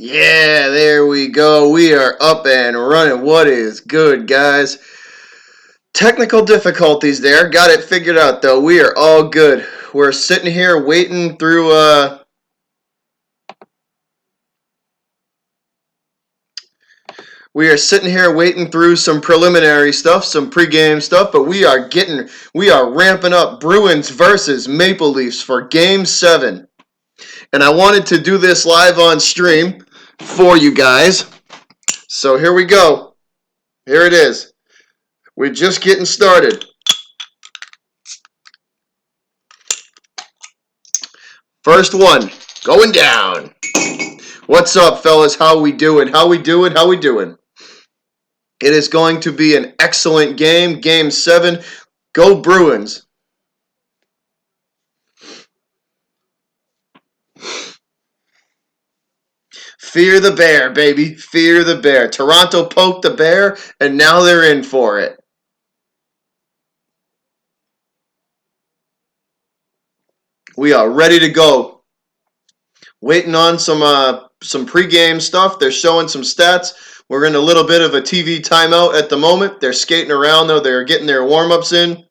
Yeah, there we go. We are up and running. What is good, guys? Technical difficulties there. Got it figured out, though. We are all good. We're sitting here waiting through, we are sitting here waiting through some preliminary stuff, some pregame stuff, but we are ramping up Bruins versus Maple Leafs for Game 7. And I wanted to do this live on stream for you guys. So here we go. Here it is. We're just getting started. First one, going down. What's up, fellas? How we doing? How we doing? How we doing? It is going to be an excellent game. Game 7. Go Bruins. Fear the bear, baby. Fear the bear. Toronto poked the bear, and now they're in for it. We are ready to go. Waiting on some pregame stuff. They're showing some stats. We're in a little bit of a TV timeout at the moment. They're skating around, though. They're getting their warm-ups in.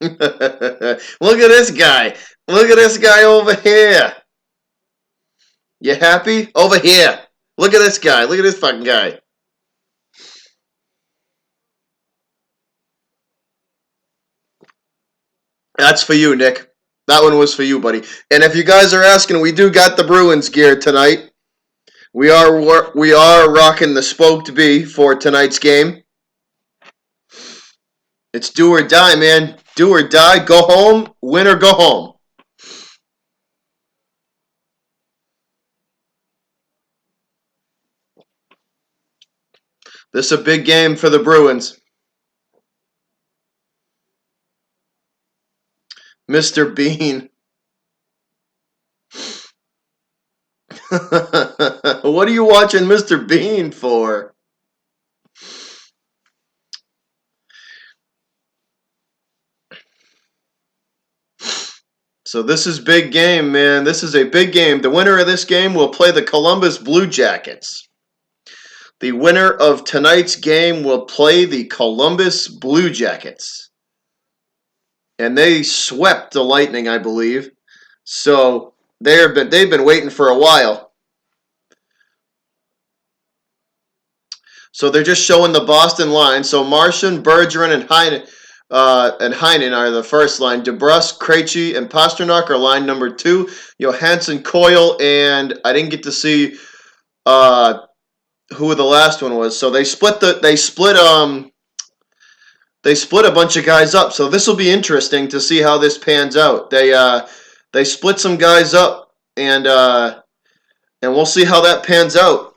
Look at this guy. Look at this guy over here. You happy? Over here. Look at this guy. Look at this fucking guy. That's for you, Nick. That one was for you, buddy. And if you guys are asking, we do got the Bruins gear tonight. We are rocking the Spoked Bee for tonight's game. It's do or die, man. Do or die. Go home. Win or go home. This is a big game for the Bruins. Mr. Bean. What are you watching Mr. Bean for? So this is big game, man. This is a big game. The winner of this game will play the Columbus Blue Jackets. The winner of tonight's game will play the Columbus Blue Jackets. And they swept the Lightning, I believe. So they've been waiting for a while. So they're just showing the Boston line. So Martian, Bergeron, and Heinen are the first line. DeBrusque, Krejci, and Pastrnak are line number 2. Johansson, Coyle, and I didn't get to see who the last one was. So they split a bunch of guys up. So this will be interesting to see how this pans out. They split some guys up, and we'll see how that pans out.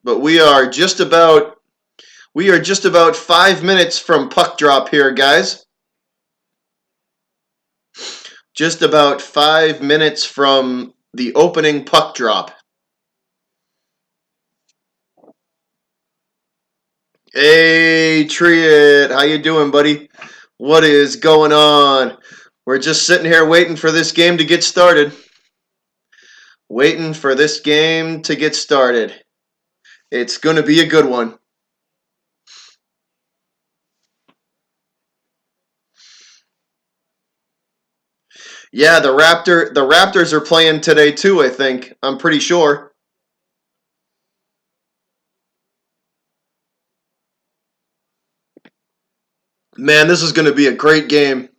But we are just about 5 minutes from puck drop here, guys. Just about 5 minutes from the opening puck drop. Hey, Triad, how you doing, buddy? What is going on? We're just sitting here waiting for this game to get started. Waiting for this game to get started. It's going to be a good one. Yeah, the Raptors are playing today too, I think. I'm pretty sure. Man, this is going to be a great game.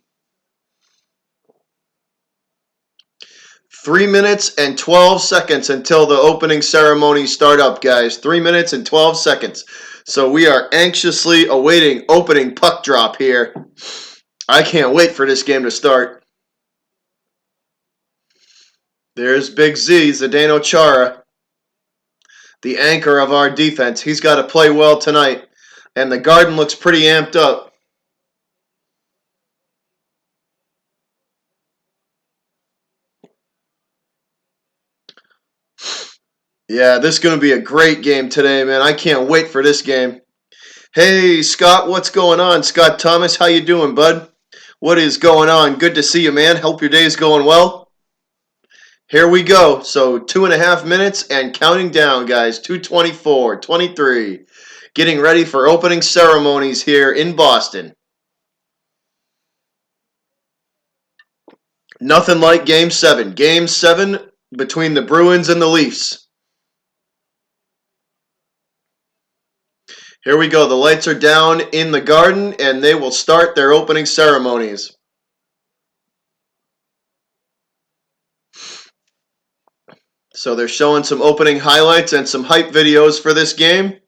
3 minutes and 12 seconds until the opening ceremony start up, guys. 3 minutes and 12 seconds. So we are anxiously awaiting opening puck drop here. I can't wait for this game to start. There's Big Z, Zdeno Chara, the anchor of our defense. He's got to play well tonight. And the Garden looks pretty amped up. Yeah, this is going to be a great game today, man. I can't wait for this game. Hey, Scott, what's going on? Scott Thomas, how you doing, bud? What is going on? Good to see you, man. Hope your day's going well. Here we go. So 2.5 minutes and counting down, guys. 2:24, 23. Getting ready for opening ceremonies here in Boston. Nothing like Game 7. Game 7 between the Bruins and the Leafs. Here we go. The lights are down in the Garden, and they will start their opening ceremonies. So they're showing some opening highlights and some hype videos for this game.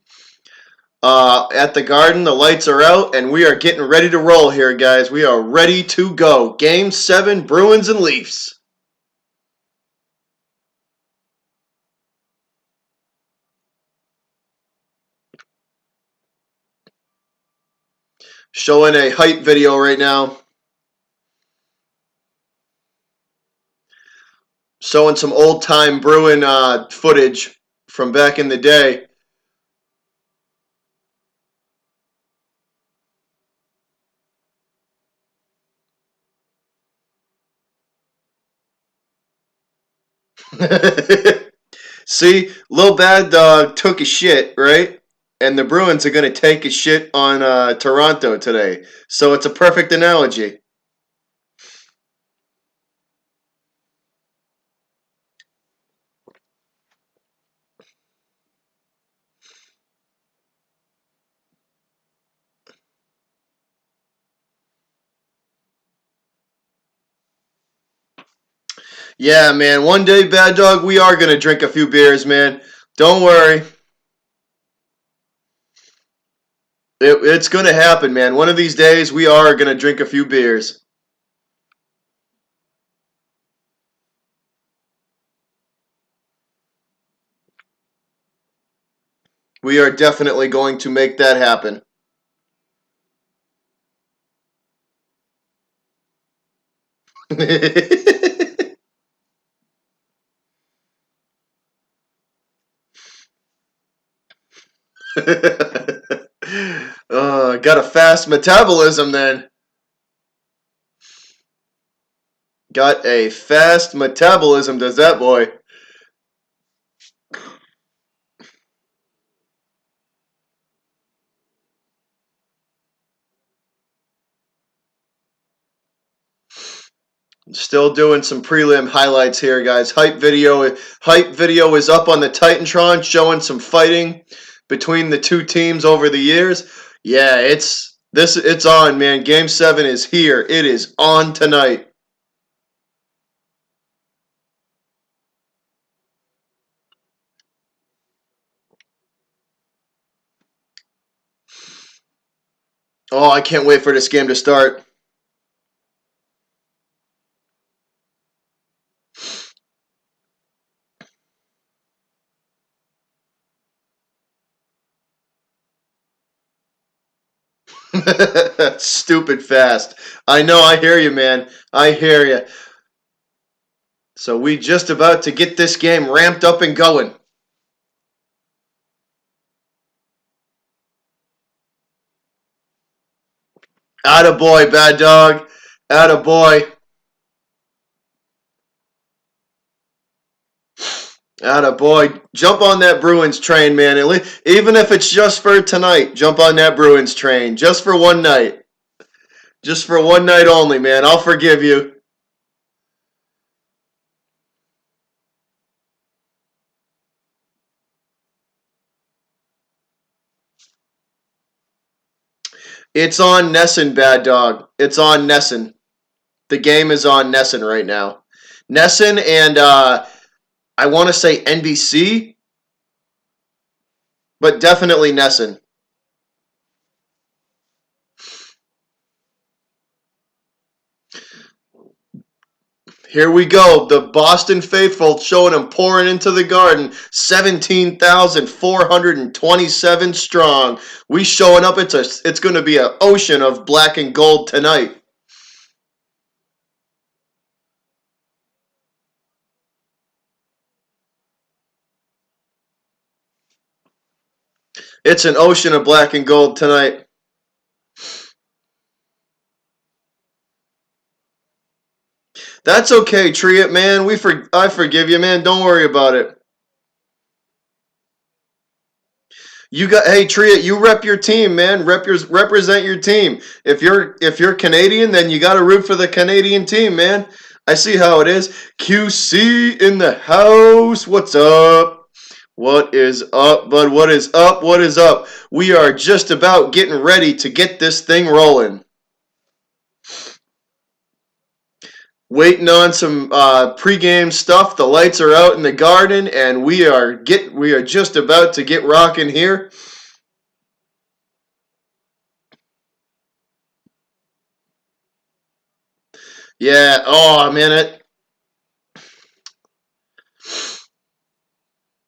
At the Garden, the lights are out, and we are getting ready to roll here, guys. We are ready to go. Game 7, Bruins and Leafs. Showing a hype video right now. Showing some old-time Bruin footage from back in the day. See, Lil Bad Dog took a shit, right? And the Bruins are going to take a shit on Toronto today. So it's a perfect analogy. Yeah, man. One day, Bad Dog, we are going to drink a few beers, man. Don't worry. It's going to happen, man. One of these days, we are going to drink a few beers. We are definitely going to make that happen. Got a fast metabolism then. Got a fast metabolism, does that boy? Still doing some prelim highlights here, guys. Hype video is up on the Titantron, showing some fighting between the two teams over the years. Yeah, it's on, man. Game 7 is here. It is on tonight. Oh, I can't wait for this game to start. Stupid fast. I know, I hear you, man. I hear you. So we just about to get this game ramped up and going. Attaboy, Bad Dog. Attaboy. Attaboy. Jump on that Bruins train, man. Even if it's just for tonight, jump on that Bruins train. Just for one night. Just for one night only, man. I'll forgive you. It's on Nesson, Bad Dog. It's on Nesson. The game is on Nesson right now. Nesson and I want to say NBC, but definitely Nesson. Here we go. The Boston faithful showing them pouring into the Garden. 17,427 strong. We showing up. It's going to be an ocean of black and gold tonight. It's an ocean of black and gold tonight. That's okay, Triet, man. I forgive you, man. Don't worry about it. Hey Triet, you rep your team, man. Represent your team. If you're Canadian, then you got to root for the Canadian team, man. I see how it is. QC in the house. What's up? What is up, bud? What is up? What is up? We are just about getting ready to get this thing rolling. Waiting on some pregame stuff. The lights are out in the garden, and we are just about to get rocking here. Yeah. Oh man,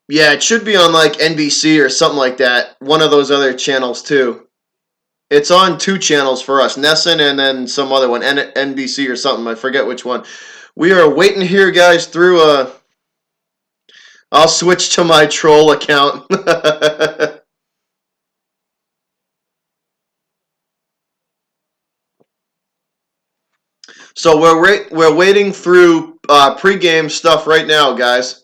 yeah, it should be on like NBC or something like that. One of those other channels too. It's on two channels for us, Nesson and then some other one, NBC or something. I forget which one. We are waiting here, guys. I'll switch to my troll account. So we're waiting through pregame stuff right now, guys.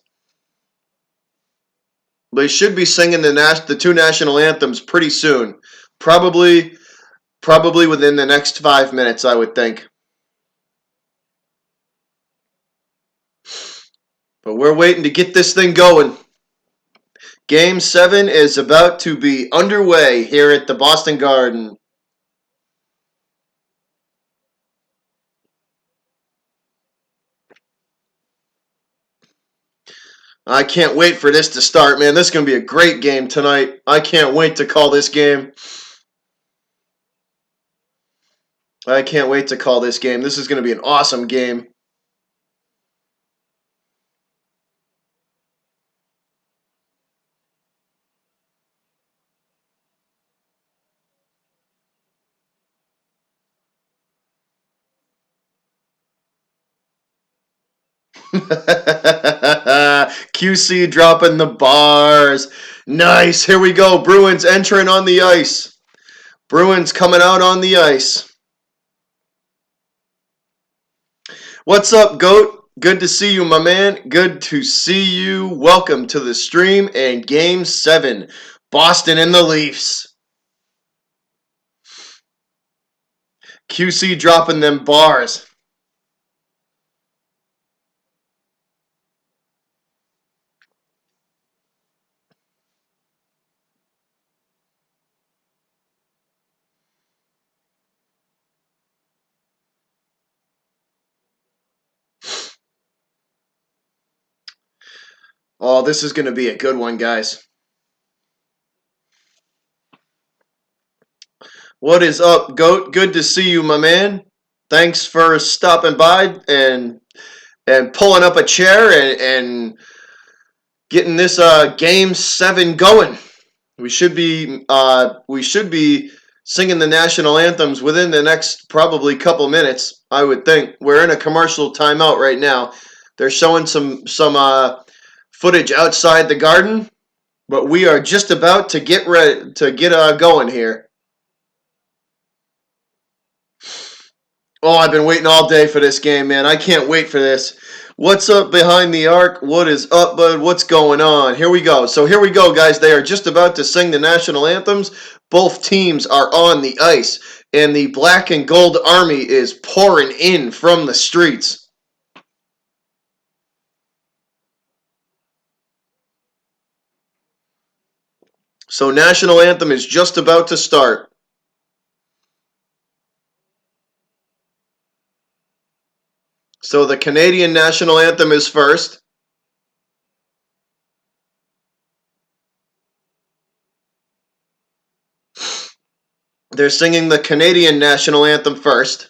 They should be singing the two national anthems pretty soon. Probably probably within the next 5 minutes, I would think. But we're waiting to get this thing going. Game 7 is about to be underway here at the Boston Garden. I can't wait for this to start, man. This is going to be a great game tonight. I can't wait to call this game. I can't wait to call this game. This is going to be an awesome game. QC dropping the bars. Nice. Here we go. Bruins entering on the ice. Bruins coming out on the ice. What's up, GOAT? Good to see you, my man. Good to see you. Welcome to the stream and Game 7. Boston and the Leafs. QC dropping them bars. Oh, this is going to be a good one, guys. What is up, GOAT? Good to see you, my man. Thanks for stopping by and pulling up a chair and getting this Game 7 going. We should be singing the national anthems within the next probably couple minutes. I would think we're in a commercial timeout right now. They're showing some footage outside the garden, but we are just about to get ready to get going here. Oh, I've been waiting all day for this game, man. I can't wait for this. What's up behind the arc? What is up, bud? What's going on? Here we go. So here we go, guys. They are just about to sing the national anthems. Both teams are on the ice, and the black and gold army is pouring in from the streets. So national anthem is just about to start. So the Canadian national anthem is first. They're singing the Canadian national anthem first.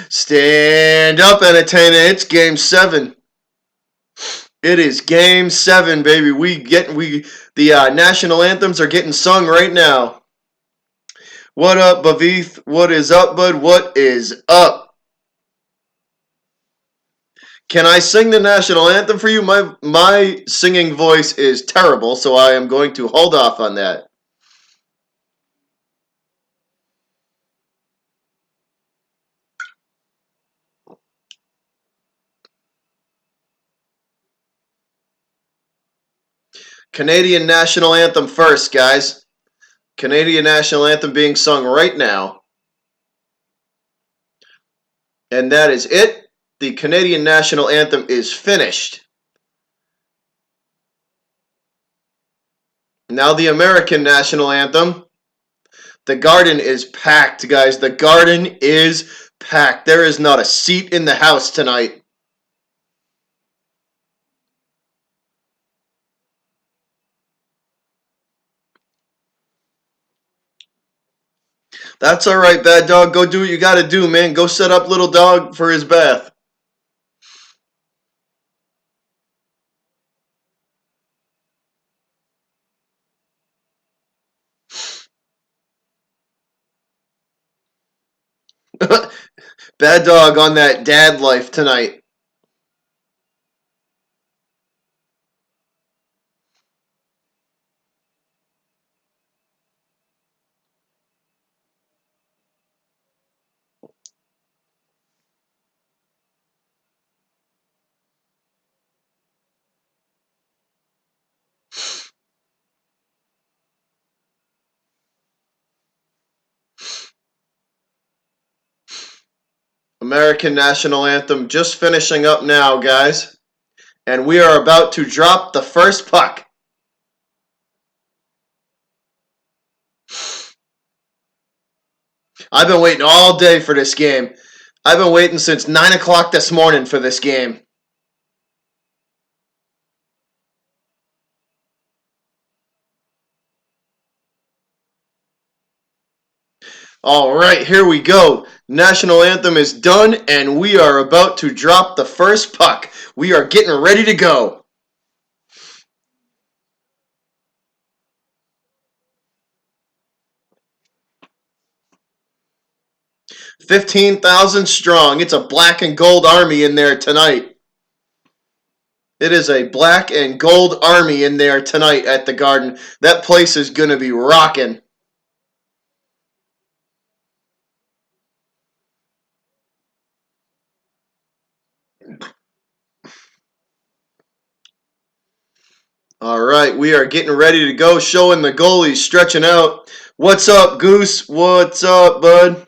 Stand up, entertainer. It's Game 7. It is Game 7, baby. The national anthems are getting sung right now. What up, Bavith? What is up, bud? What is up? Can I sing the national anthem for you? My singing voice is terrible, so I am going to hold off on that. Canadian national anthem first, guys. Canadian national anthem being sung right now. And that is it. The Canadian national anthem is finished. Now the American national anthem. The garden is packed, guys. The garden is packed. There is not a seat in the house tonight. That's all right, bad dog. Go do what you got to do, man. Go set up little dog for his bath. Bad dog on that dad life tonight. American national anthem just finishing up now, guys. And we are about to drop the first puck. I've been waiting all day for this game. I've been waiting since 9 o'clock this morning for this game. All right, here we go. National anthem is done, and we are about to drop the first puck. We are getting ready to go. $15,000 strong. It's a black and gold army in there tonight. It is a black and gold army in there tonight at the Garden. That place is going to be rocking. All right, we are getting ready to go, showing the goalies stretching out. What's up, Goose? What's up, bud?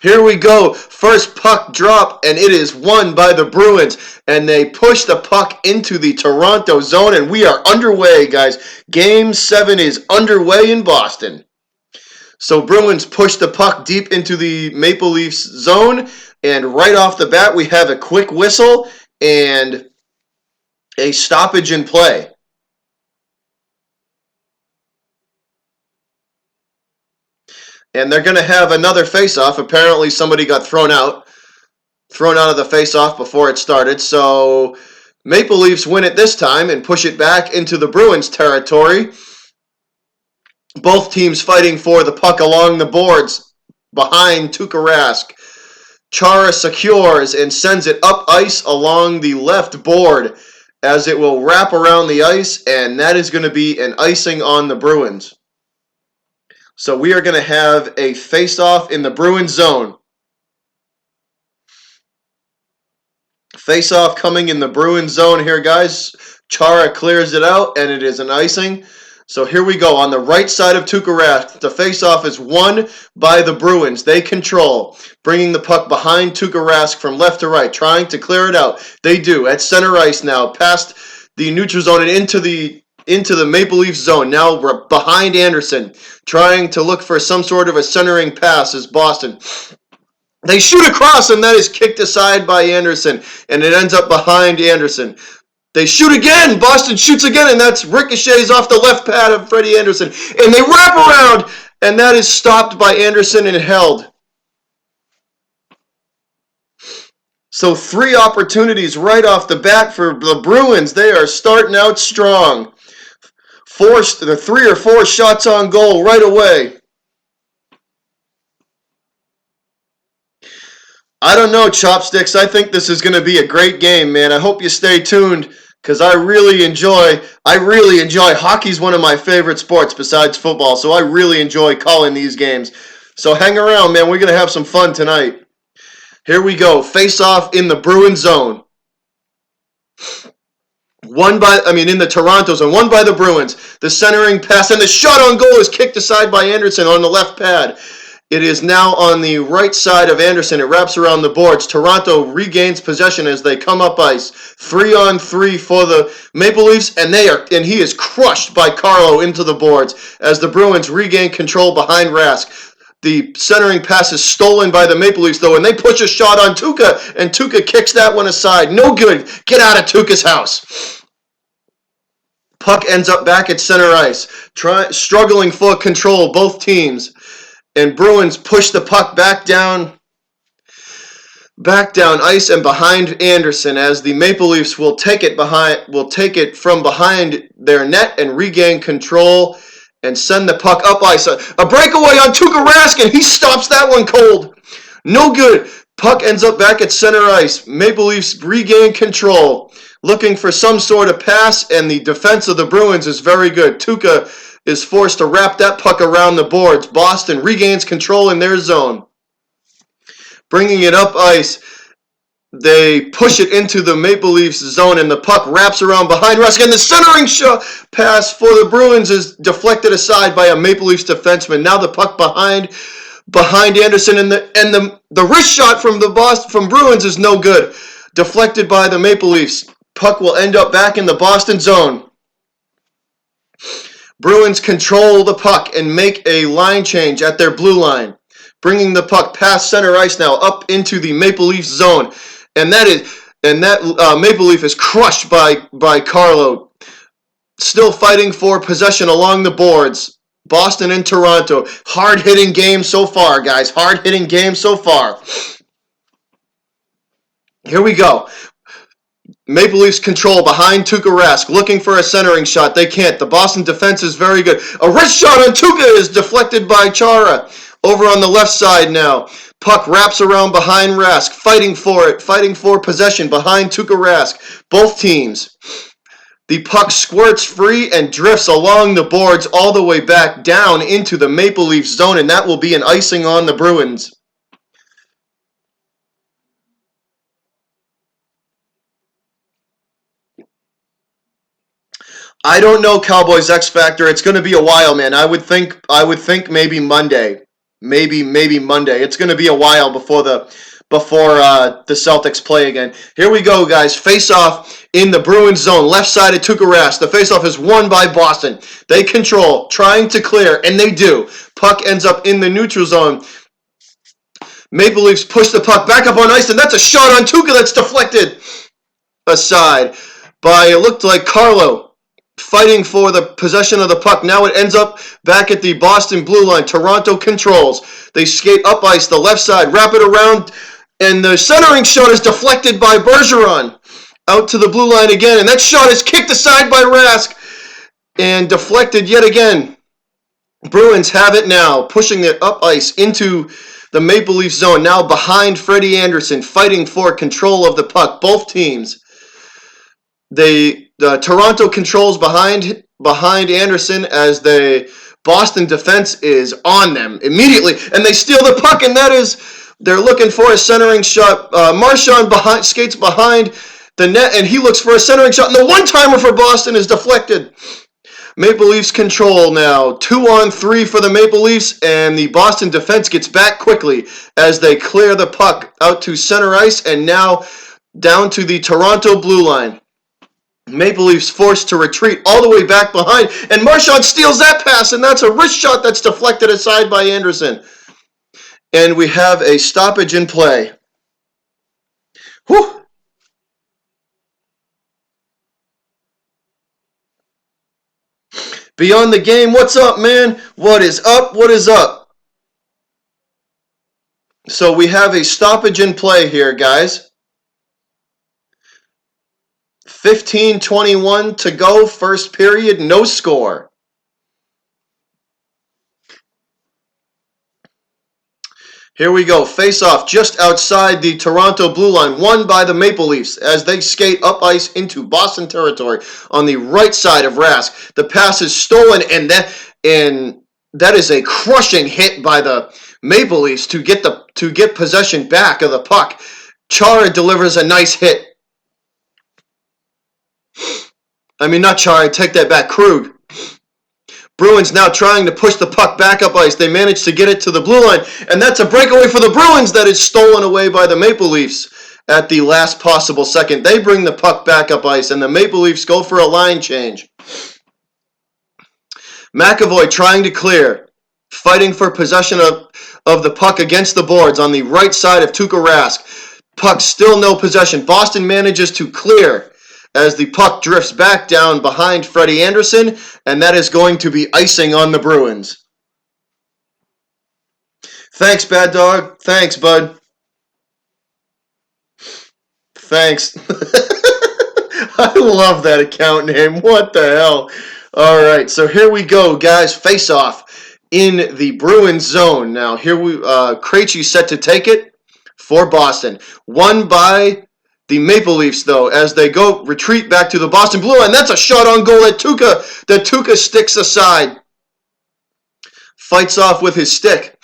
Here we go. First puck drop, and it is won by the Bruins. And they push the puck into the Toronto zone, and we are underway, guys. Game 7 is underway in Boston. So Bruins push the puck deep into the Maple Leafs zone, and right off the bat, we have a quick whistle and a stoppage in play. And they're going to have another face-off. Apparently somebody got thrown out of the face-off before it started. So Maple Leafs win it this time and push it back into the Bruins territory. Both teams fighting for the puck along the boards behind Tuukka Rask. Chara secures and sends it up ice along the left board as it will wrap around the ice, and that is going to be an icing on the Bruins. So we are going to have a face-off in the Bruins zone. Face-off coming in the Bruins zone here, guys. Chara clears it out, and it is an icing. So here we go. On the right side of Tuukka Rask, the face-off is won by the Bruins. They control, bringing the puck behind Tuukka Rask from left to right, trying to clear it out. They do. At center ice now, past the neutral zone and into the Maple Leafs zone. Now we're behind Anderson, trying to look for some sort of a centering pass as Boston. They shoot across, and that is kicked aside by Anderson, and it ends up behind Anderson. They shoot again. Boston shoots again, and that's ricochets off the left pad of Freddie Anderson. And they wrap around, and that is stopped by Anderson and held. So 3 opportunities right off the bat for the Bruins. They are starting out strong. Forced the 3 or 4 shots on goal right away. I don't know, Chopsticks. I think this is going to be a great game, man. I hope you stay tuned because I really enjoy hockey's one of my favorite sports besides football, so I really enjoy calling these games. So hang around, man. We're going to have some fun tonight. Here we go. Face off in the Bruins zone. In the Toronto zone, won by the Bruins. The centering pass and the shot on goal is kicked aside by Anderson on the left pad. It is now on the right side of Anderson. It wraps around the boards. Toronto regains possession as they come up ice. 3-on-3 for the Maple Leafs, and he is crushed by Carlo into the boards as the Bruins regain control behind Rask. The centering pass is stolen by the Maple Leafs, though, and they push a shot on Tuukka, and Tuukka kicks that one aside. No good. Get out of Tuukka's house. Puck ends up back at center ice. Struggling for control, both teams. And Bruins push the puck back down ice and behind Anderson as the Maple Leafs will take it from behind their net and regain control and send the puck up ice. A breakaway on Tuukka Rask, and he stops that one cold. No good. Puck ends up back at center ice. Maple Leafs regain control, looking for some sort of pass, and the defense of the Bruins is very good. Tuukka is forced to wrap that puck around the boards. Boston regains control in their zone. Bringing it up ice, they push it into the Maple Leafs zone, and the puck wraps around behind Rask, and the centering pass for the Bruins is deflected aside by a Maple Leafs defenseman. Now the puck behind Anderson, and the wrist shot from Bruins is no good. Deflected by the Maple Leafs. Puck will end up back in the Boston zone. Bruins control the puck and make a line change at their blue line, bringing the puck past center ice now up into the Maple Leafs zone, and that Maple Leaf is crushed by Carlo. Still fighting for possession along the boards. Boston and Toronto. Hard-hitting game so far, guys. Hard-hitting game so far. Here we go. Maple Leafs control behind Tuukka Rask, looking for a centering shot. They can't. The Boston defense is very good. A wrist shot on Tuukka is deflected by Chara. Over on the left side now. Puck wraps around behind Rask, fighting for possession behind Tuukka Rask. Both teams. The puck squirts free and drifts along the boards all the way back down into the Maple Leafs zone, and that will be an icing on the Bruins. I don't know, Cowboys X Factor. It's going to be a while, man. I would think maybe Monday. Maybe Monday. It's going to be a while before the Celtics play again. Here we go, guys. Face off in the Bruins zone. Left side of Tuukka Rask. The face off is won by Boston. They control, trying to clear, and they do. Puck ends up in the neutral zone. Maple Leafs push the puck back up on ice, and that's a shot on Tuukka that's deflected aside by, it looked like Carlo. Fighting for the possession of the puck. Now it ends up back at the Boston blue line. Toronto controls. They skate up ice, the left side, wrap it around, and the centering shot is deflected by Bergeron. Out to the blue line again, and that shot is kicked aside by Rask and deflected yet again. Bruins have it now, pushing it up ice into the Maple Leaf zone. Now behind Freddie Anderson, fighting for control of the puck. Both teams. Toronto controls behind Anderson as the Boston defense is on them immediately, and they steal the puck, and they're looking for a centering shot. Marchand skates behind the net, and he looks for a centering shot, and the one-timer for Boston is deflected. Maple Leafs control now. 2-on-3 for the Maple Leafs, and the Boston defense gets back quickly as they clear the puck out to center ice, and now down to the Toronto blue line. Maple Leafs forced to retreat all the way back behind, and Marchand steals that pass, and that's a wrist shot that's deflected aside by Anderson. And we have a stoppage in play. Whew. Beyond the game, what's up, man? What is up? What is up? So we have a stoppage in play here, guys. 15:21 to go, first period, no score. Here we go. Face-off just outside the Toronto blue line, won by the Maple Leafs as they skate up ice into Boston territory on the right side of Rask. The pass is stolen, and that is a crushing hit by the Maple Leafs to get possession back of the puck. Chara delivers a nice hit. Not Chara, take that back. Krug. Bruins now trying to push the puck back up ice. They manage to get it to the blue line, and that's a breakaway for the Bruins that is stolen away by the Maple Leafs at the last possible second. They bring the puck back up ice, and the Maple Leafs go for a line change. McAvoy trying to clear, fighting for possession of the puck against the boards on the right side of Tuukka Rask. Puck still no possession. Boston manages to clear as the puck drifts back down behind Freddie Anderson, and that is going to be icing on the Bruins. Thanks, Bad Dog. Thanks, bud. Thanks. I love that account name. What the hell? All right, so here we go, guys. Face off in the Bruins zone. Now, here Krejci set to take it for Boston. Won by the Maple Leafs, though, as they go retreat back to the Boston blue line. That's a shot on goal that Tuukka sticks aside. Fights off with his stick.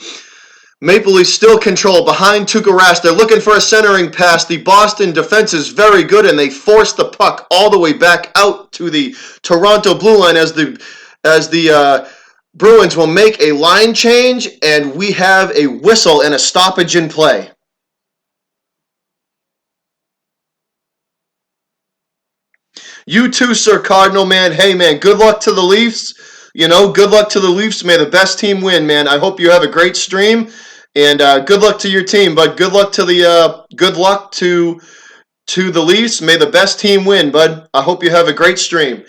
Maple Leafs still control behind Tuukka Rask. They're looking for a centering pass. The Boston defense is very good, and they force the puck all the way back out to the Toronto blue line as the Bruins will make a line change, and we have a whistle and a stoppage in play. You too, Sir Cardinal, man. Hey, man, good luck to the Leafs. Good luck to the Leafs. May the best team win, man. I hope you have a great stream, and good luck to your team. But good luck to the Leafs. May the best team win, bud. I hope you have a great stream.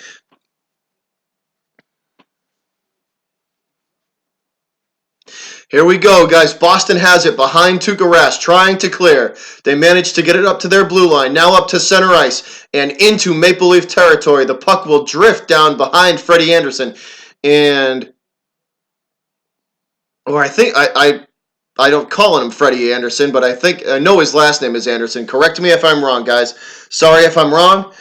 Here we go, guys. Boston has it behind Tuukka Rask, trying to clear. They manage to get it up to their blue line, now up to center ice and into Maple Leaf territory. The puck will drift down behind Freddie Anderson, I don't call him Freddie Anderson, but I know his last name is Anderson. Correct me if I'm wrong, guys. Sorry if I'm wrong.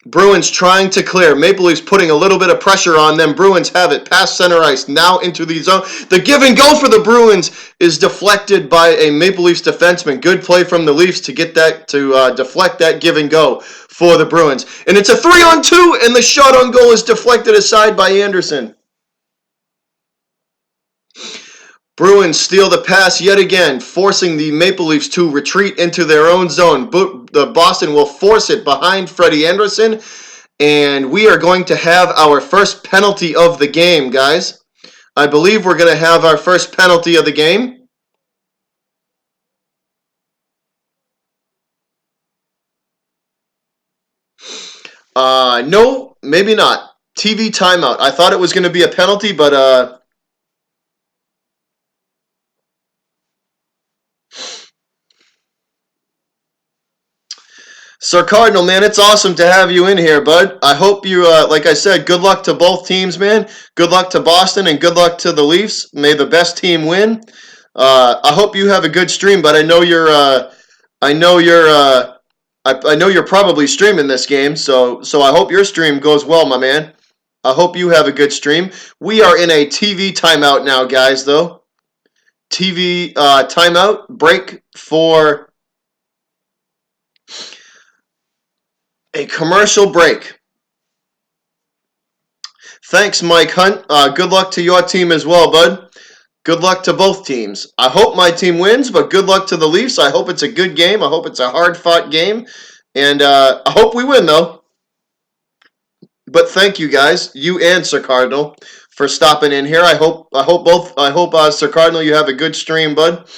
Bruins trying to clear. Maple Leafs putting a little bit of pressure on them. Bruins have it past center ice, now into the zone. The give and go for the Bruins is deflected by a Maple Leafs defenseman. Good play from the Leafs to get that to deflect that give and go for the Bruins. And it's a 3-on-2, and the shot on goal is deflected aside by Anderson. Bruins steal the pass yet again, forcing the Maple Leafs to retreat into their own zone. The Boston will force it behind Freddie Anderson, and we are going to have our first penalty of the game, guys. I believe we're going to have our first penalty of the game. No, maybe not. TV timeout. I thought it was going to be a penalty, but Sir Cardinal, man, it's awesome to have you in here, bud. I hope you, like I said, good luck to both teams, man. Good luck to Boston and good luck to the Leafs. May the best team win. I hope you have a good stream, but I know you're probably streaming this game, so I hope your stream goes well, my man. I hope you have a good stream. We are in a TV timeout now, guys, though. TV timeout, break for a commercial break. Thanks, Mike Hunt. Good luck to your team as well, bud. Good luck to both teams. I hope my team wins, but good luck to the Leafs. I hope it's a good game. I hope it's a hard-fought game. And I hope we win, though. But thank you, guys, you and Sir Cardinal, for stopping in here. I hope Sir Cardinal, you have a good stream, bud.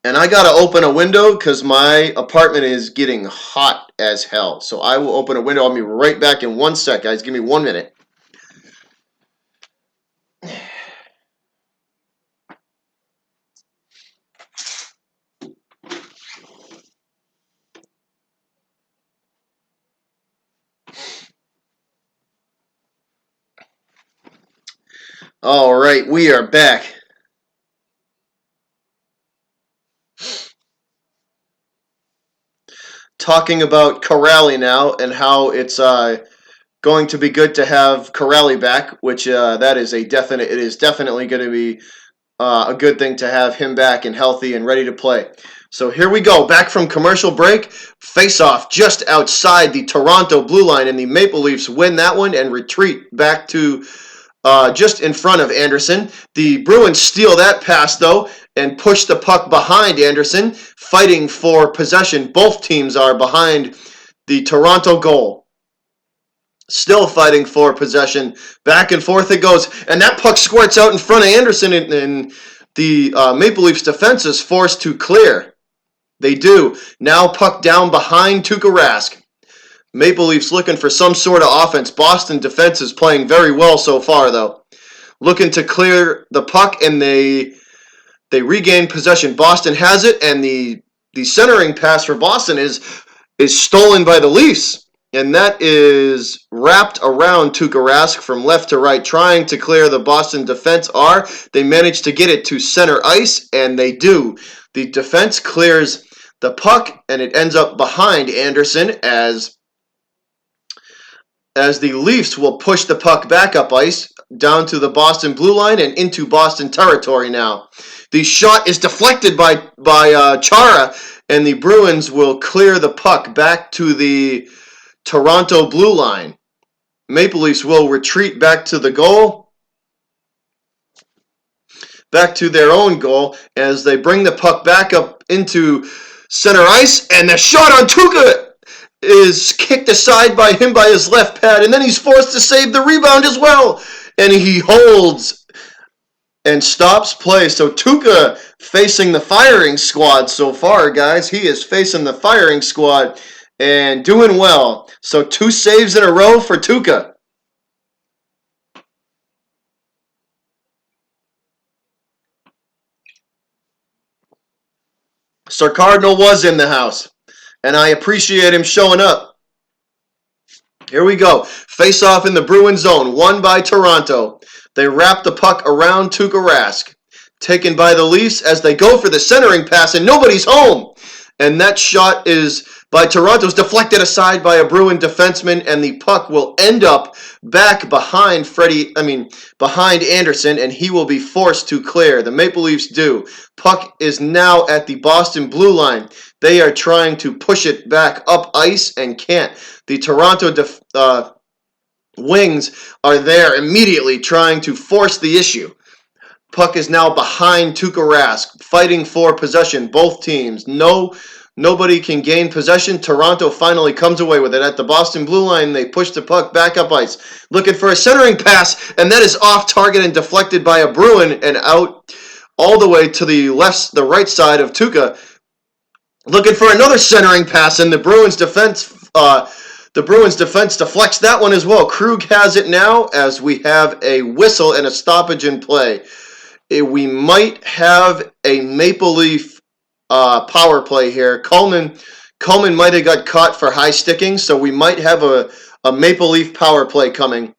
And I gotta open a window because my apartment is getting hot as hell. So I will open a window. I'll be right back in 1 sec, guys. Give me 1 minute. All right, we are back. Talking about Corrali now and how it's going to be good to have Corrali back, which that is a definite. It is definitely going to be a good thing to have him back and healthy and ready to play. So here we go, back from commercial break. Face-off just outside the Toronto blue line, and the Maple Leafs win that one and retreat back to just in front of Anderson. The Bruins steal that pass, though, and push the puck behind Anderson, fighting for possession. Both teams are behind the Toronto goal. Still fighting for possession. Back and forth it goes. And that puck squirts out in front of Anderson, and the Maple Leafs defense is forced to clear. They do. Now puck down behind Tuukka Rask. Maple Leafs looking for some sort of offense. Boston defense is playing very well so far, though. Looking to clear the puck, and they regain possession. Boston has it, and the centering pass for Boston is stolen by the Leafs. And that is wrapped around Tuukka Rask from left to right, trying to clear the Boston defense. They manage to get it to center ice, and they do. The defense clears the puck, and it ends up behind Anderson as the Leafs will push the puck back up ice, down to the Boston blue line and into Boston territory now. The shot is deflected by Chara, and the Bruins will clear the puck back to the Toronto blue line. Maple Leafs will retreat back to the goal, back to their own goal, as they bring the puck back up into center ice, and the shot on Tuukka is kicked aside by him by his left pad, and then he's forced to save the rebound as well, and he holds and stops play. So Tuukka facing the firing squad so far, guys. He is facing the firing squad and doing well. So 2 saves in a row for Tuukka. Sir Cardinal was in the house, and I appreciate him showing up. Here we go. Face off in the Bruins zone, won by Toronto. They wrap the puck around Tuukka Rask. Taken by the Leafs as they go for the centering pass, and nobody's home. And that shot is by Toronto's deflected aside by a Bruin defenseman, and the puck will end up back behind behind Anderson, and he will be forced to clear. The Maple Leafs do. Puck is now at the Boston blue line. They are trying to push it back up ice and can't. The Toronto wings are there immediately trying to force the issue. Puck is now behind Tuukka Rask, fighting for possession. Both teams. Nobody can gain possession. Toronto finally comes away with it. At the Boston blue line, they push the puck back up ice. Looking for a centering pass, and that is off target and deflected by a Bruin and out all the way to the right side of Tuukka. Looking for another centering pass, and the Bruins defense deflects that one as well. Krug has it now as we have a whistle and a stoppage in play. We might have a Maple Leaf power play here. Coleman might have got caught for high sticking, so we might have a Maple Leaf power play coming.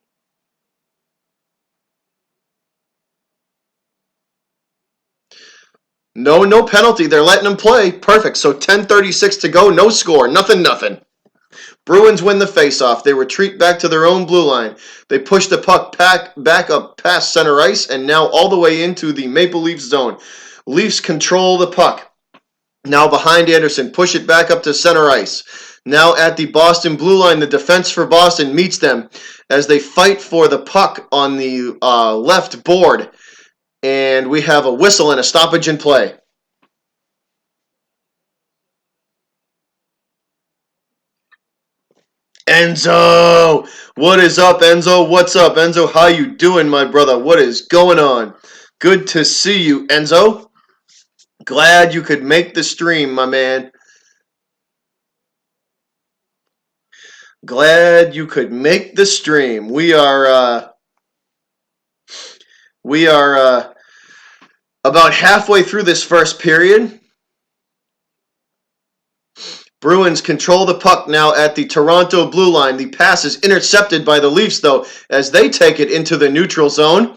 No penalty. They're letting him play. Perfect. So 10:36 to go. No score. Nothing. Bruins win the faceoff. They retreat back to their own blue line. They push the puck back up past center ice and now all the way into the Maple Leafs zone. Leafs control the puck. Now behind Anderson. Push it back up to center ice. Now at the Boston blue line, the defense for Boston meets them as they fight for the puck on the left board. And we have a whistle and a stoppage in play. Enzo! What is up, Enzo? What's up, Enzo? How you doing, my brother? What is going on? Good to see you, Enzo. Glad you could make the stream, my man. Glad you could make the stream. We are about halfway through this first period. Bruins control the puck now at the Toronto blue line. The pass is intercepted by the Leafs, though, as they take it into the neutral zone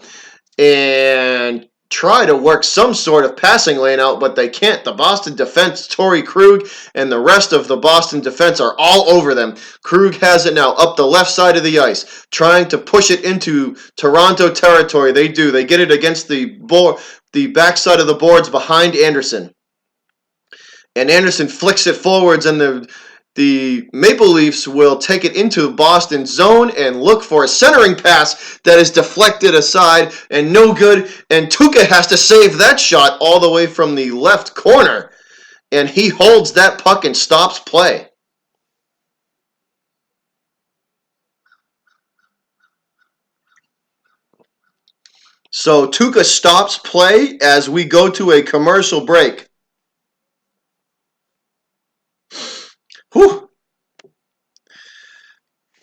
and try to work some sort of passing lane out, but they can't. The Boston defense, Torrey Krug, and the rest of the Boston defense are all over them. Krug has it now up the left side of the ice, trying to push it into Toronto territory. They do. They get it against the backside of the boards behind Anderson. And Anderson flicks it forwards, and the Maple Leafs will take it into Boston zone and look for a centering pass that is deflected aside and no good. And Tuukka has to save that shot all the way from the left corner. And he holds that puck and stops play. So Tuukka stops play as we go to a commercial break. Whew.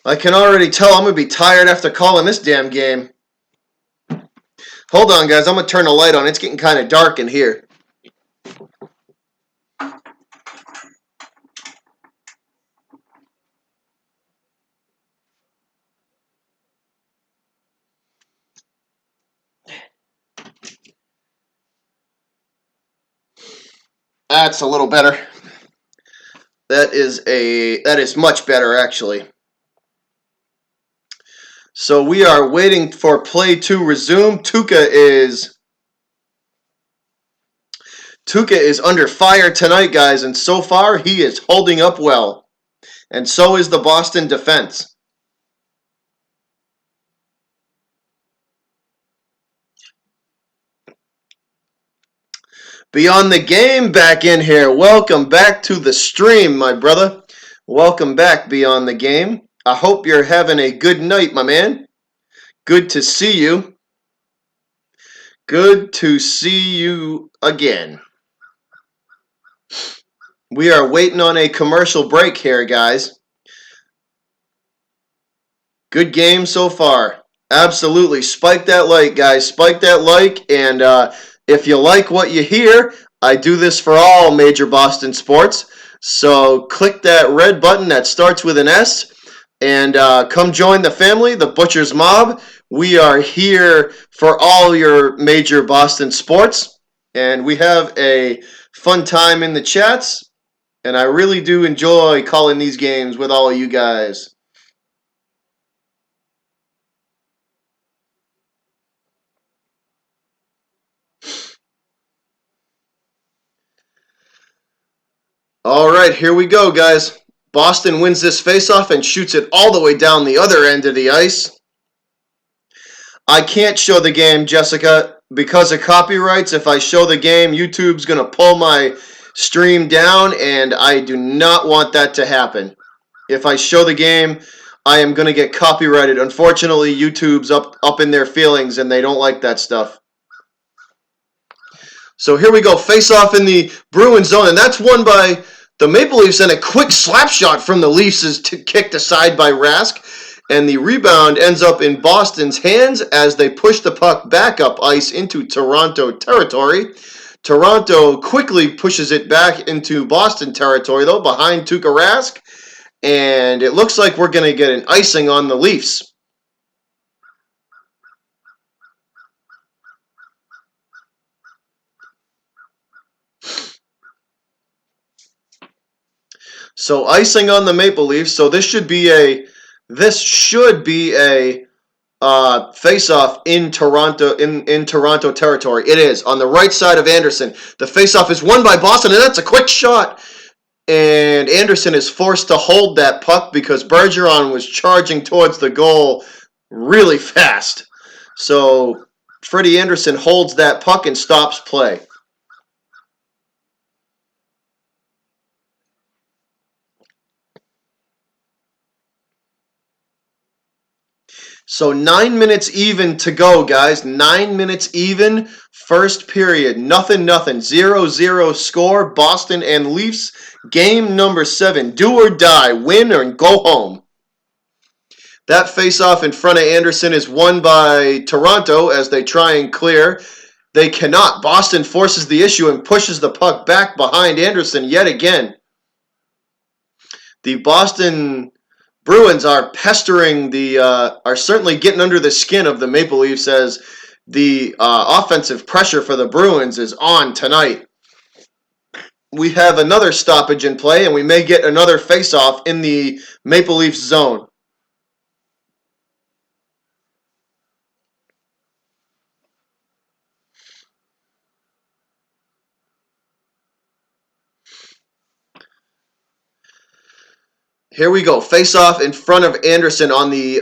I can already tell I'm going to be tired after calling this damn game. Hold on, guys. I'm going to turn the light on. It's getting kind of dark in here. That's a little better. That is much better, actually. So we are waiting for play to resume. Tuukka is under fire tonight, guys, and so far he is holding up well. And so is the Boston defense. Beyond the Game back in here. Welcome back to the stream, my brother. Welcome back, Beyond the Game. I hope you're having a good night, my man. Good to see you. Good to see you again. We are waiting on a commercial break here, guys. Good game so far. Absolutely. Spike that like, guys. Spike that like, and if you like what you hear, I do this for all major Boston sports. So click that red button that starts with an S and come join the family, the Butcher's Mob. We are here for all your major Boston sports, and we have a fun time in the chats, and I really do enjoy calling these games with all of you guys. All right, here we go, guys. Boston wins this faceoff and shoots it all the way down the other end of the ice. I can't show the game, Jessica, because of copyrights. If I show the game, YouTube's going to pull my stream down, and I do not want that to happen. If I show the game, I am going to get copyrighted. Unfortunately, YouTube's up in their feelings, and they don't like that stuff. So here we go, face-off in the Bruins zone, and that's won by the Maple Leafs, and a quick slap shot from the Leafs is kicked aside by Rask, and the rebound ends up in Boston's hands as they push the puck back up ice into Toronto territory. Toronto quickly pushes it back into Boston territory, though, behind Tuukka Rask, and it looks like we're going to get an icing on the Leafs. So icing on the Maple Leafs. So this should be a face-off in Toronto territory. It is on the right side of Anderson. The face-off is won by Boston, and that's a quick shot. And Anderson is forced to hold that puck because Bergeron was charging towards the goal really fast. So Freddie Anderson holds that puck and stops play. So 9 minutes even to go, guys. 9 minutes even. First period. Nothing. 0-0 score. Boston and Leafs. Game number 7. Do or die. Win or go home. That face-off in front of Anderson is won by Toronto as they try and clear. They cannot. Boston forces the issue and pushes the puck back behind Anderson yet again. The Boston Bruins are pestering are certainly getting under the skin of the Maple Leafs as the offensive pressure for the Bruins is on tonight. We have another stoppage in play, and we may get another face-off in the Maple Leafs zone. Here we go. Face-off in front of Anderson on the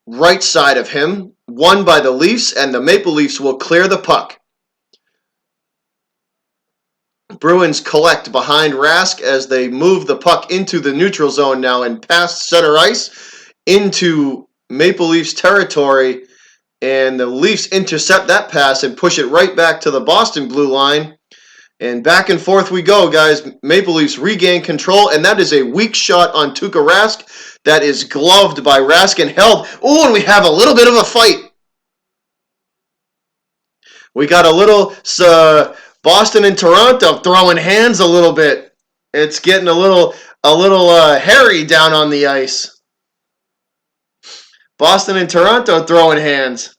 right side of him. Won by the Leafs, and the Maple Leafs will clear the puck. Bruins collect behind Rask as they move the puck into the neutral zone now and past center ice into Maple Leafs territory. And the Leafs intercept that pass and push it right back to the Boston blue line. And back and forth we go, guys. Maple Leafs regain control, and that is a weak shot on Tuukka Rask. That is gloved by Rask and held. Oh, and we have a little bit of a fight. We got a little Boston and Toronto throwing hands a little bit. It's getting a little hairy down on the ice. Boston and Toronto throwing hands.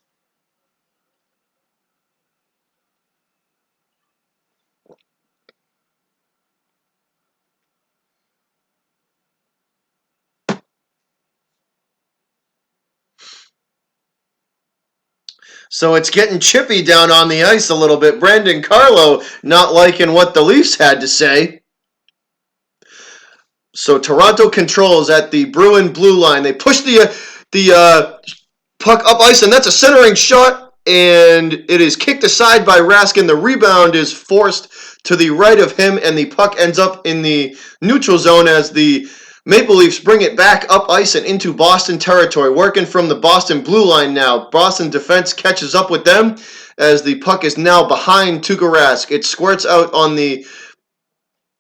So it's getting chippy down on the ice a little bit. Brandon Carlo not liking what the Leafs had to say. So Toronto controls at the Bruin blue line. They push the puck up ice, and that's a centering shot, and it is kicked aside by Raskin. The rebound is forced to the right of him, and the puck ends up in the neutral zone as the Maple Leafs bring it back up ice and into Boston territory, working from the Boston blue line now. Boston defense catches up with them as the puck is now behind Tuukka Rask. It squirts out on the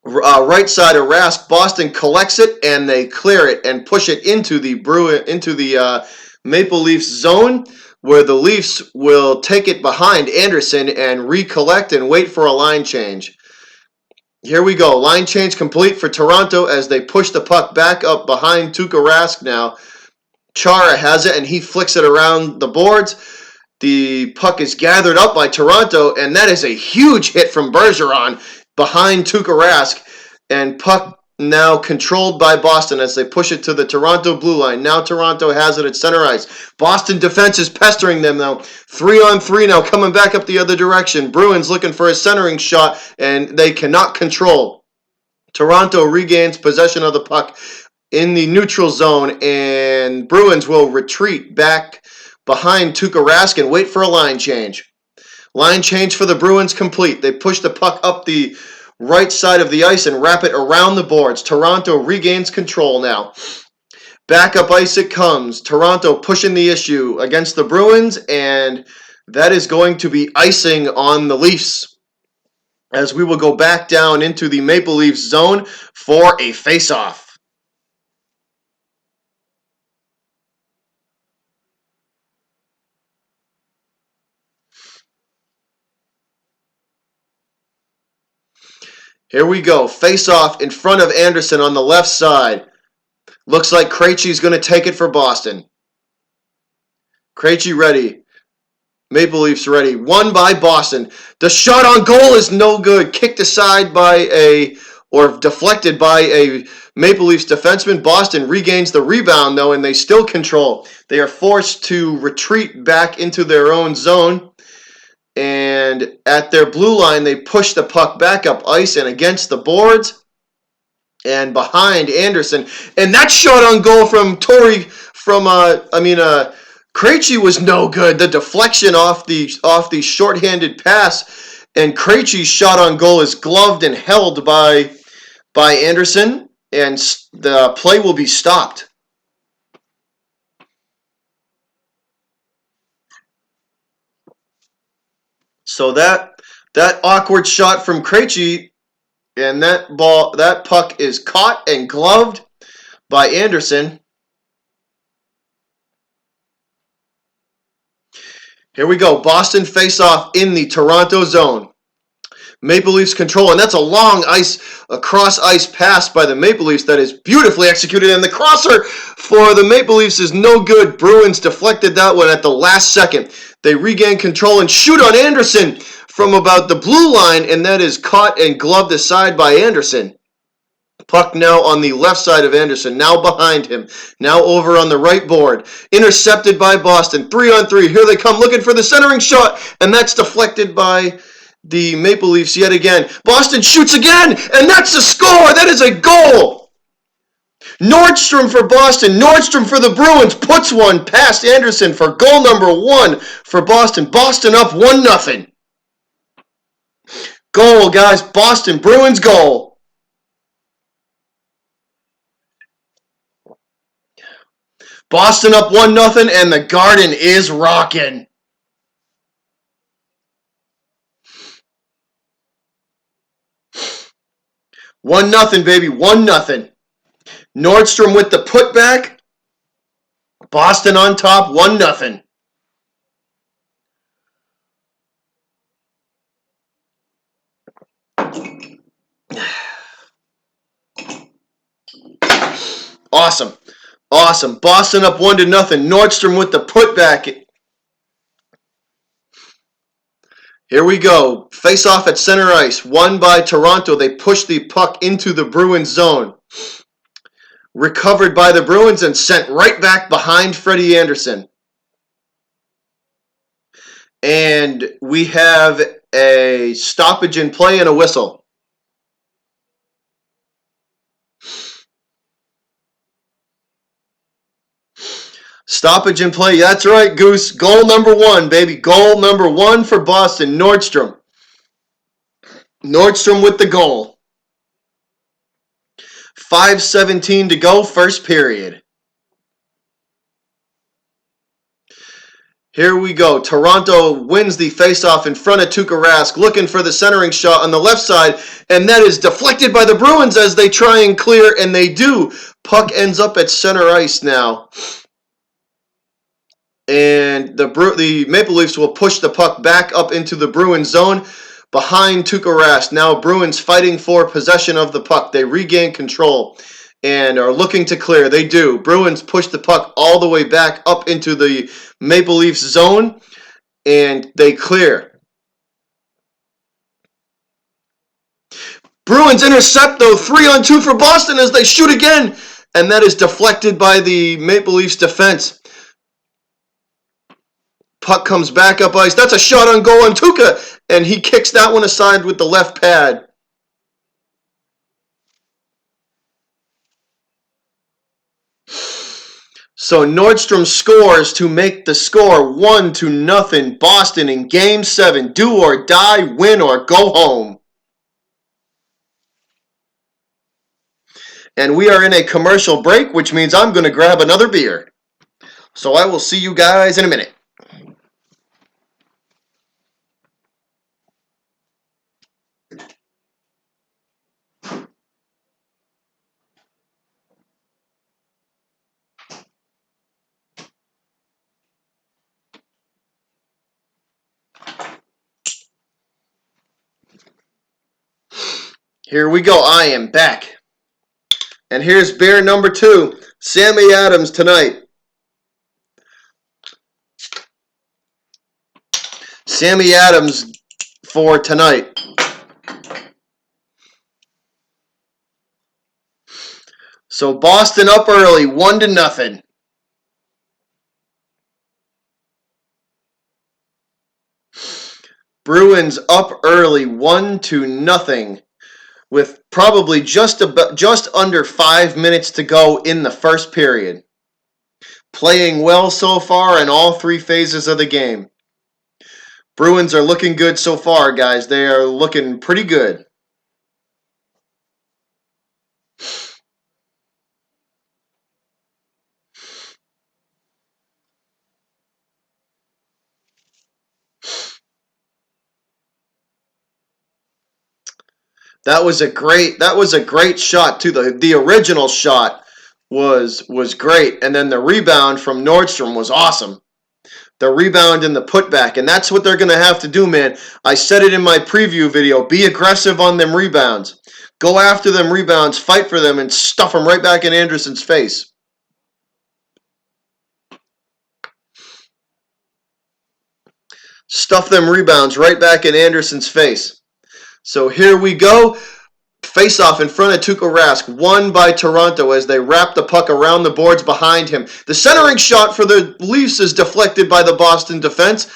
right side of Rask. Boston collects it and they clear it and push it into the Maple Leafs zone, where the Leafs will take it behind Anderson and recollect and wait for a line change. Here we go. Line change complete for Toronto as they push the puck back up behind Tuukka Rask now. Chara has it and he flicks it around the boards. The puck is gathered up by Toronto, and that is a huge hit from Bergeron behind Tuukka Rask. And puck now controlled by Boston as they push it to the Toronto blue line. Now Toronto has it at center ice. Boston defense is pestering them now. 3-on-3 now coming back up the other direction. Bruins looking for a centering shot, and they cannot control. Toronto regains possession of the puck in the neutral zone, and Bruins will retreat back behind Tuukka Rask and wait for a line change. Line change for the Bruins complete. They push the puck up the right side of the ice and wrap it around the boards. Toronto regains control now. Back up ice it comes. Toronto pushing the issue against the Bruins, and that is going to be icing on the Leafs, as we will go back down into the Maple Leafs zone for a face-off. Here we go. Face-off in front of Anderson on the left side. Looks like Krejci's going to take it for Boston. Krejci ready. Maple Leafs ready. Won by Boston. The shot on goal is no good. Kicked aside or deflected by a Maple Leafs defenseman. Boston regains the rebound, though, and they still control. They are forced to retreat back into their own zone. And at their blue line, they push the puck back up ice and against the boards and behind Anderson. And that shot on goal from Krejci was no good. The deflection off the shorthanded pass, and Krejci's shot on goal is gloved and held by Anderson, and the play will be stopped. So that awkward shot from Krejci, and that puck is caught and gloved by Anderson. Here we go. Boston face-off in the Toronto zone. Maple Leafs control, and that's a long cross ice pass by the Maple Leafs that is beautifully executed, and the crosser for the Maple Leafs is no good. Bruins deflected that one at the last second. They regain control and shoot on Anderson from about the blue line, and that is caught and gloved aside by Anderson. Puck now on the left side of Anderson, now behind him, now over on the right board. Intercepted by Boston, 3-on-3. Here they come looking for the centering shot, and that's deflected by the Maple Leafs yet again. Boston shoots again, and that's a score. That is a goal. Nordstrom for Boston. Nordstrom for the Bruins puts one past Anderson for goal number 1 for Boston. Boston up 1-0. Goal, guys. Boston Bruins goal. Boston up 1-0, and the Garden is rocking. One nothing, baby. 1-0. Nordstrom with the putback. Boston on top. 1-0. Awesome. Awesome. Boston up 1-0. Nordstrom with the putback. Here we go. Face off at center ice. Won by Toronto. They push the puck into the Bruins zone. Recovered by the Bruins and sent right back behind Freddie Anderson. And we have a stoppage in play and a whistle. Stoppage in play. That's right, Goose. Goal number 1, baby. Goal number 1 for Boston. Nordstrom. Nordstrom with the goal. 5:17 to go, first period. Here we go. Toronto wins the faceoff in front of Tuukka Rask, looking for the centering shot on the left side, and that is deflected by the Bruins as they try and clear, and they do. Puck ends up at center ice now. And the Maple Leafs will push the puck back up into the Bruins zone behind Tuukka Rask. Now Bruins fighting for possession of the puck. They regain control and are looking to clear. They do. Bruins push the puck all the way back up into the Maple Leafs zone, and they clear. Bruins intercept, though, 3-on-2 for Boston as they shoot again, and that is deflected by the Maple Leafs defense. Puck comes back up ice. That's a shot on goal on Tuukka, and he kicks that one aside with the left pad. So Nordstrom scores to make the score 1-0 Boston in Game 7. Do or die, win or go home. And we are in a commercial break, which means I'm going to grab another beer. So I will see you guys in a minute. Here we go. I am back. And here's beer number 2. Sammy Adams tonight. Sammy Adams for tonight. So Boston up early, 1-0. Bruins up early, 1-0. With probably just under 5 minutes to go in the first period. Playing well so far in all 3 phases of the game. Bruins are looking good so far, guys. They are looking pretty good. That was a great shot too. The original shot was great, and then the rebound from Nordstrom was awesome. the rebound and the putback. And that's what they're going to have to do, man. I said it in my preview video. Be aggressive on them rebounds. Go after them rebounds, fight for them, and stuff them right back in Anderson's face. Stuff them rebounds right back in Anderson's face. So here we go. Face-off in front of Tuukka Rask, won by Toronto as they wrap the puck around the boards behind him. The centering shot for the Leafs is deflected by the Boston defense,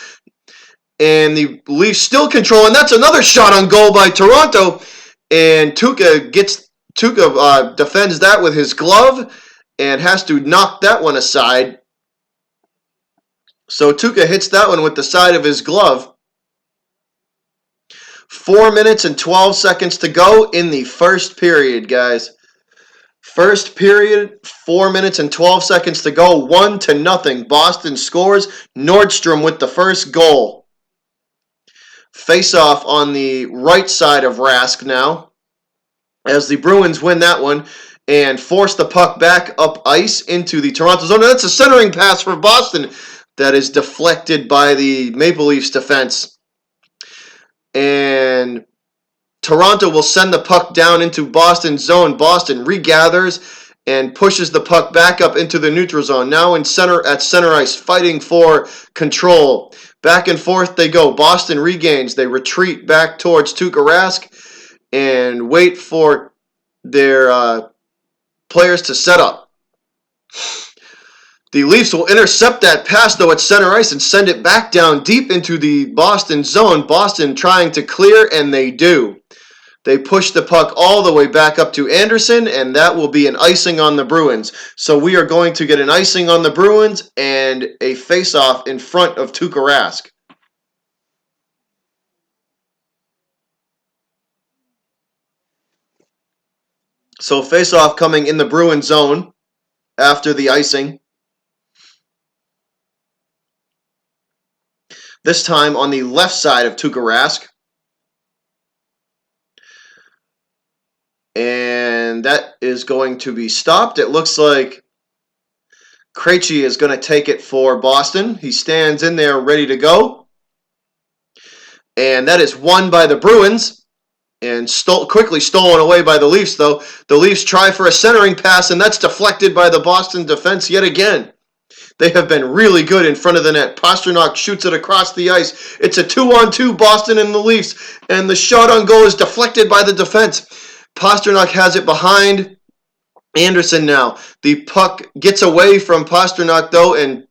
and the Leafs still control, and that's another shot on goal by Toronto, and Tuukka defends that with his glove and has to knock that one aside. So Tuukka hits that one with the side of his glove. 4 minutes and 12 seconds to go in the first period, guys. First period, 4 minutes and 12 seconds to go. 1-0. Boston scores. Nordstrom with the first goal. Face-off on the right side of Rask now, as the Bruins win that one and force the puck back up ice into the Toronto zone. And that's a centering pass for Boston that is deflected by the Maple Leafs defense. And Toronto will send the puck down into Boston's zone. Boston regathers and pushes the puck back up into the neutral zone. Now at center ice, fighting for control. Back and forth they go. Boston regains. They retreat back towards Tuukka Rask and wait for their players to set up. The Leafs will intercept that pass, though, at center ice and send it back down deep into the Boston zone. Boston trying to clear, and they do. They push the puck all the way back up to Anderson, and that will be an icing on the Bruins. So we are going to get an icing on the Bruins and a face-off in front of Tuukka Rask. So face-off coming in the Bruins zone after the icing. This time on the left side of Tuukka Rask. And that is going to be stopped. It looks like Krejci is going to take it for Boston. He stands in there ready to go. And that is won by the Bruins. And quickly stolen away by the Leafs, though. The Leafs try for a centering pass, and that's deflected by the Boston defense yet again. They have been really good in front of the net. Pastrnak shoots it across the ice. It's a 2-on-2, Boston and the Leafs. And the shot on goal is deflected by the defense. Pastrnak has it behind Anderson now. The puck gets away from Pastrnak, though, and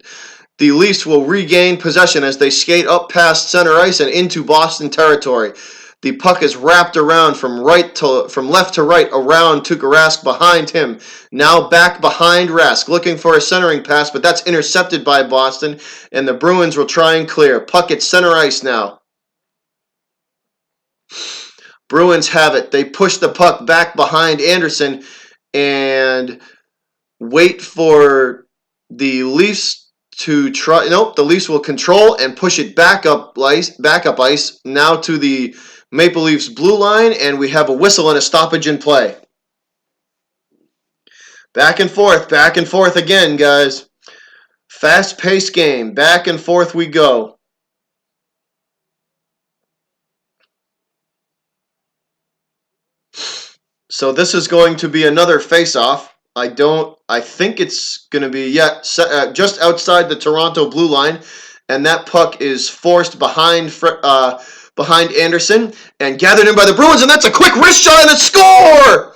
the Leafs will regain possession as they skate up past center ice and into Boston territory. The puck is wrapped around from left to right around Tuukka Rask behind him. Now back behind Rask, looking for a centering pass, but that's intercepted by Boston, and the Bruins will try and clear. Puck at center ice now. Bruins have it. They push the puck back behind Anderson and wait for the Leafs to try. Nope, the Leafs will control and push it back up ice now to the Maple Leafs blue line, and we have a whistle and a stoppage in play. Back and forth again, guys. Fast-paced game. Back and forth we go. So this is going to be another face-off. I think it's going to be just outside the Toronto blue line, and that puck is forced behind Anderson and gathered in by the Bruins, and that's a quick wrist shot and a score!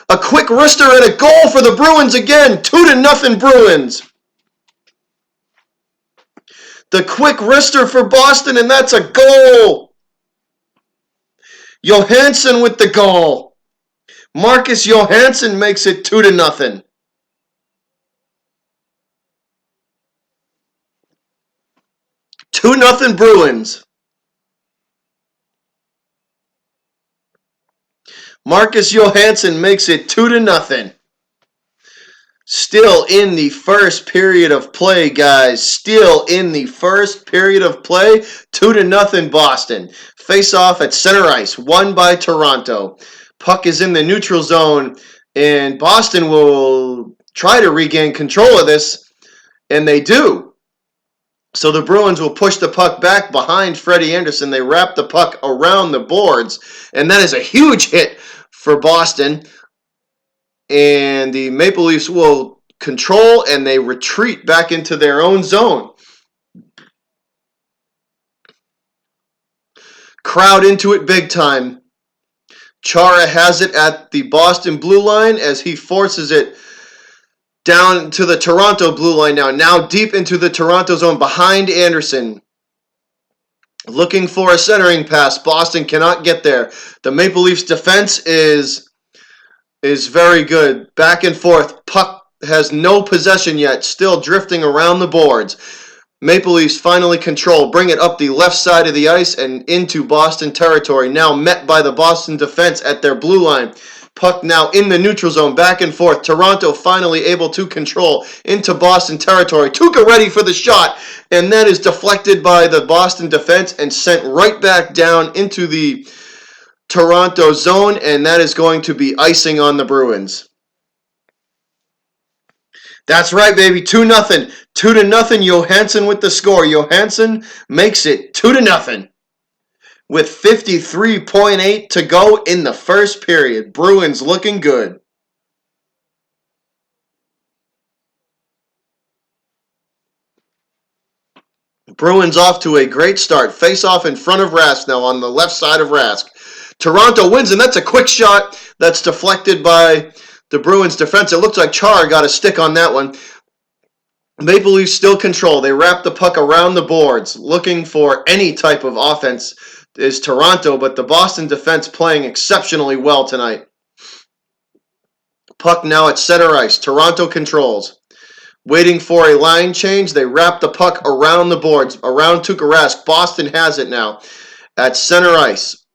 A quick wrister and a goal for the Bruins again. 2-0 Bruins. The quick wrister for Boston, and that's a goal. Johansson with the goal. Marcus Johansson makes it 2-0. Two-0 Bruins. Marcus Johansson makes it 2-0. Still in the first period of play, guys. Still in the first period of play. 2-0 Boston. Face-off at center ice. Won by Toronto. Puck is in the neutral zone, and Boston will try to regain control of this, and they do. So the Bruins will push the puck back behind Freddie Anderson. They wrap the puck around the boards, and that is a huge hit for Boston. And the Maple Leafs will control, and they retreat back into their own zone. Crowd into it big time. Chara has it at the Boston blue line as he forces it down to the Toronto blue line now. Now deep into the Toronto zone behind Anderson. Looking for a centering pass. Boston cannot get there. The Maple Leafs defense is very good. Back and forth. Puck has no possession yet. Still drifting around the boards. Maple Leafs finally control. Bring it up the left side of the ice and into Boston territory. Now met by the Boston defense at their blue line. Puck now in the neutral zone, back and forth. Toronto finally able to control into Boston territory. Tuukka ready for the shot, and that is deflected by the Boston defense and sent right back down into the Toronto zone, and that is going to be icing on the Bruins. That's right, baby. 2-0. 2-0. Johansson with the score. Johansson makes it 2-0. With 53.8 to go in the first period. Bruins looking good. Bruins off to a great start. Face off in front of Rask now on the left side of Rask. Toronto wins, and that's a quick shot that's deflected by the Bruins defense. It looks like Chara got a stick on that one. Maple Leafs still control. They wrap the puck around the boards, looking for any type of offense is Toronto, but the Boston defense playing exceptionally well tonight. Puck now at center ice. Toronto controls. Waiting for a line change, they wrap the puck around the boards, around Tuukka Rask. Boston has it now at center ice.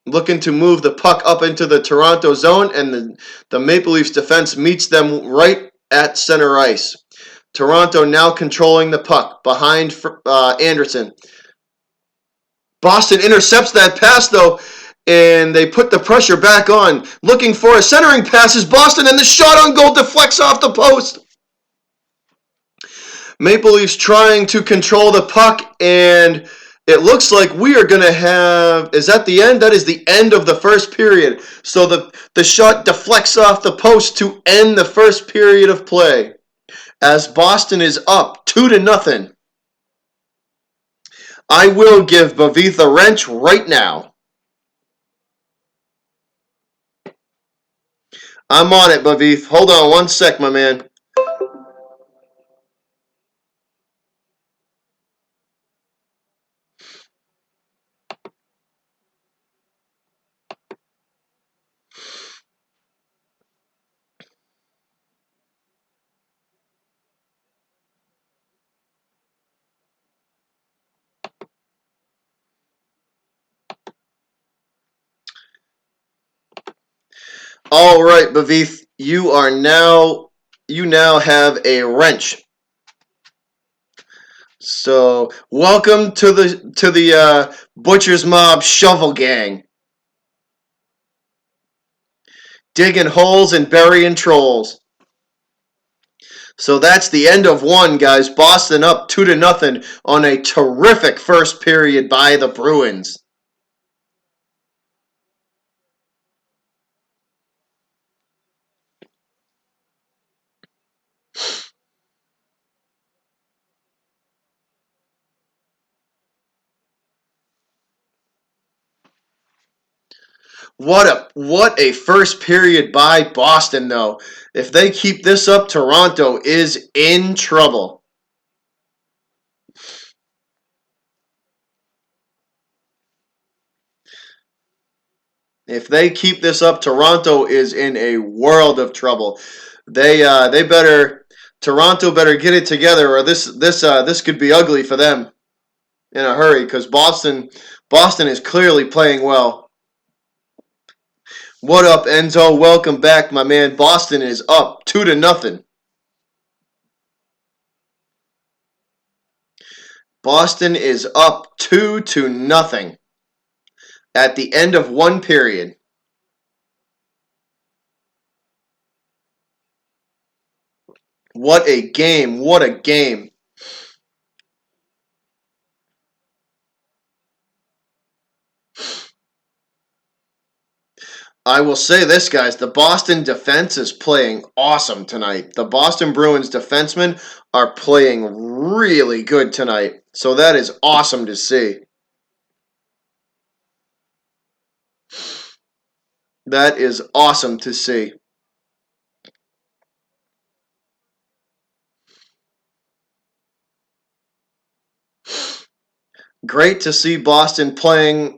Looking to move the puck up into the Toronto zone, and the Maple Leafs defense meets them right at center ice. Toronto now controlling the puck behind Anderson. Boston intercepts that pass, though, and they put the pressure back on. Looking for a centering pass is Boston, and the shot on goal deflects off the post. Maple Leafs trying to control the puck, and it looks like we are going to have... Is that the end? That is the end of the first period. So the shot deflects off the post to end the first period of play, as Boston is up 2-0. I will give Bavith a wrench right now. I'm on it, Bavith. Hold on one sec, my man. All right, Bavith, you now have a wrench. So welcome to the Butcher's Mob Shovel Gang, digging holes and burying trolls. So that's the end of one, guys. Boston up 2-0 on a terrific first period by the Bruins. What a first period by Boston, though. If they keep this up, Toronto is in trouble. If they keep this up, Toronto is in a world of trouble. They better Toronto better get it together, or this could be ugly for them in a hurry. Because Boston is clearly playing well. What up, Enzo? Welcome back, my man. Boston is up 2-0. Boston is up 2-0 at the end of one period. What a game. What a game. I will say this, guys. The Boston defense is playing awesome tonight. The Boston Bruins defensemen are playing really good tonight. So that is awesome to see. That is awesome to see. Great to see Boston playing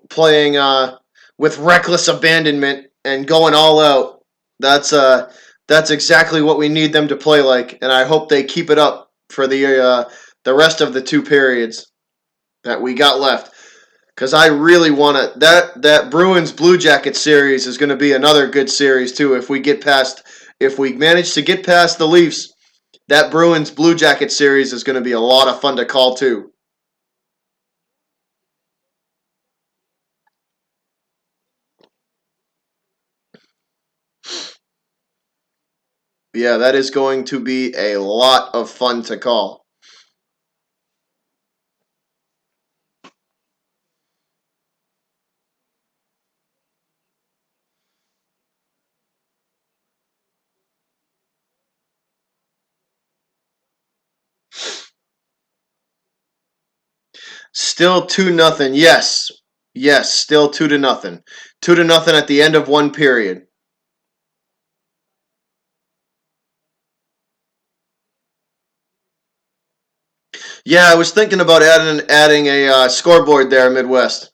with reckless abandonment and going all out. That's uh that's exactly what we need them to play like, and I hope they keep it up for the rest of the two periods that we got left. Because I really want to that Bruins Blue Jacket series is going to be another good series too. If we manage to get past the Leafs, that Bruins Blue Jacket series is going to be a lot of fun to call too. Yeah, that is going to be a lot of fun to call. Still 2-0. Yes. Yes, still 2-0. 2-0 at the end of one period. Yeah, I was thinking about adding a scoreboard there, Midwest.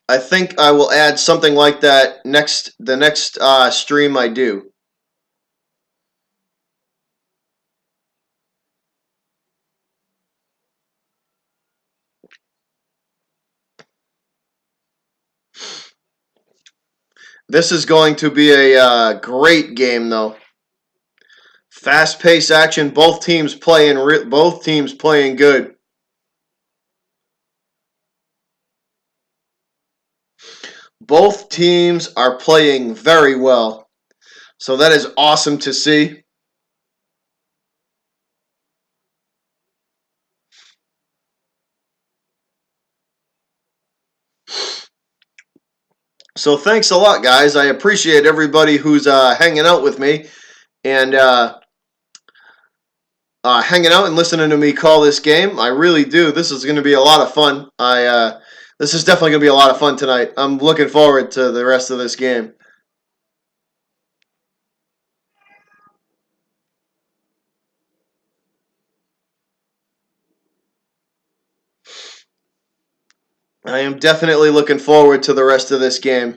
I think I will add something like that the next stream I do. This is going to be a great game, though. Fast-paced action. Both teams playing good. Both teams are playing very well. So that is awesome to see. So thanks a lot, guys. I appreciate everybody who's hanging out with me and hanging out and listening to me call this game. I really do. This is going to be a lot of fun. This is definitely going to be a lot of fun tonight. I'm looking forward to the rest of this game. I am definitely looking forward to the rest of this game.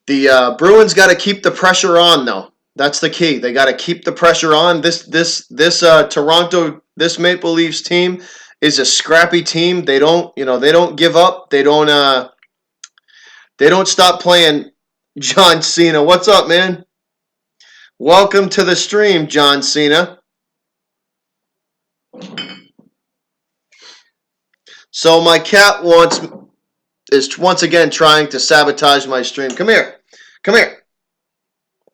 The Bruins got to keep the pressure on, though. That's the key. They got to keep the pressure on. This Maple Leafs team is a scrappy team. They don't give up. They don't stop playing. John Cena, what's up, man? Welcome to the stream, John Cena. So my cat is once again trying to sabotage my stream. Come here. Come here.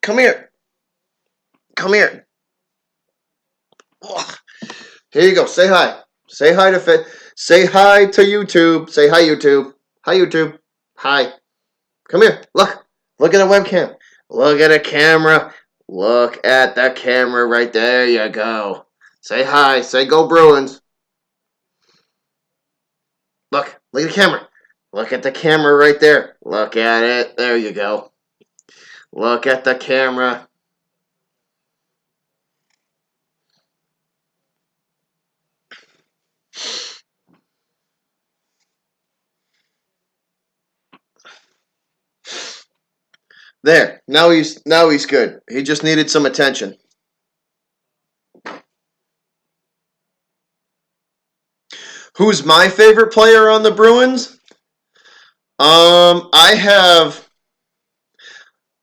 Come here. Come here. Ugh. Here you go. Say hi. Say hi to Say hi to YouTube. Say hi, YouTube. Hi, YouTube. Hi. Come here. Look. Look at the webcam. Look at the camera. Look at the camera right there. You go. Say hi. Say go Bruins. Look. Look at the camera. Look at the camera right there. Look at it. There you go. Look at the camera. There. Now he's good. He just needed some attention. Who's my favorite player on the Bruins? I have.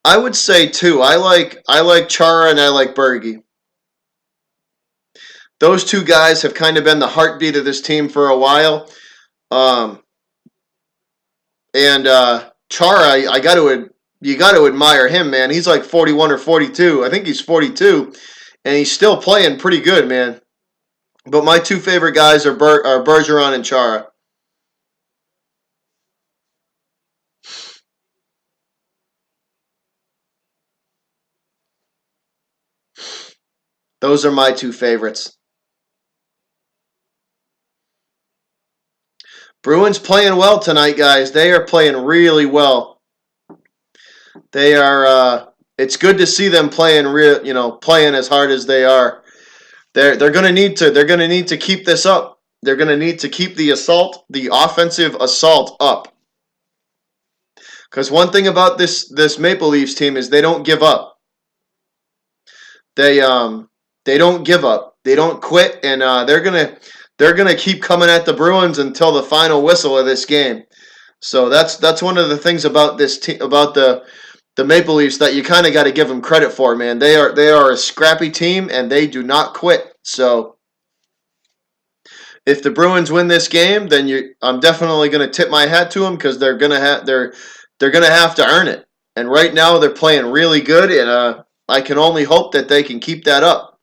I would say two. I like Chara and I like Berge. Those two guys have kind of been the heartbeat of this team for a while. Um, and Chara, I got to you got to admire him, man. He's like 41 or 42. I think he's 42, and he's still playing pretty good, man. But my two favorite guys are Bergeron and Chara. Those are my two favorites. Bruins playing well tonight, guys. They are playing really well. They are. It's good to see them playing playing as hard as they are. They're gonna need to. They're gonna need to keep this up. They're gonna need to keep the offensive assault up. Because one thing about this Maple Leafs team is they don't give up. They they don't give up. They don't quit, and they're gonna keep coming at the Bruins until the final whistle of this game. So that's one of the things about about the Maple Leafs that you kind of got to give them credit for, man. They are a scrappy team and they do not quit. So if the Bruins win this game, then I'm definitely going to tip my hat to them because they're gonna have to earn it. And right now they're playing really good, and I can only hope that they can keep that up.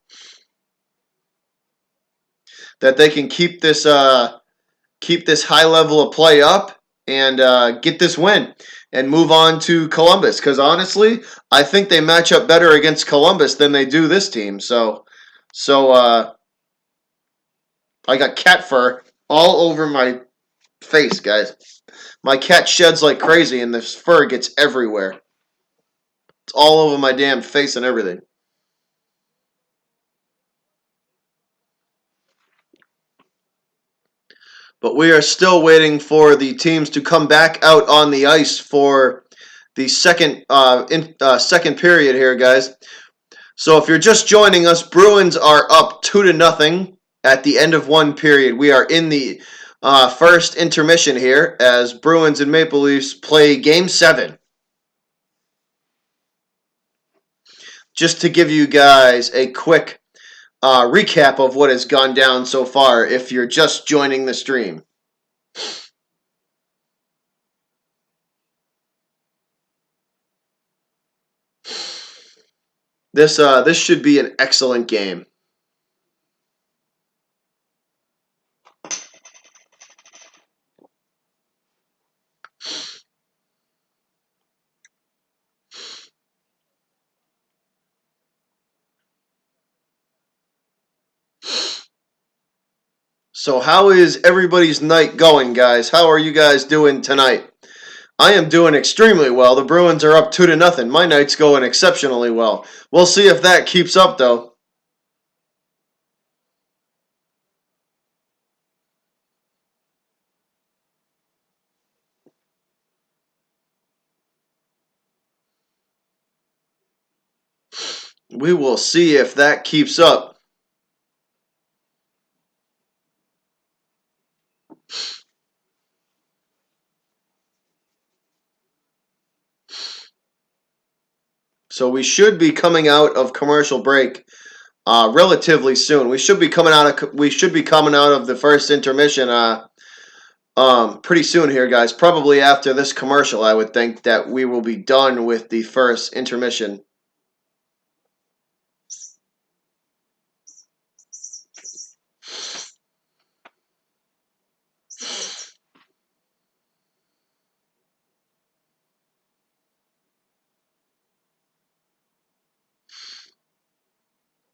That they can keep this high level of play up and get this win and move on to Columbus. Because honestly, I think they match up better against Columbus than they do this team. So I got cat fur all over my face, guys. My cat sheds like crazy, and this fur gets everywhere. It's all over my damn face and everything. But we are still waiting for the teams to come back out on the ice for the second period here, guys. So if you're just joining us, Bruins are up 2-0 at the end of one period. We are in the first intermission here as Bruins and Maple Leafs play Game 7. Just to give you guys a quick recap of what has gone down so far if you're just joining the stream. This should be an excellent game. So how is everybody's night going, guys? How are you guys doing tonight? I am doing extremely well. The Bruins are up 2-0. My night's going exceptionally well. We'll see if that keeps up, though. We will see if that keeps up. So we should be coming out of commercial break relatively soon. We should be coming out of the first intermission pretty soon here, guys. Probably after this commercial, I would think that we will be done with the first intermission.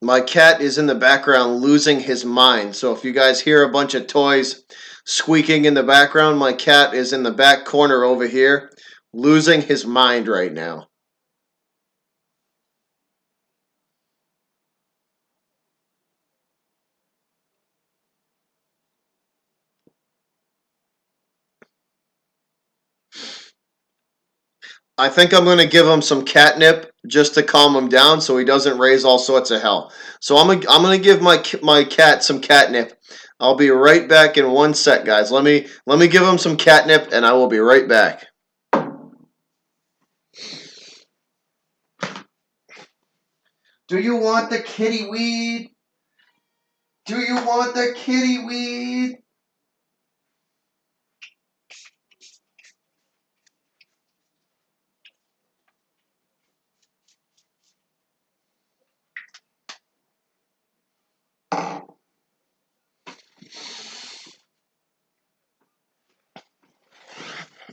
My cat is in the background losing his mind. So if you guys hear a bunch of toys squeaking in the background, my cat is in the back corner over here losing his mind right now. I think I'm going to give him some catnip just to calm him down so he doesn't raise all sorts of hell. So I'm going to give my cat some catnip. I'll be right back in one sec, guys. Let me give him some catnip and I will be right back. Do you want the kitty weed? Do you want the kitty weed?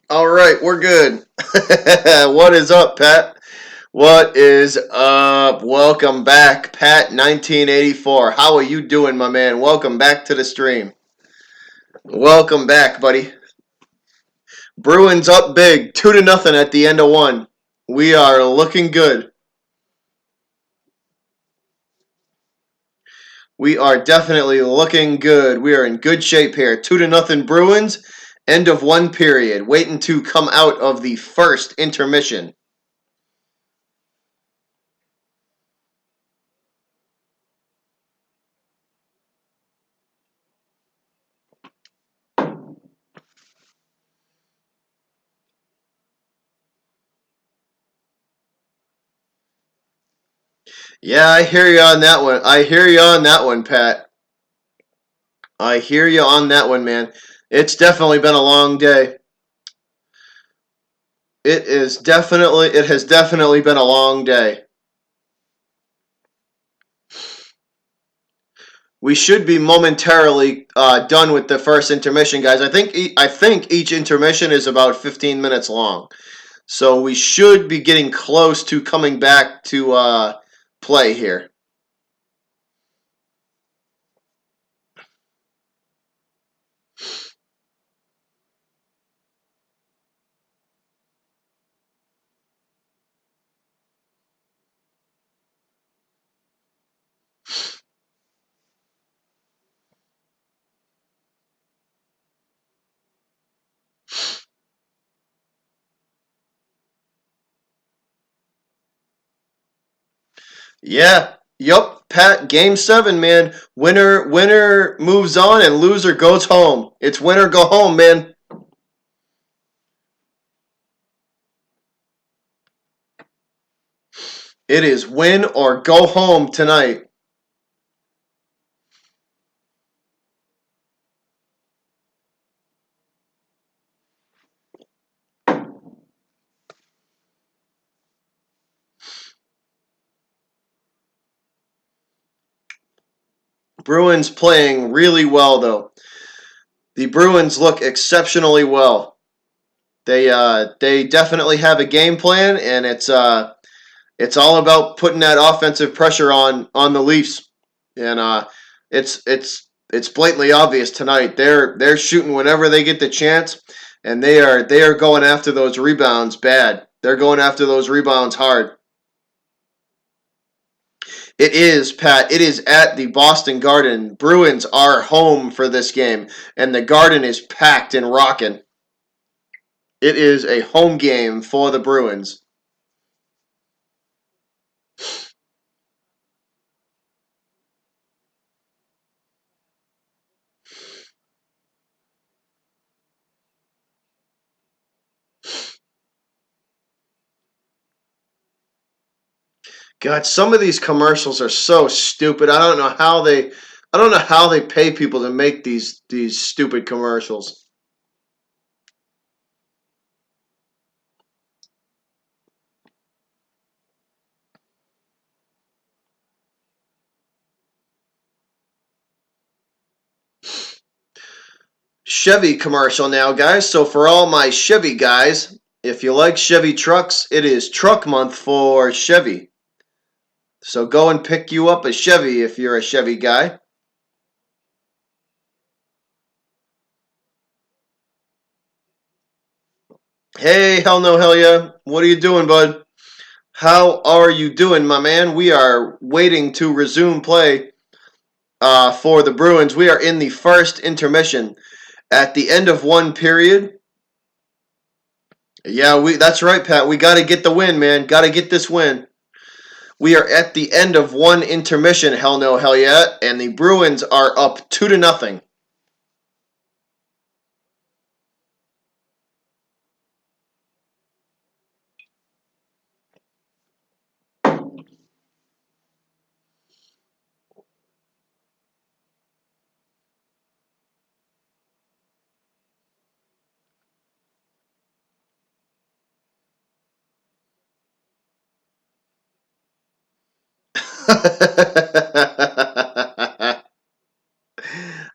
All right, we're good. What is up, Pat? What is up? Welcome back, Pat 1984. How are you doing, my man? Welcome back to the stream. Welcome back, buddy. Bruins up big, 2-0 at the end of one. We are looking good. We are definitely looking good. We are in good shape here. 2-0 Bruins. End of one period. Waiting to come out of the first intermission. Yeah, I hear you on that one. I hear you on that one, Pat. I hear you on that one, man. It's definitely been a long day. It has definitely been a long day. We should be momentarily done with the first intermission, guys. I think each intermission is about 15 minutes long, so we should be getting close to coming back to play here. Yeah, yup, Pat. Game 7, man. Winner moves on, and loser goes home. It's win or go home, man. It is win or go home tonight. Bruins playing really well, though. The Bruins look exceptionally well. They definitely have a game plan, and it's all about putting that offensive pressure on the Leafs. And it's blatantly obvious tonight. They're shooting whenever they get the chance, and they are going after those rebounds bad. They're going after those rebounds hard. It is, Pat. It is at the Boston Garden. Bruins are home for this game, and the Garden is packed and rocking. It is a home game for the Bruins. God, some of these commercials are so stupid. I don't know how they pay people to make these stupid commercials. Chevy commercial now, guys. So for all my Chevy guys, if you like Chevy trucks, it is truck month for Chevy. So go and pick you up a Chevy if you're a Chevy guy. Hey, hell no, hell yeah. What are you doing, bud? How are you doing, my man? We are waiting to resume play for the Bruins. We are in the first intermission. At the end of one period, yeah, we that's right, Pat. We got to get the win, man. Got to get this win. We are at the end of one intermission. Hell no, hell yeah, and the Bruins are up 2-0.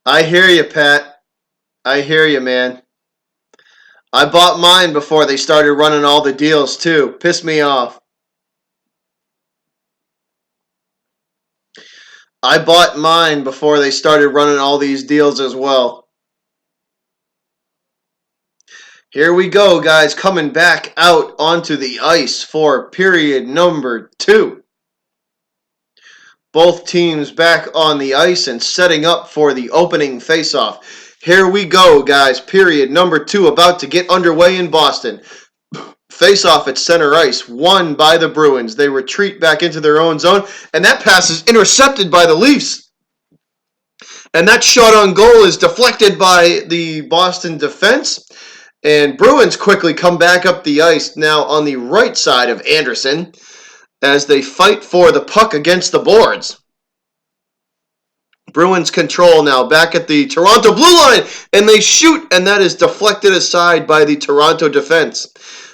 I hear you, Pat. I hear you, man. I bought mine before they started running all the deals too. Pissed me off. I bought mine before they started running all these deals as well. Here we go, guys, coming back out onto the ice for period number 2. Both teams back on the ice and setting up for the opening faceoff. Here we go, guys. Period number 2 about to get underway in Boston. Face-off at center ice, won by the Bruins. They retreat back into their own zone, and that pass is intercepted by the Leafs. And that shot on goal is deflected by the Boston defense. And Bruins quickly come back up the ice now on the right side of Anderson as they fight for the puck against the boards. Bruins control now back at the Toronto blue line, and they shoot, and that is deflected aside by the Toronto defense.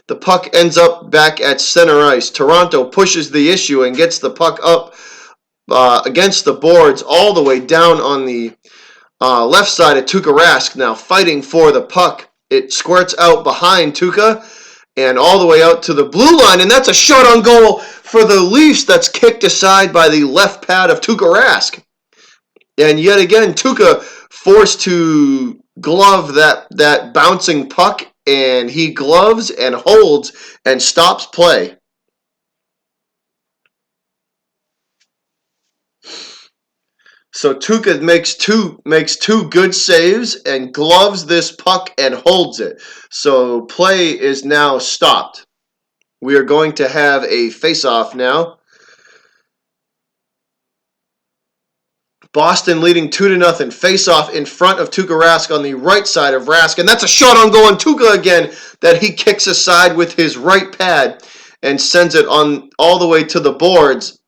The puck ends up back at center ice. Toronto pushes the issue and gets the puck up against the boards all the way down on the left side of Tuukka Rask, now fighting for the puck. It squirts out behind Tuukka and all the way out to the blue line, and that's a shot on goal for the Leafs that's kicked aside by the left pad of Tuukka Rask. And yet again, Tuukka forced to glove that bouncing puck, and he gloves and holds and stops play. So Tuukka makes two good saves and gloves this puck and holds it. So play is now stopped. We are going to have a face-off now. Boston leading 2-0. Face-off in front of Tuukka Rask on the right side of Rask. And that's a shot on goal on Tuukka again that he kicks aside with his right pad and sends it on all the way to the boards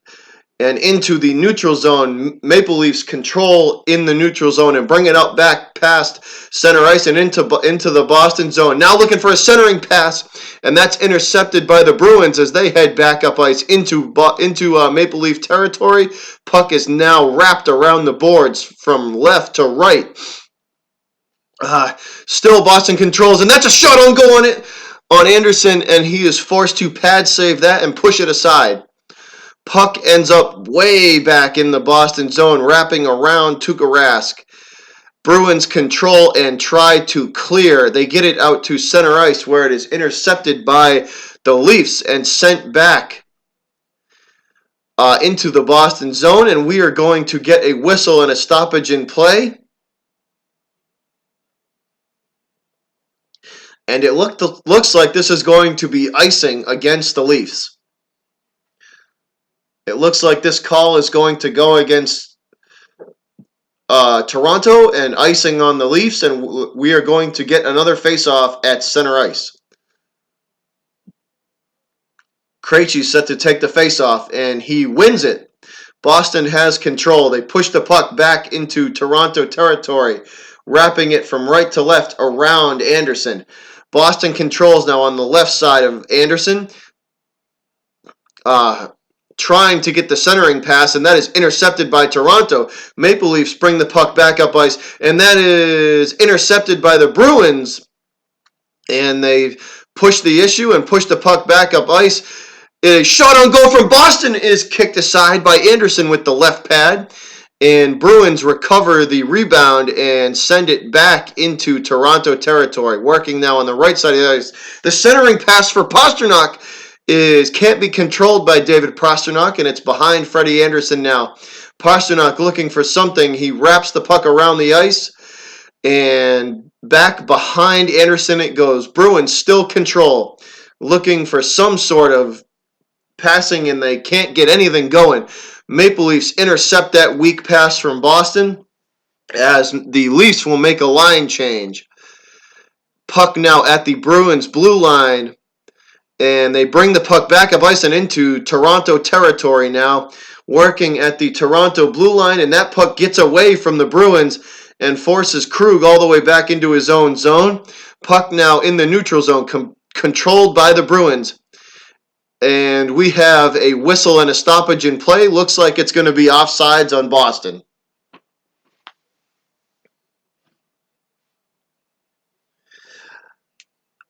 and into the neutral zone. Maple Leafs control in the neutral zone and bring it up back past center ice and into the Boston zone. Now looking for a centering pass, and that's intercepted by the Bruins as they head back up ice into Maple Leaf territory. Puck is now wrapped around the boards from left to right. Still Boston controls, and that's a shot on goal on Anderson, and he is forced to pad save that and push it aside. Puck ends up way back in the Boston zone, wrapping around Tuukka Rask. Bruins control and try to clear. They get it out to center ice where it is intercepted by the Leafs and sent back into the Boston zone, and we are going to get a whistle and a stoppage in play. And it looks like this is going to be icing against the Leafs. It looks like this call is going to go against Toronto and icing on the Leafs, and we are going to get another face-off at center ice. Krejci's set to take the face-off, and he wins it. Boston has control. They push the puck back into Toronto territory, wrapping it from right to left around Anderson. Boston controls now on the left side of Anderson. Trying to get the centering pass, and that is intercepted by Toronto. Maple Leafs bring the puck back up ice, and that is intercepted by the Bruins. And they push the issue and push the puck back up ice. A shot on goal from Boston is kicked aside by Anderson with the left pad. And Bruins recover the rebound and send it back into Toronto territory. Working now on the right side of the ice. The centering pass for Pastrnak can't be controlled by David Pastrnak, and it's behind Freddie Anderson now. Pastrnak looking for something. He wraps the puck around the ice, and back behind Anderson it goes. Bruins still control, looking for some sort of passing, and they can't get anything going. Maple Leafs intercept that weak pass from Boston as the Leafs will make a line change. Puck now at the Bruins blue line. And they bring the puck back up ice and into Toronto territory now, working at the Toronto blue line, and that puck gets away from the Bruins and forces Krug all the way back into his own zone. Puck now in the neutral zone, controlled by the Bruins. And we have a whistle and a stoppage in play. Looks like it's going to be offsides on Boston.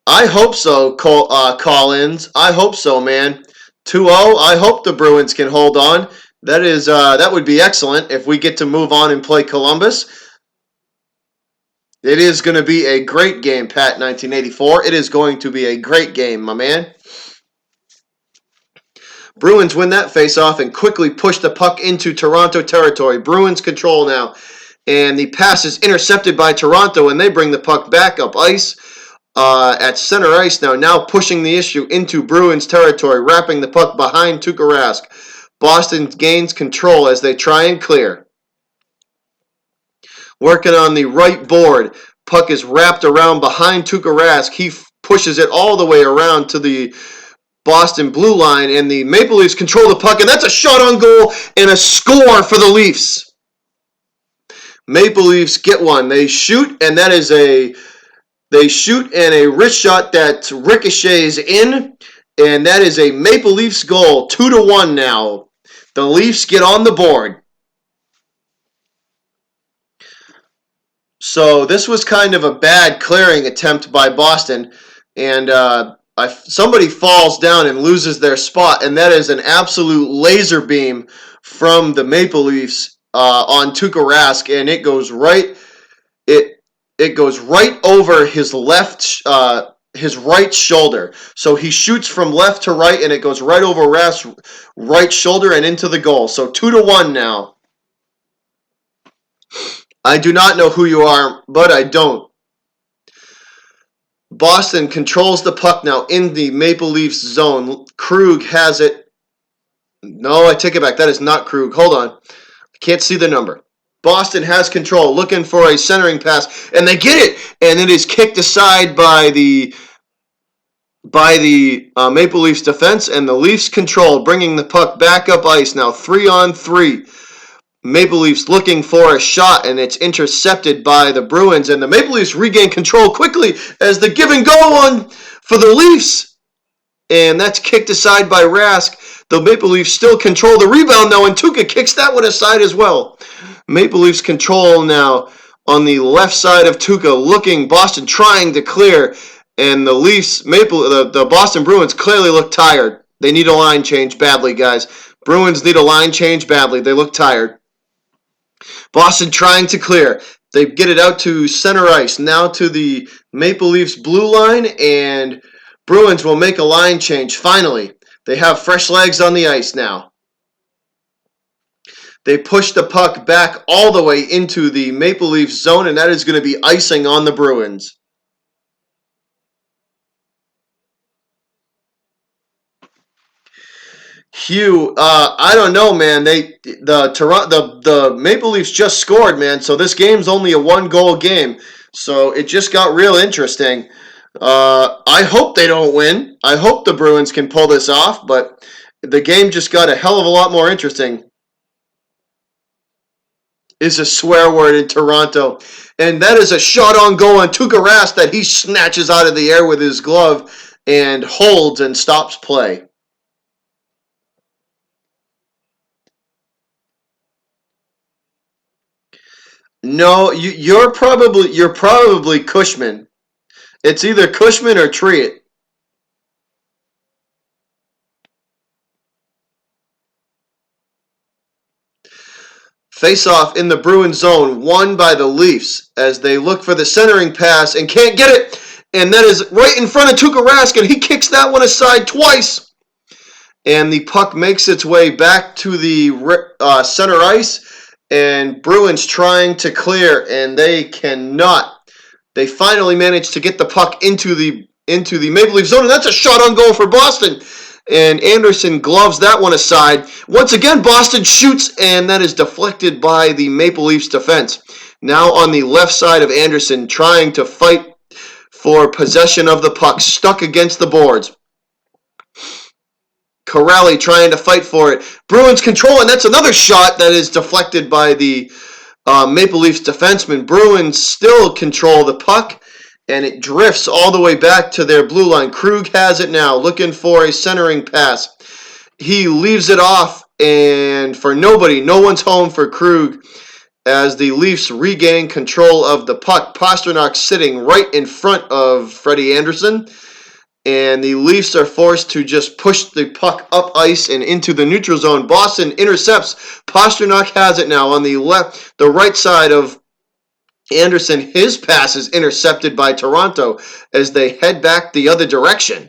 I hope so, Collins. I hope so, man. 2-0. I hope the Bruins can hold on. That would be excellent if we get to move on and play Columbus. It is going to be a great game, Pat 1984. It is going to be a great game, my man. Bruins win that faceoff and quickly push the puck into Toronto territory. Bruins control now. And the pass is intercepted by Toronto, and they bring the puck back up ice at center ice now pushing the issue into Bruins territory, wrapping the puck behind Tuukka Rask. Boston gains control as they try and clear. Working on the right board, puck is wrapped around behind Tuukka Rask. He pushes it all the way around to the Boston blue line, and the Maple Leafs control the puck, and that's a shot on goal and a score for the Leafs. Maple Leafs get one. They shoot, and that is a wrist shot that ricochets in, and that is a Maple Leafs goal. 2-1 now. The Leafs get on the board. So this was kind of a bad clearing attempt by Boston, and somebody falls down and loses their spot, and that is an absolute laser beam from the Maple Leafs on Tuukka Rask, and it goes right over his right shoulder. So he shoots from left to right, and it goes right over Rask's right shoulder and into the goal. So 2-1 now. I do not know who you are, but I don't. Boston controls the puck now in the Maple Leafs zone. Krug has it. No, I take it back. That is not Krug. Hold on. I can't see the number. Boston has control, looking for a centering pass, and they get it, and it is kicked aside by the Maple Leafs defense, and the Leafs control, bringing the puck back up ice now, 3-on-3. Maple Leafs looking for a shot, and it's intercepted by the Bruins, and the Maple Leafs regain control quickly as the give and go on for the Leafs, and that's kicked aside by Rask. The Maple Leafs still control the rebound now, and Tuukka kicks that one aside as well. Maple Leafs control now on the left side of Tuukka, looking, Boston trying to clear, and the Boston Bruins clearly look tired. They need a line change badly, guys. Bruins need a line change badly. They look tired. Boston trying to clear. They get it out to center ice, now to the Maple Leafs blue line, and Bruins will make a line change finally. They have fresh legs on the ice now. They push the puck back all the way into the Maple Leafs zone, and that is going to be icing on the Bruins. Hugh, I don't know, man. The Maple Leafs just scored, man. So this game's only a 1-goal game. So it just got real interesting. I hope they don't win. I hope the Bruins can pull this off, but the game just got a hell of a lot more interesting. Is a swear word in Toronto. And that is a shot on goal on Tuukka Rask that he snatches out of the air with his glove and holds and stops play. No, you're probably Cushman. It's either Cushman or Triet. Face-off in the Bruins zone, won by the Leafs as they look for the centering pass and can't get it. And that is right in front of Tuukka Rask, and he kicks that one aside twice. And the puck makes its way back to the center ice, and Bruins trying to clear, and they cannot. They finally manage to get the puck into the Maple Leaf zone, and that's a shot on goal for Boston. And Anderson gloves that one aside. Once again, Boston shoots, and that is deflected by the Maple Leafs defense. Now on the left side of Anderson, trying to fight for possession of the puck, stuck against the boards. Corrali trying to fight for it. Bruins control, and that's another shot that is deflected by the Maple Leafs defenseman. Bruins still control the puck, and it drifts all the way back to their blue line. Krug has it now, looking for a centering pass. He leaves it off, and for nobody, no one's home for Krug as the Leafs regain control of the puck. Pastrnak sitting right in front of Freddie Andersen, and the Leafs are forced to just push the puck up ice and into the neutral zone. Boston intercepts. Pastrnak has it now on the right side of Andersen. His pass is intercepted by Toronto as they head back the other direction.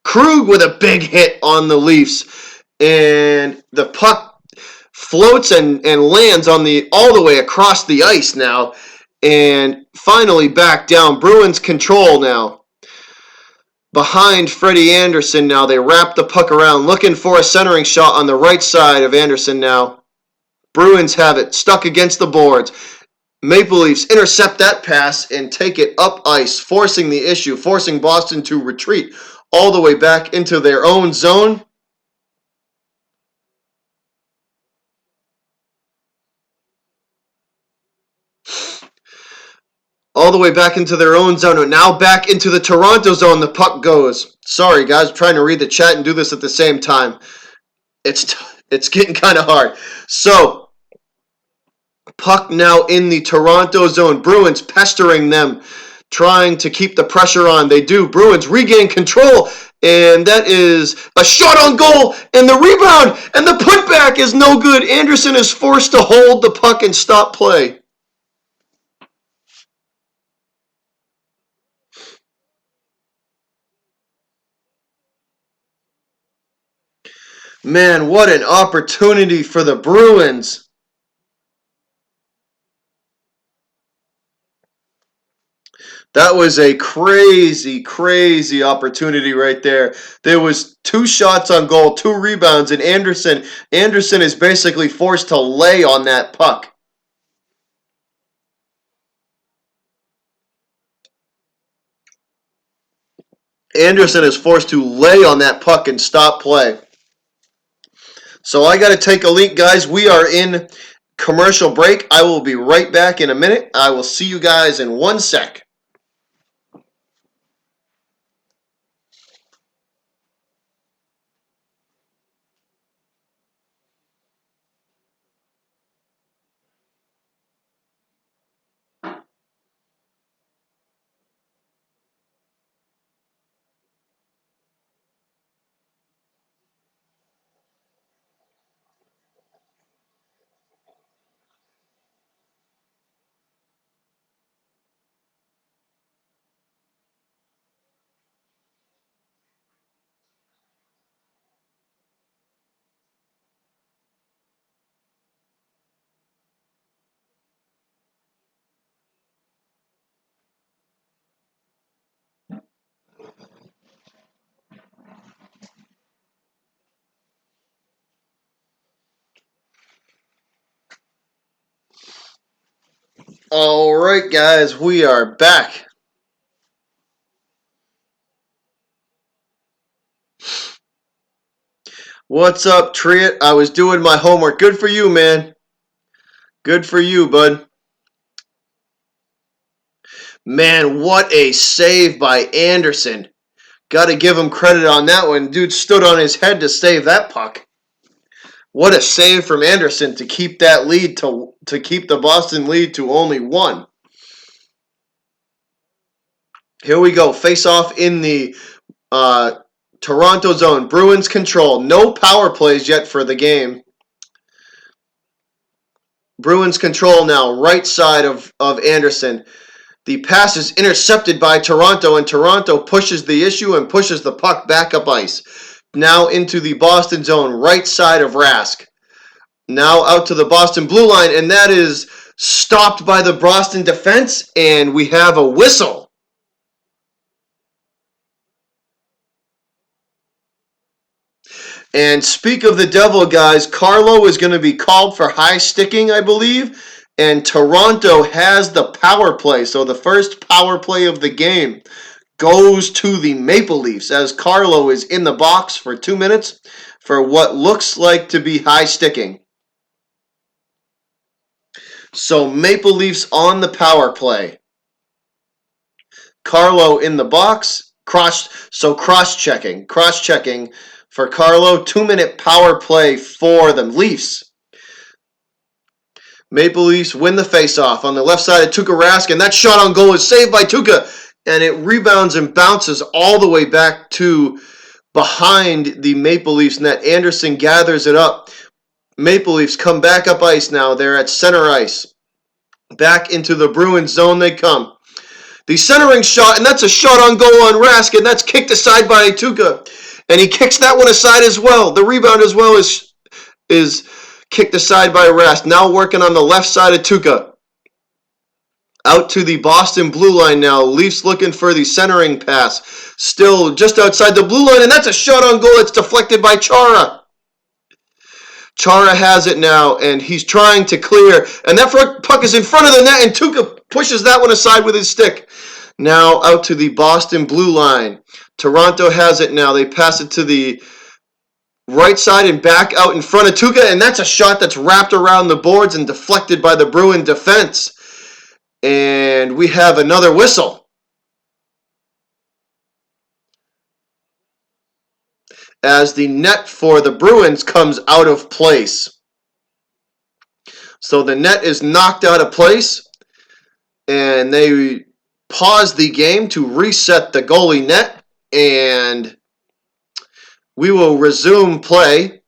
Krug with a big hit on the Leafs, and the puck floats and lands on the all the way across the ice now, and finally back down. Bruins control now. Behind Freddie Andersen now. They wrap the puck around, looking for a centering shot on the right side of Andersen now. Bruins have it, stuck against the boards. Maple Leafs intercept that pass and take it up ice, forcing the issue, forcing Boston to retreat all the way back into their own zone. All the way back into their own zone, and now back into the Toronto zone. The puck goes. Sorry, guys, I'm trying to read the chat and do this at the same time. It's getting kind of hard. So, puck now in the Toronto zone. Bruins pestering them, trying to keep the pressure on. They do. Bruins regain control, and that is a shot on goal, and the rebound, and the putback is no good. Andersen is forced to hold the puck and stop play. Man, what an opportunity for the Bruins. That was a crazy, crazy opportunity right there. There was 2 shots on goal, 2 rebounds, and Andersen is basically forced to lay on that puck. Andersen is forced to lay on that puck and stop play. So I got to take a leak, guys. We are in commercial break. I will be right back in a minute. I will see you guys in 1 sec. All right, guys, we are back. What's up, Triet? I was doing my homework. Good for you, man. Good for you, bud. Man, what a save by Andersen. Got to give him credit on that one. Dude stood on his head to save that puck. What a save from Andersen to keep that lead to keep the Boston lead to only 1. Here we go. Face off in the Toronto zone. Bruins control. No power plays yet for the game. Bruins control now. Right side of Andersen. The pass is intercepted by Toronto, and Toronto pushes the issue and pushes the puck back up ice. Now into the Boston zone, right side of Rask. Now out to the Boston blue line, and that is stopped by the Boston defense, and we have a whistle. And speak of the devil, guys, Carlo is going to be called for high sticking, I believe. And Toronto has the power play. So the first power play of the game goes to the Maple Leafs as Carlo is in the box for 2 minutes for what looks like to be high sticking. So Maple Leafs on the power play. Carlo in the box. Cross-checking for Carlo. 2-minute power play for the Leafs. Maple Leafs win the faceoff on the left side of Tuukka Rask, and that shot on goal is saved by Tuukka, and it rebounds and bounces all the way back to behind the Maple Leafs net. Anderson gathers it up. Maple Leafs come back up ice now. They're at center ice. Back into the Bruins zone they come. The centering shot, and that's a shot on goal on Rask, and that's kicked aside by Tuukka. And he kicks that one aside as well. The rebound as well is kicked aside by Rask. Now working on the left side of Tuukka. Out to the Boston blue line now. Leafs looking for the centering pass. Still just outside the blue line, and that's a shot on goal. It's deflected by Chara. Chara has it now, and he's trying to clear. And that puck is in front of the net, and Tuukka pushes that one aside with his stick. Now out to the Boston blue line. Toronto has it now. They pass it to the right side and back out in front of Tuukka, and that's a shot that's wrapped around the boards and deflected by the Bruin defense. And we have another whistle. As the net for the Bruins comes out of place. So the net is knocked out of place, and they pause the game to reset the goalie net, and we will resume play.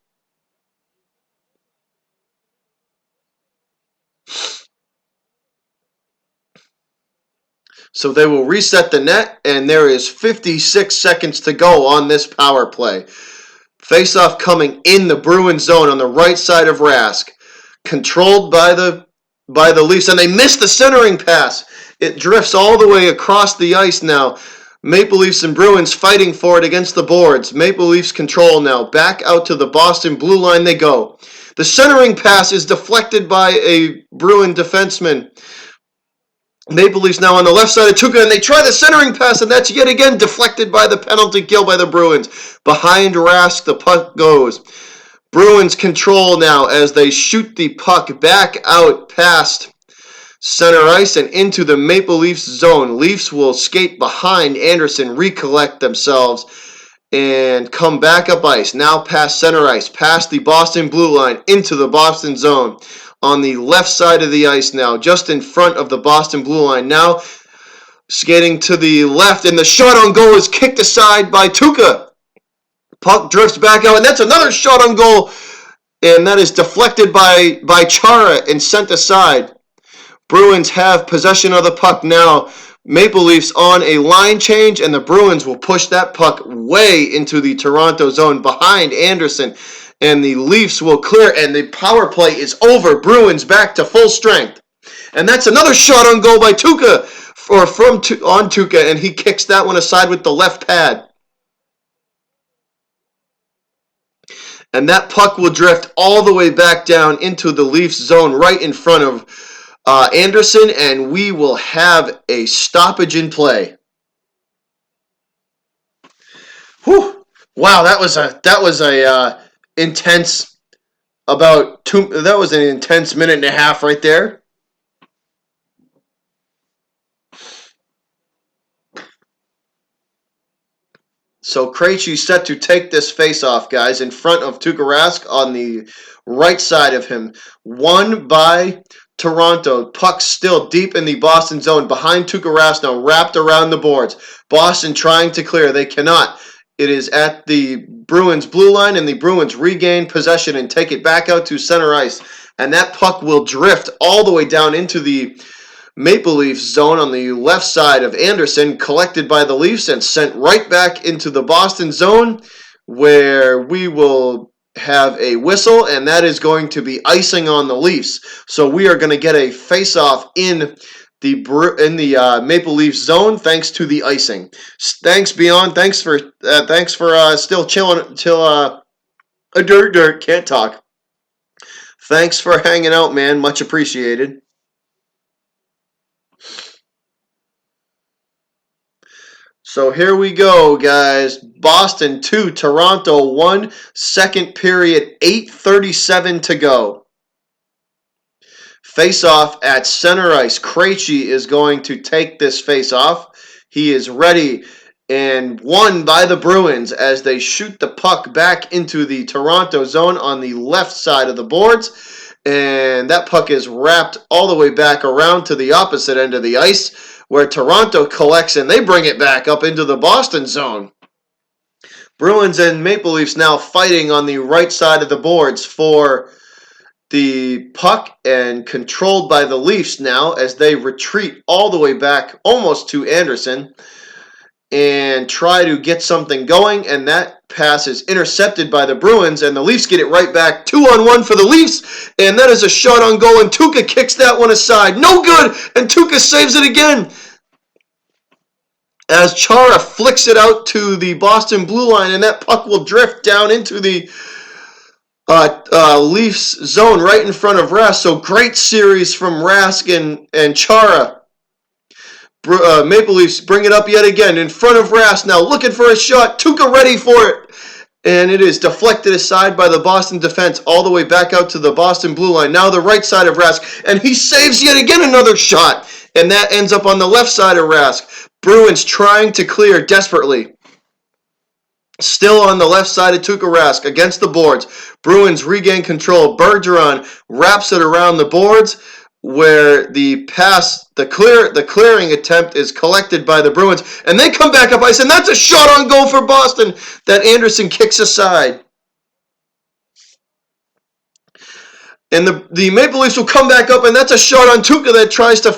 So they will reset the net, and there is 56 seconds to go on this power play. Faceoff coming in the Bruins zone on the right side of Rask. Controlled by the Leafs, and they miss the centering pass. It drifts all the way across the ice now. Maple Leafs and Bruins fighting for it against the boards. Maple Leafs control now. Back out to the Boston blue line they go. The centering pass is deflected by a Bruin defenseman. Maple Leafs now on the left side of Tuukka, and they try the centering pass, and that's yet again deflected by the penalty kill by the Bruins. Behind Rask, the puck goes. Bruins control now as they shoot the puck back out past center ice and into the Maple Leafs zone. Leafs will skate behind Anderson, recollect themselves, and come back up ice. Now past center ice, past the Boston blue line, into the Boston zone. On the left side of the ice now, just in front of the Boston blue line. Now skating to the left, and the shot on goal is kicked aside by Tuukka. Puck drifts back out, and that's another shot on goal, and that is deflected by Chara and sent aside. Bruins have possession of the puck now. Maple Leafs on a line change, and the Bruins will push that puck way into the Toronto zone behind Anderson. And the Leafs will clear, and the power play is over. Bruins back to full strength. And that's another shot on goal by Tuukka, on Tuukka, and he kicks that one aside with the left pad. And that puck will drift all the way back down into the Leafs zone right in front of Anderson, and we will have a stoppage in play. Whew. Wow, that was a intense that was an intense minute and a half right there. So Krejci set to take this face-off, guys, in front of Tuukka Rask on the right side of him. Won by Toronto. Puck still deep in the Boston zone behind Tuukka Rask now, wrapped around the boards. Boston trying to clear. They cannot. It is at the Bruins blue line, and the Bruins regain possession and take it back out to center ice. And that puck will drift all the way down into the Maple Leafs zone on the left side of Anderson, collected by the Leafs and sent right back into the Boston zone, where we will have a whistle, and that is going to be icing on the Leafs. So we are going to get a face-off in the Maple Leafs zone, thanks to the icing. Thanks, Beyond. Thanks for still chilling till dirt can't talk. Thanks for hanging out, man. Much appreciated. So here we go, guys. Boston 2, Toronto 1. Second period, 8:37 to go. Face-off at center ice. Krejci is going to take this face-off. He is ready, and won by the Bruins as they shoot the puck back into the Toronto zone on the left side of the boards. And that puck is wrapped all the way back around to the opposite end of the ice, where Toronto collects and they bring it back up into the Boston zone. Bruins and Maple Leafs now fighting on the right side of the boards for the puck and controlled by the Leafs now as they retreat all the way back almost to Anderson and try to get something going, and that pass is intercepted by the Bruins, and the Leafs get it right back. 2-on-1 for the Leafs, and that is a shot on goal, and Tuukka kicks that one aside. No good, and Tuukka saves it again as Chara flicks it out to the Boston blue line, and that puck will drift down into the Leafs zone right in front of Rask. So great series from Rask and Chara. Maple Leafs bring it up yet again in front of Rask now, looking for a shot. Tuukka ready for it. And it is deflected aside by the Boston defense all the way back out to the Boston blue line. Now the right side of Rask, and he saves yet again another shot. And that ends up on the left side of Rask. Bruins trying to clear desperately. Still on the left side of Tuukka Rask against the boards. Bruins regain control. Bergeron wraps it around the boards where the clearing attempt is collected by the Bruins. And they come back up ice, and that's a shot on goal for Boston that Anderson kicks aside. And the Maple Leafs will come back up, and that's a shot on Tuukka that tries to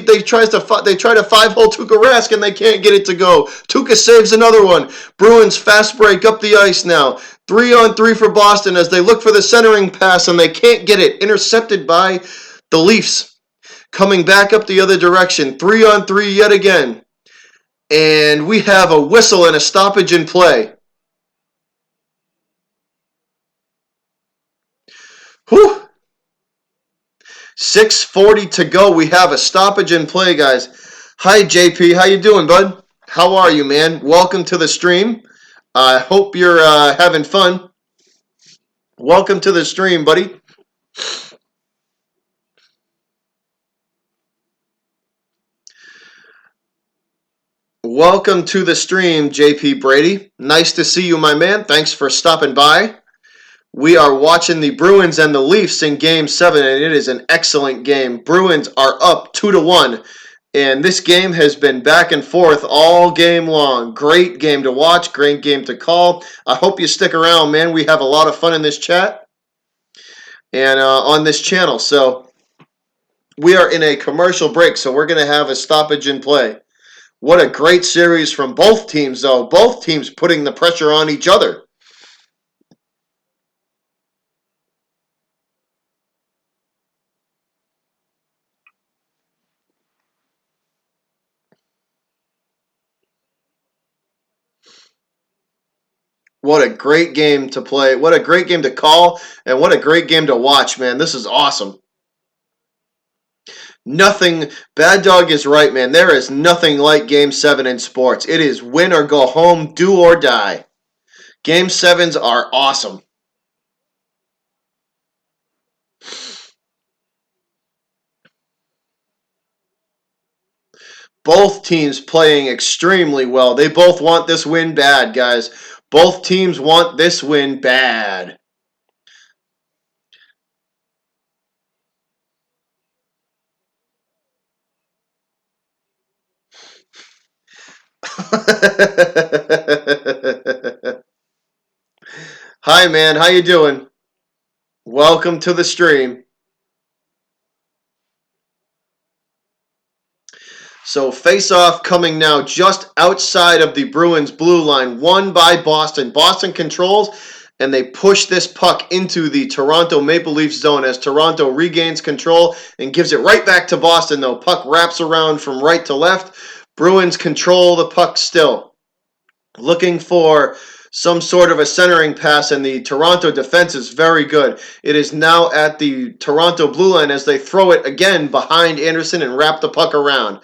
they try to 5-hole Tuukka Rask, and they can't get it to go. Tuukka saves another one. Bruins fast break up the ice now. 3-on-3 for Boston as they look for the centering pass, and they can't get it. Intercepted by the Leafs. Coming back up the other direction. 3-on-3 yet again. And we have a whistle and a stoppage in play. Whew. 6:40 to go. We have a stoppage in play, guys. Hi, JP. How you doing, bud? How are you, man? Welcome to the stream. I hope you're having fun. Welcome to the stream, buddy. Welcome to the stream, JP Brady. Nice to see you, my man. Thanks for stopping by. We are watching the Bruins and the Leafs in Game 7, and it is an excellent game. Bruins are up 2-1, and this game has been back and forth all game long. Great game to watch, great game to call. I hope you stick around, man. We have a lot of fun in this chat and on this channel. So we are in a commercial break, so we're going to have a stoppage in play. What a great series from both teams, though. Both teams putting the pressure on each other. What a great game to play. What a great game to call. And what a great game to watch, man. This is awesome. Nothing. Bad Dog is right, man. There is nothing like Game 7 in sports. It is win or go home, do or die. Game 7s are awesome. Both teams playing extremely well. They both want this win bad, guys. Both teams want this win bad. Hi, man. How you doing? Welcome to the stream. So face-off coming now just outside of the Bruins blue line, won by Boston. Boston controls, and they push this puck into the Toronto Maple Leafs zone as Toronto regains control and gives it right back to Boston, though. Puck wraps around from right to left. Bruins control the puck still. Looking for some sort of a centering pass, and the Toronto defense is very good. It is now at the Toronto blue line as they throw it again behind Anderson and wrap the puck around.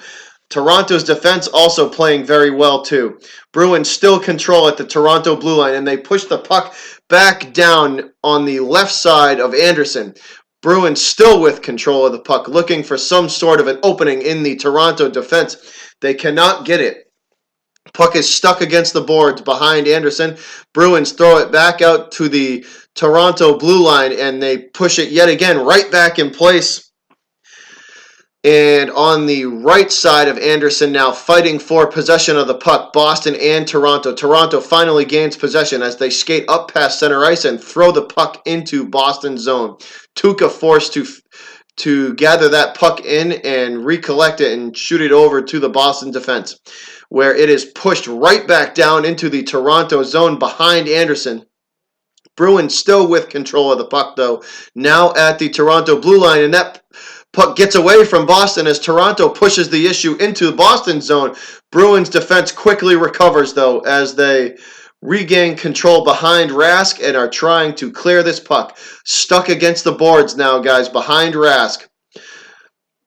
Toronto's defense also playing very well too. Bruins still control at the Toronto blue line, and they push the puck back down on the left side of Anderson. Bruins still with control of the puck, looking for some sort of an opening in the Toronto defense. They cannot get it. Puck is stuck against the boards behind Anderson. Bruins throw it back out to the Toronto blue line, and they push it yet again right back in place. And on the right side of Anderson now fighting for possession of the puck, Boston and Toronto. Toronto finally gains possession as they skate up past center ice and throw the puck into Boston zone. Tuukka forced to gather that puck in and recollect it and shoot it over to the Boston defense, where it is pushed right back down into the Toronto zone behind Anderson. Bruins still with control of the puck, though, now at the Toronto blue line, and that puck gets away from Boston as Toronto pushes the issue into the Boston zone. Bruins defense quickly recovers, though, as they regain control behind Rask and are trying to clear this puck. Stuck against the boards now, guys, behind Rask.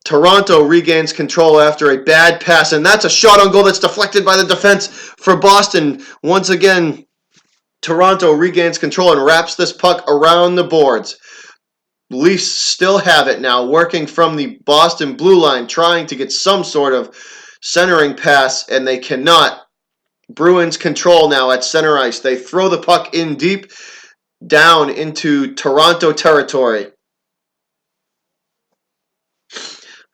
Toronto regains control after a bad pass, and that's a shot on goal that's deflected by the defense for Boston. Once again, Toronto regains control and wraps this puck around the boards. Leafs still have it now, working from the Boston blue line, trying to get some sort of centering pass, and they cannot. Bruins control now at center ice. They throw the puck in deep down into Toronto territory.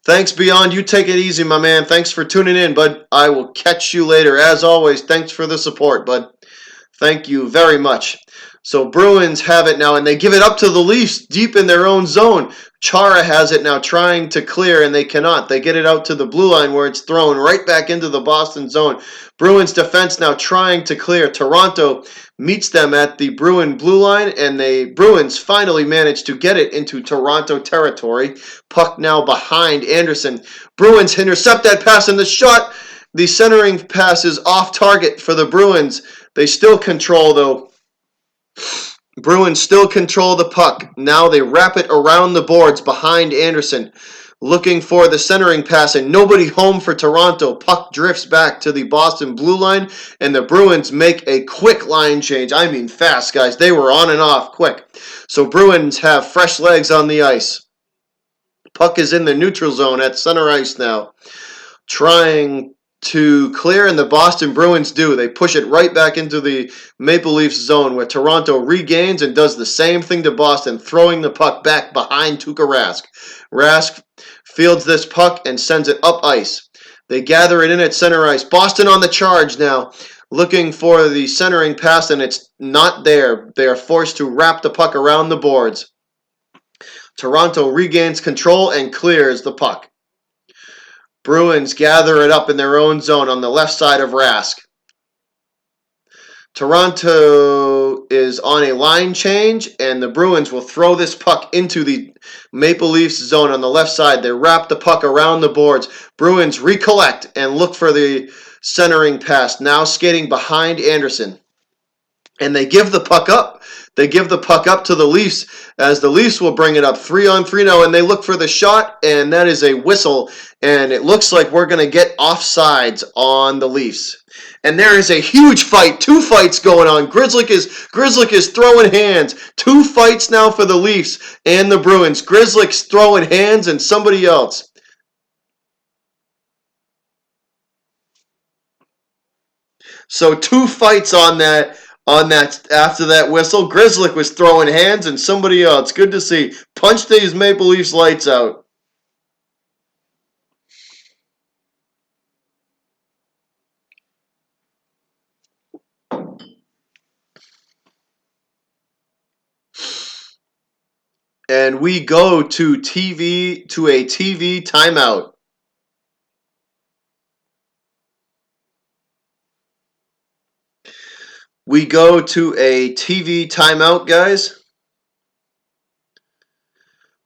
Thanks, Beyond. You take it easy, my man. Thanks for tuning in, bud. I will catch you later. As always, thanks for the support, bud. Thank you very much. So Bruins have it now, and they give it up to the Leafs deep in their own zone. Chara has it now, trying to clear, and they cannot. They get it out to the blue line, where it's thrown right back into the Boston zone. Bruins defense now trying to clear. Toronto meets them at the Bruin blue line, and the Bruins finally manage to get it into Toronto territory. Puck now behind Anderson. Bruins intercept that pass, and the shot, the centering pass is off target for the Bruins. They still control, though. Bruins still control the puck. Now they wrap it around the boards behind Anderson, looking for the centering pass, and nobody home for Toronto. Puck drifts back to the Boston blue line, and the Bruins make a quick line change. I mean fast, guys. They were on and off quick. So Bruins have fresh legs on the ice. Puck is in the neutral zone at center ice now, trying to clear, and the Boston Bruins do. They push it right back into the Maple Leafs zone, where Toronto regains and does the same thing to Boston, throwing the puck back behind Tuukka Rask. Rask fields this puck and sends it up ice. They gather it in at center ice. Boston on the charge now, looking for the centering pass, and it's not there. They are forced to wrap the puck around the boards. Toronto regains control and clears the puck. Bruins gather it up in their own zone on the left side of Rask. Toronto is on a line change, and the Bruins will throw this puck into the Maple Leafs zone on the left side. They wrap the puck around the boards. Bruins recollect and look for the centering pass, now skating behind Anderson. And they give the puck up. They give the puck up to the Leafs, as the Leafs will bring it up 3-on-3 now, and they look for the shot, and that is a whistle, and it looks like we're going to get offsides on the Leafs. And there is a huge fight, 2 fights going on. Grzelcyk is throwing hands. 2 fights now for the Leafs and the Bruins. Grzelcyk's throwing hands and somebody else. So 2 fights on that after that whistle. Grzelcyk was throwing hands and somebody else. Good to see. Punch these Maple Leafs lights out. And we go to a TV timeout. We go to a TV timeout, guys.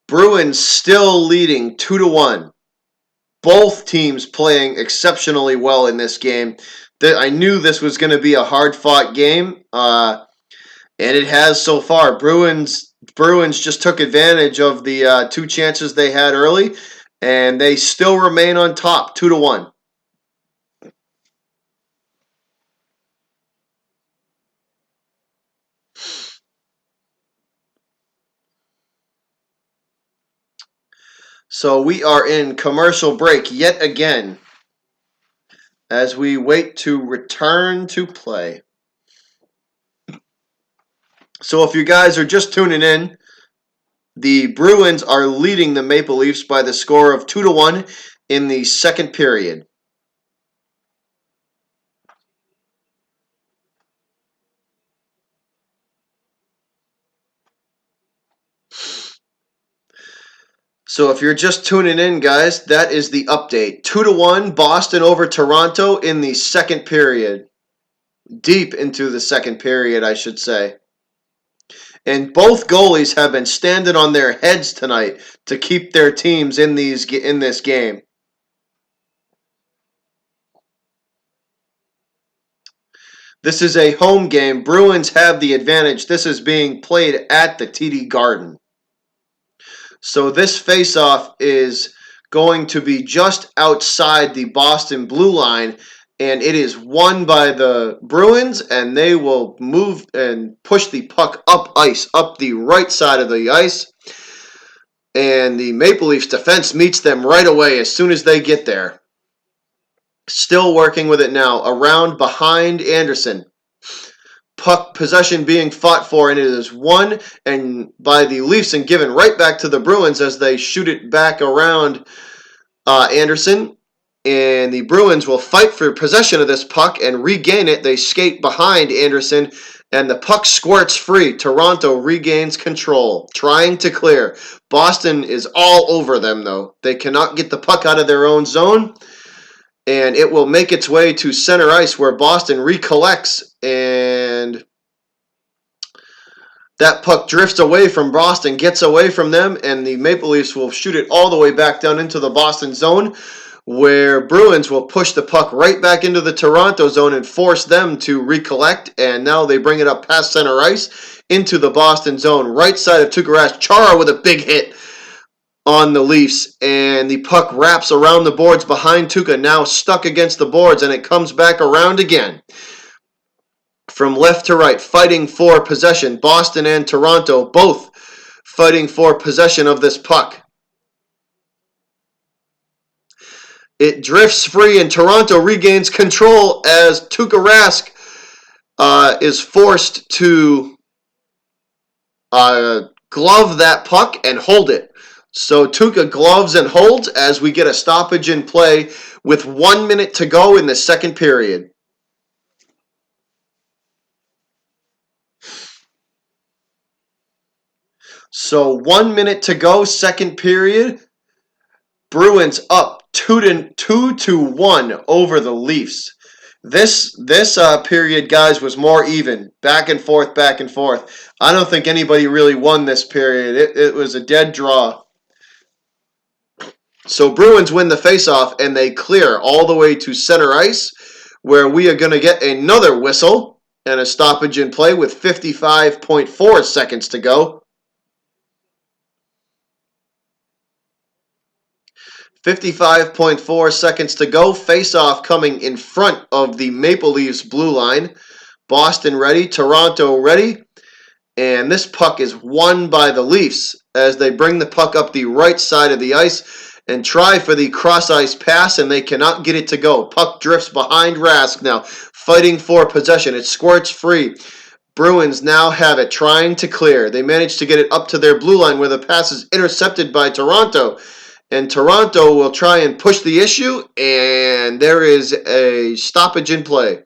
Bruins still leading 2-1. Both teams playing exceptionally well in this game. I knew this was going to be a hard-fought game, and it has so far. Bruins just took advantage of the 2 chances they had early, and they still remain on top, 2-1. So we are in commercial break yet again. as we wait to return to play. So if you guys are just tuning in, the Bruins are leading the Maple Leafs by the score of 2-1 in the second period. So if you're just tuning in, guys, that is the update. 2-1, Boston over Toronto in the second period. Deep into the second period, I should say. And both goalies have been standing on their heads tonight to keep their teams in this game. This is a home game. Bruins have the advantage. This is being played at the TD Garden. So this face-off is going to be just outside the Boston blue line, and it is won by the Bruins, and they will move and push the puck up the right side of the ice, and the Maple Leafs defense meets them right away as soon as they get there. Still working with it now, around behind Anderson. Puck possession being fought for, and it is won and by the Leafs and given right back to the Bruins as they shoot it back around Anderson. And the Bruins will fight for possession of this puck and regain it. They skate behind Anderson, and the puck squirts free. Toronto regains control, trying to clear. Boston is all over them, though. They cannot get the puck out of their own zone, and it will make its way to center ice where Boston recollects, and that puck drifts away from Boston, gets away from them, and the Maple Leafs will shoot it all the way back down into the Boston zone, where Bruins will push the puck right back into the Toronto zone and force them to recollect, and now they bring it up past center ice into the Boston zone, right side of Tuukka Rask. Chara with a big hit on the Leafs, and the puck wraps around the boards behind Tuukka, now stuck against the boards, and it comes back around again. From left to right, fighting for possession. Boston and Toronto both fighting for possession of this puck. It drifts free, and Toronto regains control as Tuukka Rask is forced to glove that puck and hold it. So Tuukka gloves and holds as we get a stoppage in play with 1 minute to go in the second period. So 1 minute to go, second period. Bruins up 2-1 over the Leafs. This period, guys, was more even. Back and forth, back and forth. I don't think anybody really won this period. It was a dead draw. So Bruins win the faceoff, and they clear all the way to center ice, where we are going to get another whistle and a stoppage in play with 55.4 seconds to go. 55.4 seconds to go. Face-off coming in front of the Maple Leafs blue line. Boston ready, Toronto ready. And this puck is won by the Leafs as they bring the puck up the right side of the ice and try for the cross-ice pass, and they cannot get it to go. Puck drifts behind Rask now, fighting for possession. It squirts free. Bruins now have it, trying to clear. They manage to get it up to their blue line where the pass is intercepted by Toronto. And Toronto will try and push the issue, and there is a stoppage in play.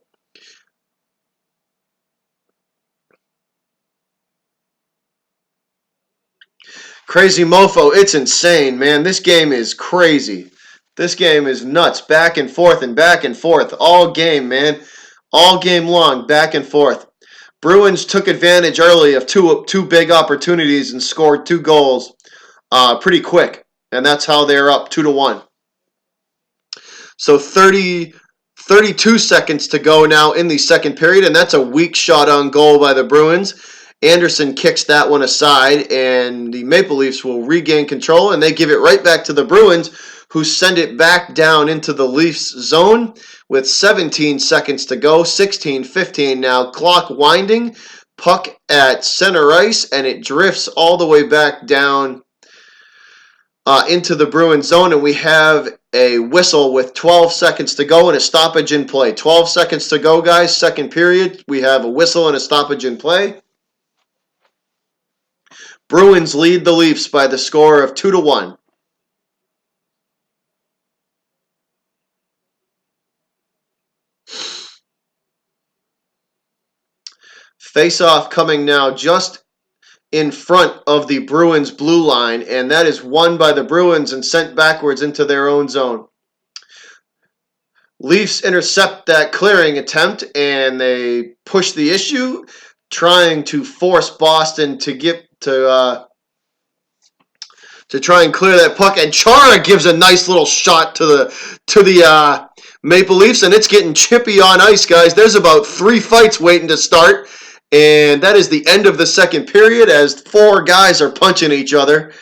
Crazy mofo, it's insane, man. This game is crazy. This game is nuts. Back and forth all game, man. All game long, back and forth. Bruins took advantage early of two big opportunities and scored 2 goals pretty quick. And that's how they're up 2-1. So 32 seconds to go now in the second period, and that's a weak shot on goal by the Bruins. Anderson kicks that one aside, and the Maple Leafs will regain control, and they give it right back to the Bruins, who send it back down into the Leafs zone with 17 seconds to go. 16, 15 now, clock winding. Puck at center ice, and it drifts all the way back down into the Bruins zone, and we have a whistle with 12 seconds to go and a stoppage in play. 12 seconds to go, guys. Second period. We have a whistle and a stoppage in play. Bruins lead the Leafs by the score of 2-1. Face-off coming now just in front of the Bruins blue line, and that is won by the Bruins and sent backwards into their own zone. Leafs intercept that clearing attempt, and they push the issue, trying to force Boston to try and clear that puck. And Chara gives a nice little shot to the Maple Leafs, and it's getting chippy on ice, guys. There's about 3 fights waiting to start, and that is the end of the second period as 4 guys are punching each other.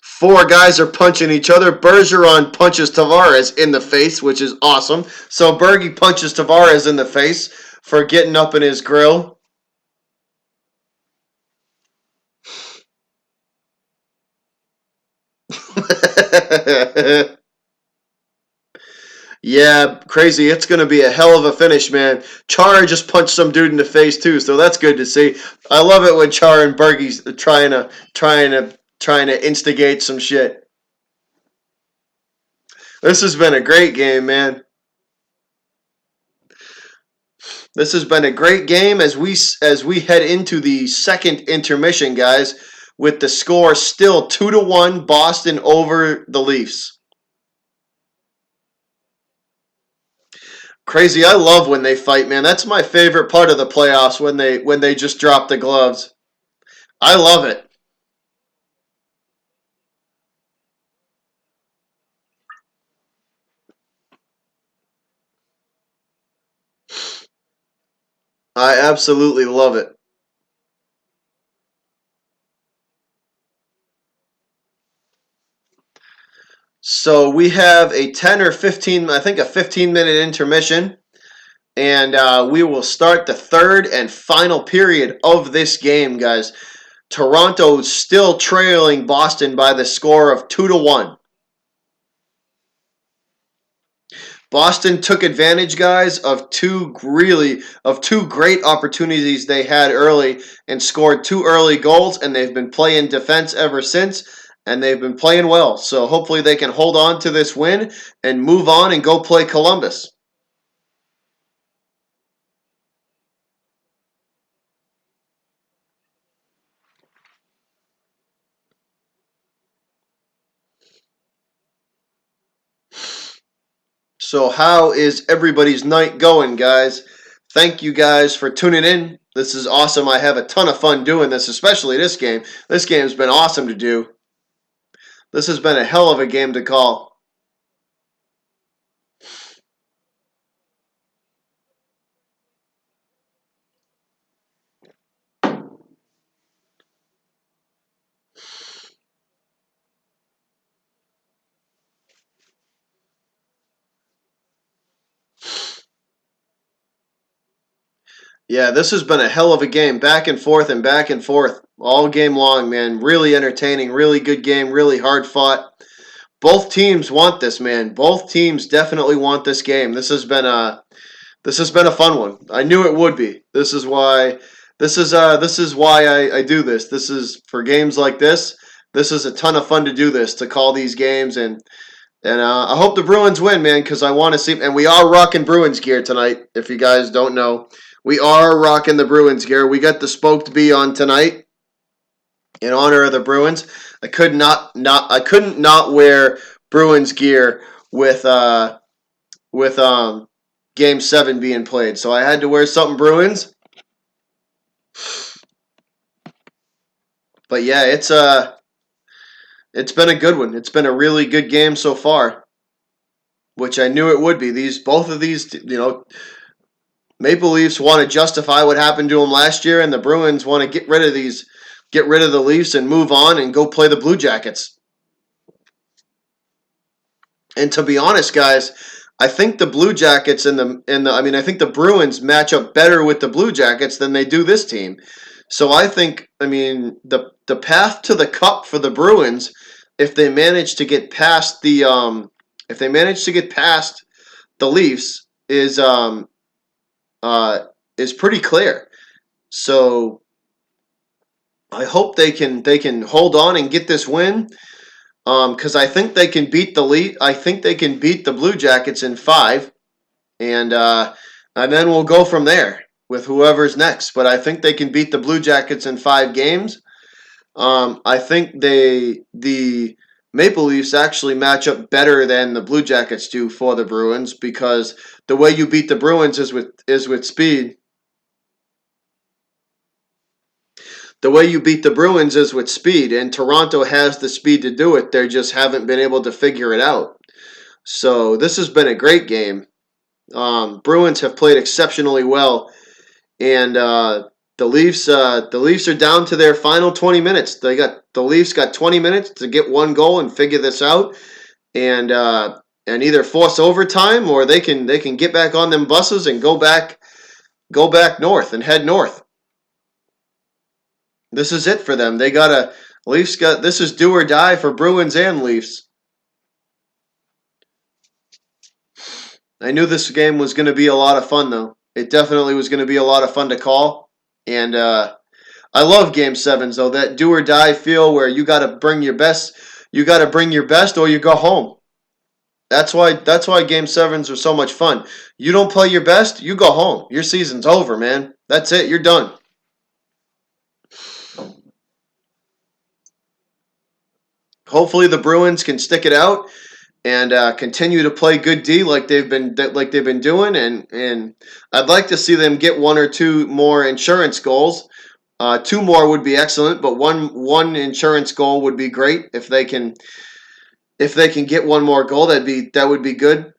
Four guys are punching each other. Bergeron punches Tavares in the face, which is awesome. So Bergie punches Tavares in the face for getting up in his grill. Yeah, crazy. It's going to be a hell of a finish, man. Char just punched some dude in the face too, so that's good to see. I love it when Char and Bergie's trying to instigate some shit. This has been a great game, man. This has been a great game as we head into the second intermission, guys, with the score still 2-1 Boston over the Leafs. Crazy, I love when they fight, man. That's my favorite part of the playoffs when they just drop the gloves. I love it. I absolutely love it. So we have a 10 or 15, I think a 15-minute intermission, and we will start the third and final period of this game, guys. Toronto still trailing Boston by the score of 2-1. Boston took advantage, guys, of two great opportunities they had early and scored 2 early goals, and they've been playing defense ever since, and they've been playing well. So hopefully they can hold on to this win and move on and go play Columbus. So how is everybody's night going, guys? Thank you guys for tuning in. This is awesome. I have a ton of fun doing this, especially this game. This game's been awesome to do. This has been a hell of a game to call. Yeah, this has been a hell of a game. Back and forth all game long, man. Really entertaining, really good game, really hard fought. Both teams want this, man. Both teams definitely want this game. This has been a fun one. I knew it would be. This is why I do this. This is for games like this. This is a ton of fun to do this, to call these games, and I hope the Bruins win, man, because I want to see. And we are rocking Bruins gear tonight. If you guys don't know, we are rocking the Bruins gear. We got the Spoked Bee on tonight in honor of the Bruins. I couldn't not wear Bruins gear with Game 7 being played, so I had to wear something Bruins. But yeah, it's been a good one. It's been a really good game so far, which I knew it would be. Both of these, Maple Leafs want to justify what happened to them last year, and the Bruins want to get rid of the Leafs and move on and go play the Blue Jackets. And to be honest, guys, I think the Blue Jackets I think the Bruins match up better with the Blue Jackets than they do this team. So I think, I mean, the path to the cup for the Bruins, if they manage to get past if they manage to get past the Leafs, uh, is pretty clear. So I hope they can hold on and get this win. Because I think they can beat the I think they can beat the Blue Jackets in five, and then we'll go from there with whoever's next. But I think they can beat the Blue Jackets in 5 games. I think the Maple Leafs actually match up better than the Blue Jackets do for the Bruins because the way you beat the Bruins is with speed. The way you beat the Bruins is with speed, and Toronto has the speed to do it. They just haven't been able to figure it out. So this has been a great game. Bruins have played exceptionally well, and the Leafs are down to their final 20 minutes. The Leafs got 20 minutes to get one goal and figure this out, and either force overtime or they can get back on them buses and go back north and head north. This is it for them. They gotta Leafs got this is do or die for Bruins and Leafs. I knew this game was going to be a lot of fun, though. It definitely was going to be a lot of fun to call, and I love Game Sevens though. That do or die feel where you got to bring your best. You got to bring your best, or you go home. That's why Game Sevens are so much fun. You don't play your best, you go home. Your season's over, man. That's it. You're done. Hopefully the Bruins can stick it out and continue to play good D like they've been doing, and I'd like to see them get one or two more insurance goals. Two more would be excellent, but one insurance goal would be great if they can get one more goal. That would be good.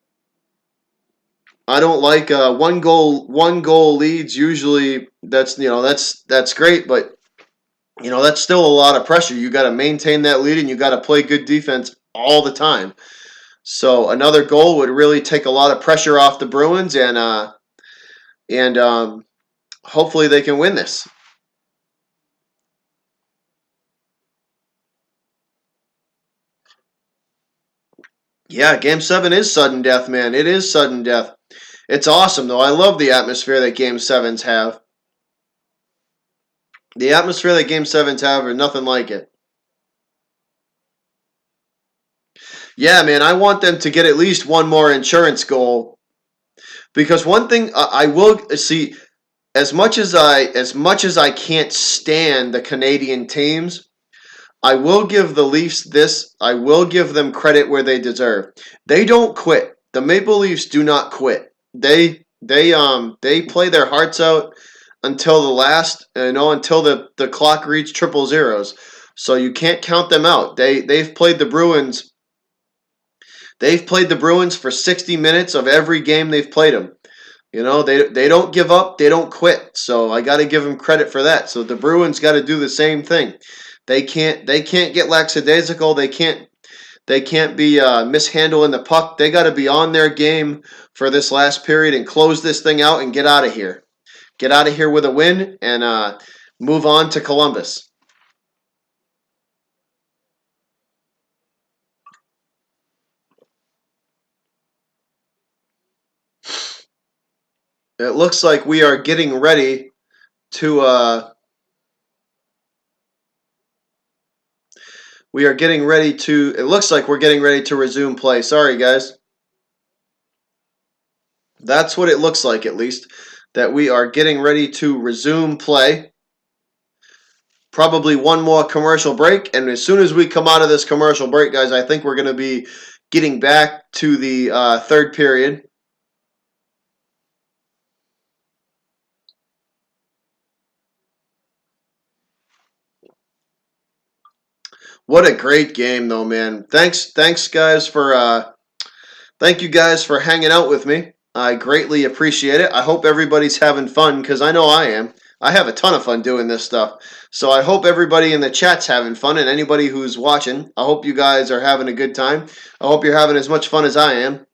I don't like one goal leads usually. That's great, but that's still a lot of pressure. You got to maintain that lead and you got to play good defense all the time. So another goal would really take a lot of pressure off the Bruins, and hopefully they can win this. Yeah, Game Seven is sudden death, man. It is sudden death. It's awesome though. I love the atmosphere that Game Sevens have. The atmosphere that Game Sevens have are nothing like it. Yeah, man. I want them to get at least one more insurance goal because one thing I will see as much as I can't stand the Canadian teams. I will give the Leafs this. I will give them credit where they deserve. They don't quit. The Maple Leafs do not quit. They play their hearts out until the last, until the clock reaches triple zeros. So you can't count them out. They've played the Bruins. They've played the Bruins for 60 minutes of every game they've played them. They don't give up, they don't quit. So I got to give them credit for that. So the Bruins got to do the same thing. They can't get lackadaisical. They can't be mishandling the puck. They got to be on their game for this last period and close this thing out and get out of here. Get out of here with a win and move on to Columbus. It looks like we are getting ready to we are getting ready to it looks like we're getting ready to resume play. Sorry guys. That's what it looks like at least that we are getting ready to resume play. Probably one more commercial break, and as soon as we come out of this commercial break, guys, I think we're going to be getting back to the third period. What a great game, though, man! Thanks, guys, for thank you guys for hanging out with me. I greatly appreciate it. I hope everybody's having fun because I know I am. I have a ton of fun doing this stuff. So I hope everybody in the chat's having fun, and anybody who's watching, I hope you guys are having a good time. I hope you're having as much fun as I am.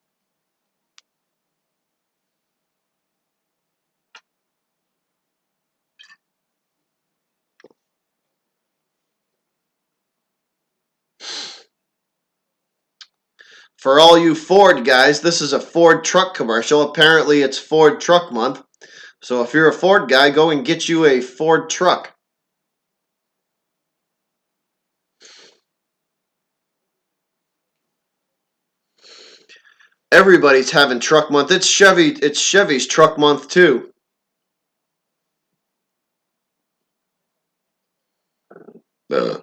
For all you Ford guys, this is a Ford truck commercial. Apparently, it's Ford Truck Month. So if you're a Ford guy, go and get you a Ford truck. Everybody's having truck month. It's Chevy's truck month too. Uh,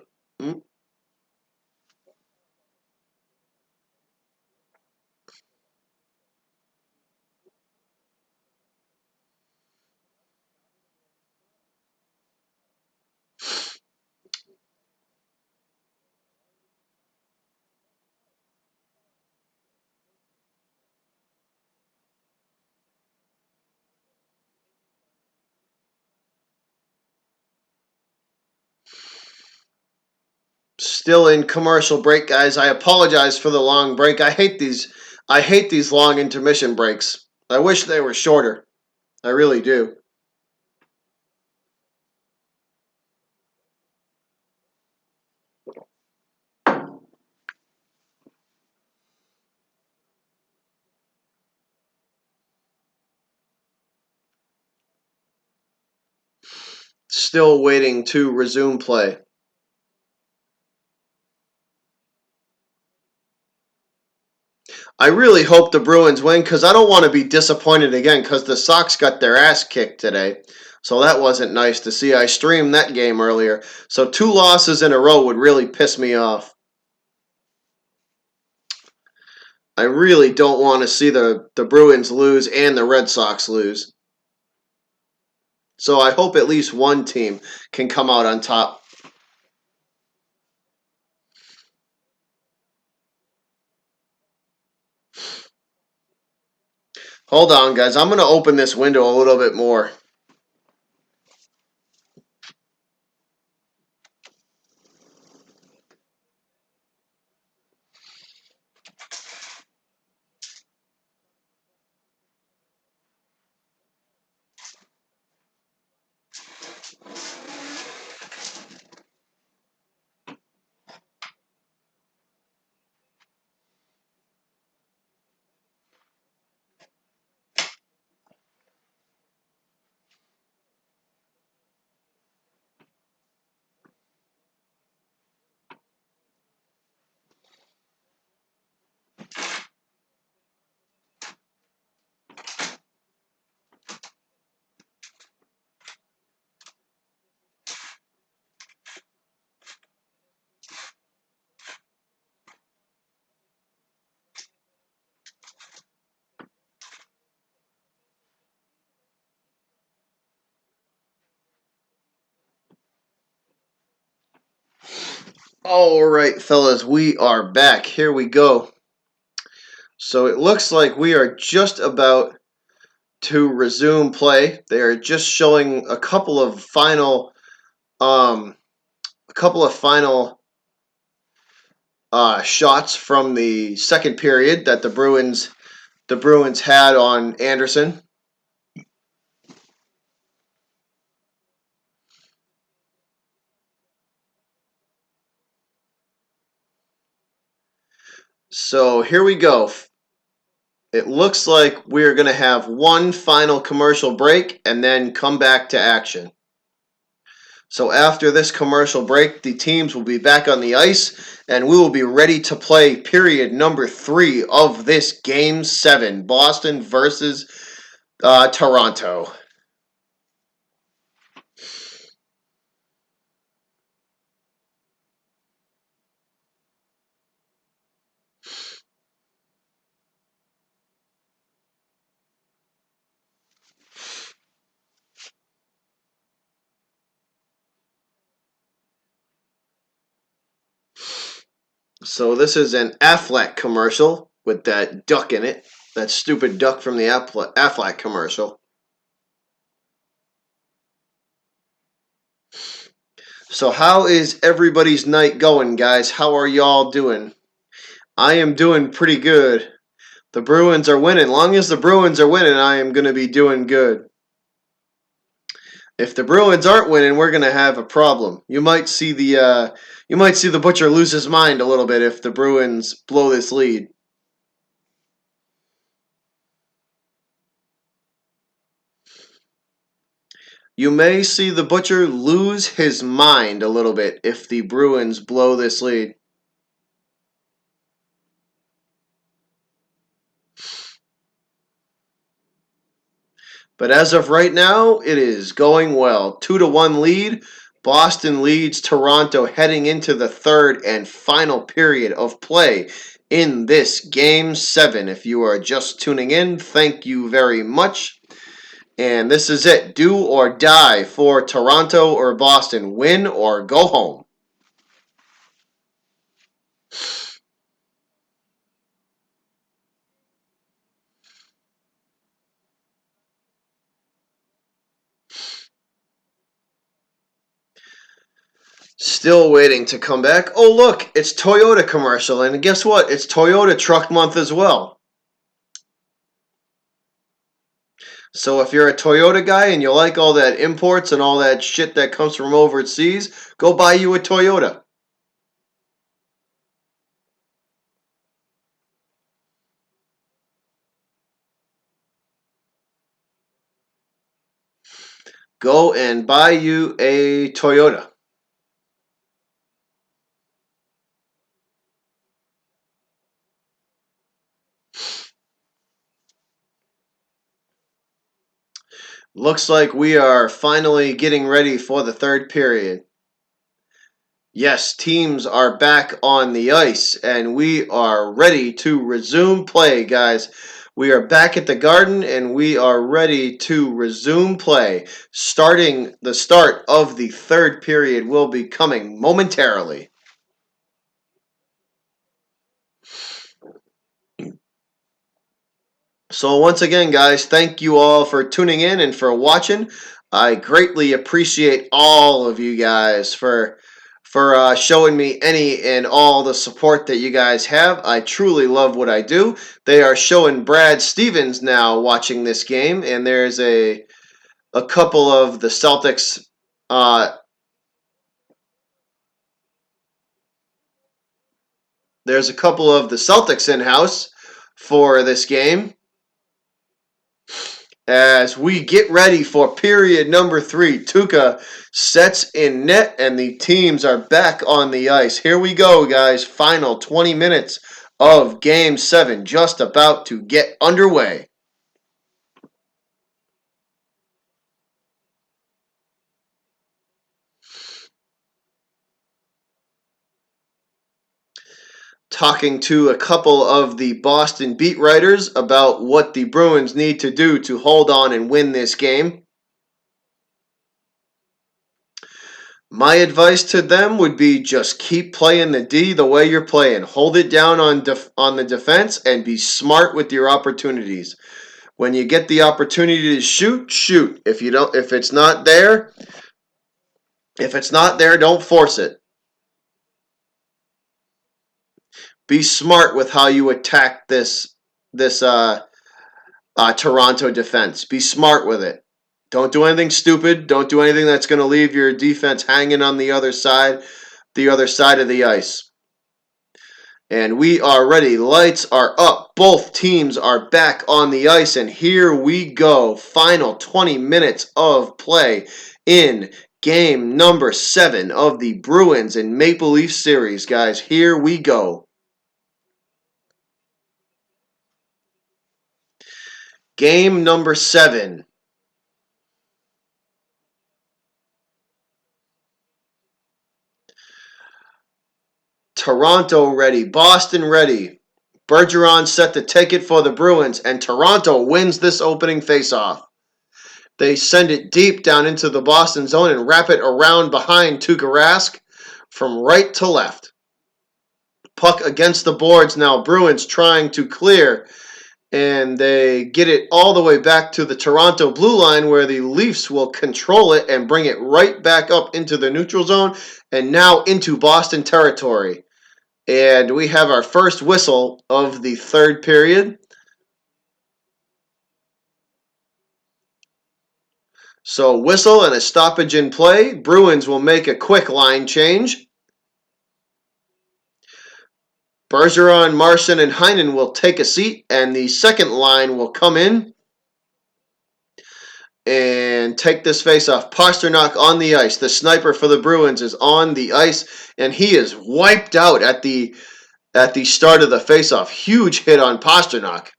Still in commercial break, guys. I apologize for the long break. I hate these. I hate these long intermission breaks. I wish they were shorter. I really do. Still waiting to resume play. I really hope the Bruins win because I don't want to be disappointed again because the Sox got their ass kicked today. So that wasn't nice to see. I streamed that game earlier. So 2 losses in a row would really piss me off. I really don't want to see the Bruins lose and the Red Sox lose. So I hope at least one team can come out on top. Hold on, guys. I'm going to open this window a little bit more. All right, fellas, we are back. Here we go. So it looks like we are just about to resume play. They are just showing um, a couple of final shots from the second period that the Bruins had on Anderson. So here we go. It looks like we're going to have one final commercial break and then come back to action. So after this commercial break, the teams will be back on the ice and we will be ready to play period number 3 of this Game 7, Boston versus Toronto. So this is an Affleck commercial with that duck in it. That stupid duck from the Affleck commercial. So how is everybody's night going, guys? How are y'all doing? I am doing pretty good. The Bruins are winning. Long as the Bruins are winning, I am going to be doing good. If the Bruins aren't winning, we're going to have a problem. You might see the Butcher lose his mind a little bit if the Bruins blow this lead. You may see the Butcher lose his mind a little bit if the Bruins blow this lead. But as of right now, it is going well. 2-1 lead. Boston leads Toronto heading into the third and final period of play in this Game 7. If you are just tuning in, thank you very much. And this is it. Do or die for Toronto or Boston. Win or go home. Still waiting to come back. Oh, look, it's Toyota commercial. And guess what? It's Toyota Truck Month as well. So if you're a Toyota guy and you like all that imports and all that shit that comes from overseas, go buy you a Toyota. Go and buy you a Toyota. Looks like we are finally getting ready for the third period. Yes, teams are back on the ice, and we are ready to resume play, guys. We are back at the Garden, and we are ready to resume play. The start of the third period will be coming momentarily. So once again, guys, thank you all for tuning in and for watching. I greatly appreciate all of you guys for showing me any and all the support that you guys have. I truly love what I do. They are showing Brad Stevens now watching this game, and there's a couple of the Celtics. There's a couple of the Celtics in house for this game as we get ready for period number 3. Tuukka sets in net, and the teams are back on the ice. Here we go, guys. Final 20 minutes of Game 7 just about to get underway. Talking to a couple of the Boston beat writers about what the Bruins need to do to hold on and win this game. My advice to them would be just keep playing the D the way you're playing. Hold it down on the defense and be smart with your opportunities. When you get the opportunity to shoot, shoot. If it's not there, don't force it. Be smart with how you attack this Toronto defense. Be smart with it. Don't do anything stupid. Don't do anything that's going to leave your defense hanging on the other side of the ice. And we are ready. Lights are up. Both teams are back on the ice, and here we go. Final 20 minutes of play in game number 7 of the Bruins and Maple Leaf series, guys. Here we go. Game number 7. Toronto ready. Boston ready. Bergeron set to take it for the Bruins, and Toronto wins this opening faceoff. They send it deep down into the Boston zone and wrap it around behind Tuukka Rask from right to left. Puck against the boards now. Bruins trying to clear, and they get it all the way back to the Toronto blue line where the Leafs will control it and bring it right back up into the neutral zone and now into Boston territory. And we have our first whistle of the third period. So whistle and a stoppage in play. Bruins will make a quick line change. Bergeron, Marchand, and Heinen will take a seat, and the second line will come in. and take this face-off. Pastrnak on the ice. The sniper for the Bruins is on the ice, and he is wiped out at the start of the face-off. Huge hit on Pastrnak.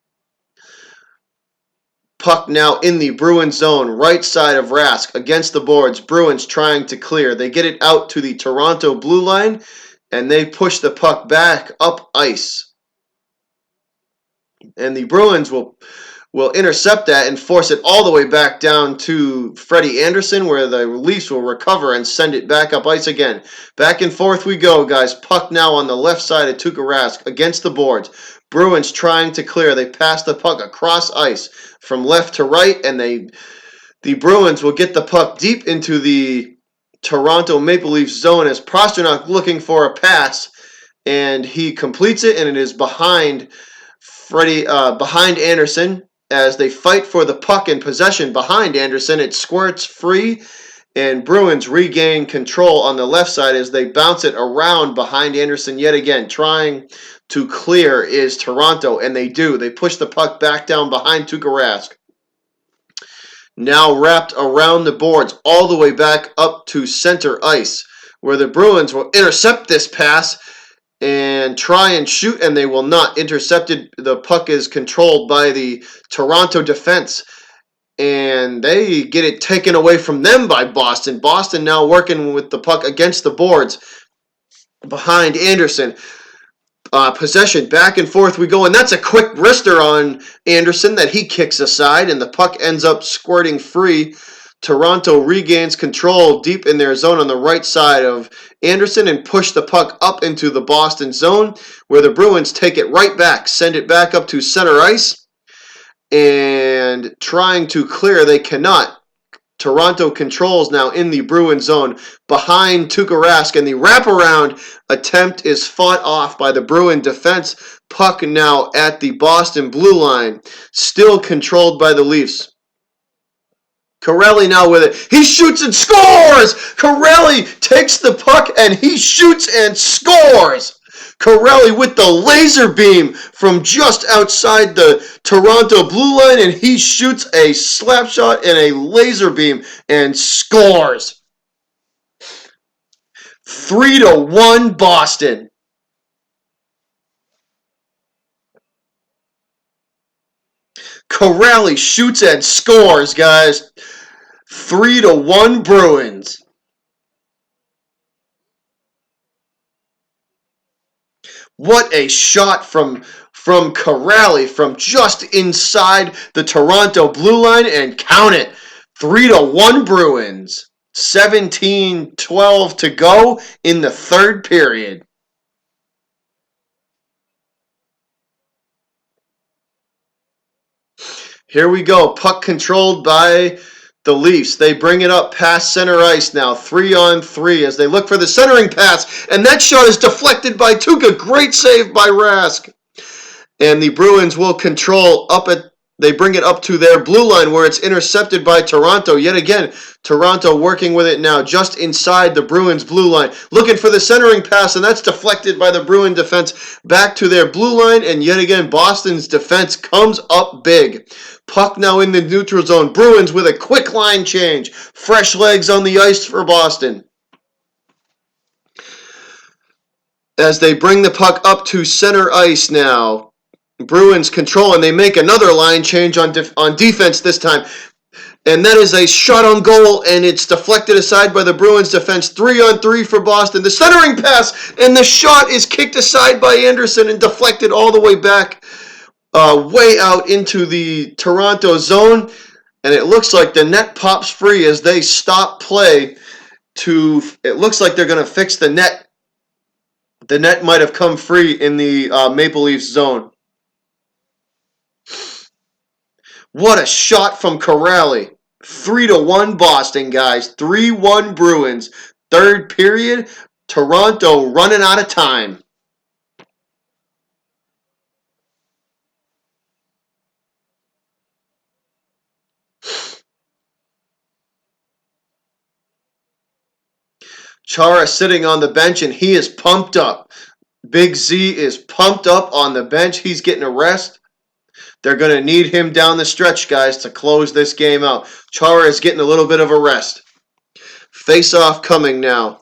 Puck now in the Bruins zone, right side of Rask, against the boards. Bruins trying to clear. They get it out to the Toronto blue line, and they push the puck back up ice. And the Bruins will intercept that and force it all the way back down to Freddie Anderson, where the Leafs will recover and send it back up ice again. Back and forth we go, guys. Puck now on the left side of Tuukka Rask against the boards. Bruins trying to clear. They pass the puck across ice from left to right, and the Bruins will get the puck deep into the Toronto Maple Leafs zone as Pastrnak looking for a pass, and he completes it, and it is behind Anderson. As they fight for the puck in possession behind Anderson, it squirts free, and Bruins regain control on the left side as they bounce it around behind Anderson yet again. Trying to clear is Toronto, and they do. They push the puck back down behind Tuukka Rask. Now wrapped around the boards all the way back up to center ice, where the Bruins will intercept this pass and try and shoot, and they will not. Intercepted. The puck is controlled by the Toronto defense, and they get it taken away from them by Boston. Boston now working with the puck against the boards behind Anderson. Possession, back and forth we go, and that's a quick wrister on Anderson that he kicks aside, and the puck ends up squirting free. Toronto regains control deep in their zone on the right side of Anderson and push the puck up into the Boston zone, where the Bruins take it right back, send it back up to center ice, and trying to clear, they cannot. Toronto controls now in the Bruins zone behind Tuukka Rask, and the wraparound attempt is fought off by the Bruin defense. Puck now at the Boston blue line, still controlled by the Leafs. Corelli now with it. He shoots and scores! Corelli takes the puck and he shoots and scores! Corelli with the laser beam from just outside the Toronto blue line, and he shoots a slap shot and a laser beam and scores. 3-1 Boston. Corelli shoots and scores, guys. 3-1 Bruins. What a shot from Corelli from just inside the Toronto blue line, and count it. 3-1 Bruins. 17-12 to go in the third period. Here we go. Puck controlled by the Leafs. They bring it up past center ice now. 3-on-3 as they look for the centering pass. And that shot is deflected by Tuukka. Great save by Rask. And the Bruins will control they bring it up to their blue line, where it's intercepted by Toronto. Yet again, Toronto working with it now just inside the Bruins blue line. Looking for the centering pass, and that's deflected by the Bruin defense back to their blue line. And yet again, Boston's defense comes up big. Puck now in the neutral zone. Bruins with a quick line change. Fresh legs on the ice for Boston. As they bring the puck up to center ice now. Bruins control, and they make another line change on defense this time. And that is a shot on goal, and it's deflected aside by the Bruins defense. 3-on-3 for Boston. The centering pass, and the shot is kicked aside by Anderson and deflected all the way back, way out into the Toronto zone. And it looks like the net pops free as they stop play. It looks like they're going to fix the net. The net might have come free in the Maple Leafs zone. What a shot from Corelli. 3-1 Boston, guys. 3-1 Bruins. Third period. Toronto running out of time. Chara sitting on the bench, and he is pumped up. Big Z is pumped up on the bench. He's getting a rest. They're going to need him down the stretch, guys, to close this game out. Chara is getting a little bit of a rest. Face-off coming now.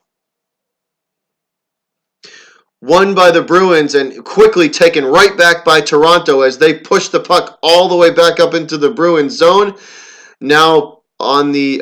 Won by the Bruins and quickly taken right back by Toronto as they push the puck all the way back up into the Bruins zone. Now on the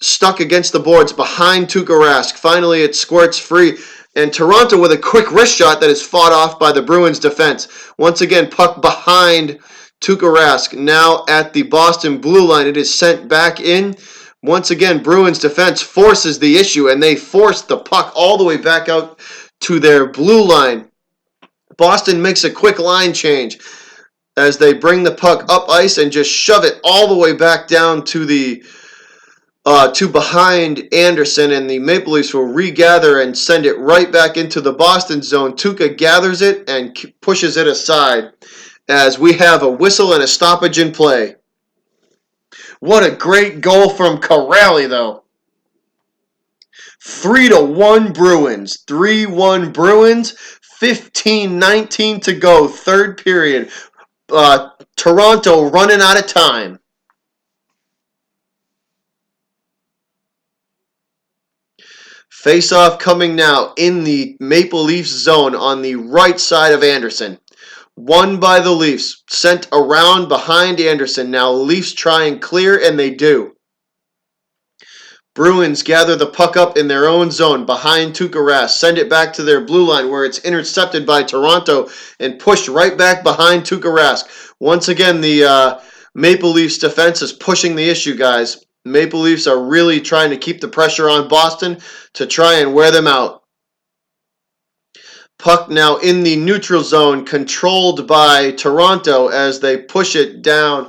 stuck against the boards behind Tuukka Rask. Finally, it squirts free. And Toronto with a quick wrist shot that is fought off by the Bruins defense. Once again, puck behind Tuukka Rask. Now at the Boston blue line, it is sent back in. Once again, Bruins defense forces the issue, and they force the puck all the way back out to their blue line. Boston makes a quick line change as they bring the puck up ice and just shove it all the way back down to the to behind Anderson, and the Maple Leafs will regather and send it right back into the Boston zone. Tuukka gathers it and pushes it aside as we have a whistle and a stoppage in play. What a great goal from Corrali, though. 3-1 Bruins. 3-1 Bruins. 15-19 to go. Third period. Toronto running out of time. Face-off coming now in the Maple Leafs zone on the right side of Anderson. Won by the Leafs. Sent around behind Anderson. Now Leafs try and clear, and they do. Bruins gather the puck up in their own zone behind Tuukka Rask. Send it back to their blue line where it's intercepted by Toronto and pushed right back behind Tuukka Rask. Once again, the Maple Leafs defense is pushing the issue, guys. Maple Leafs are really trying to keep the pressure on Boston to try and wear them out. Puck now in the neutral zone, controlled by Toronto as they push it down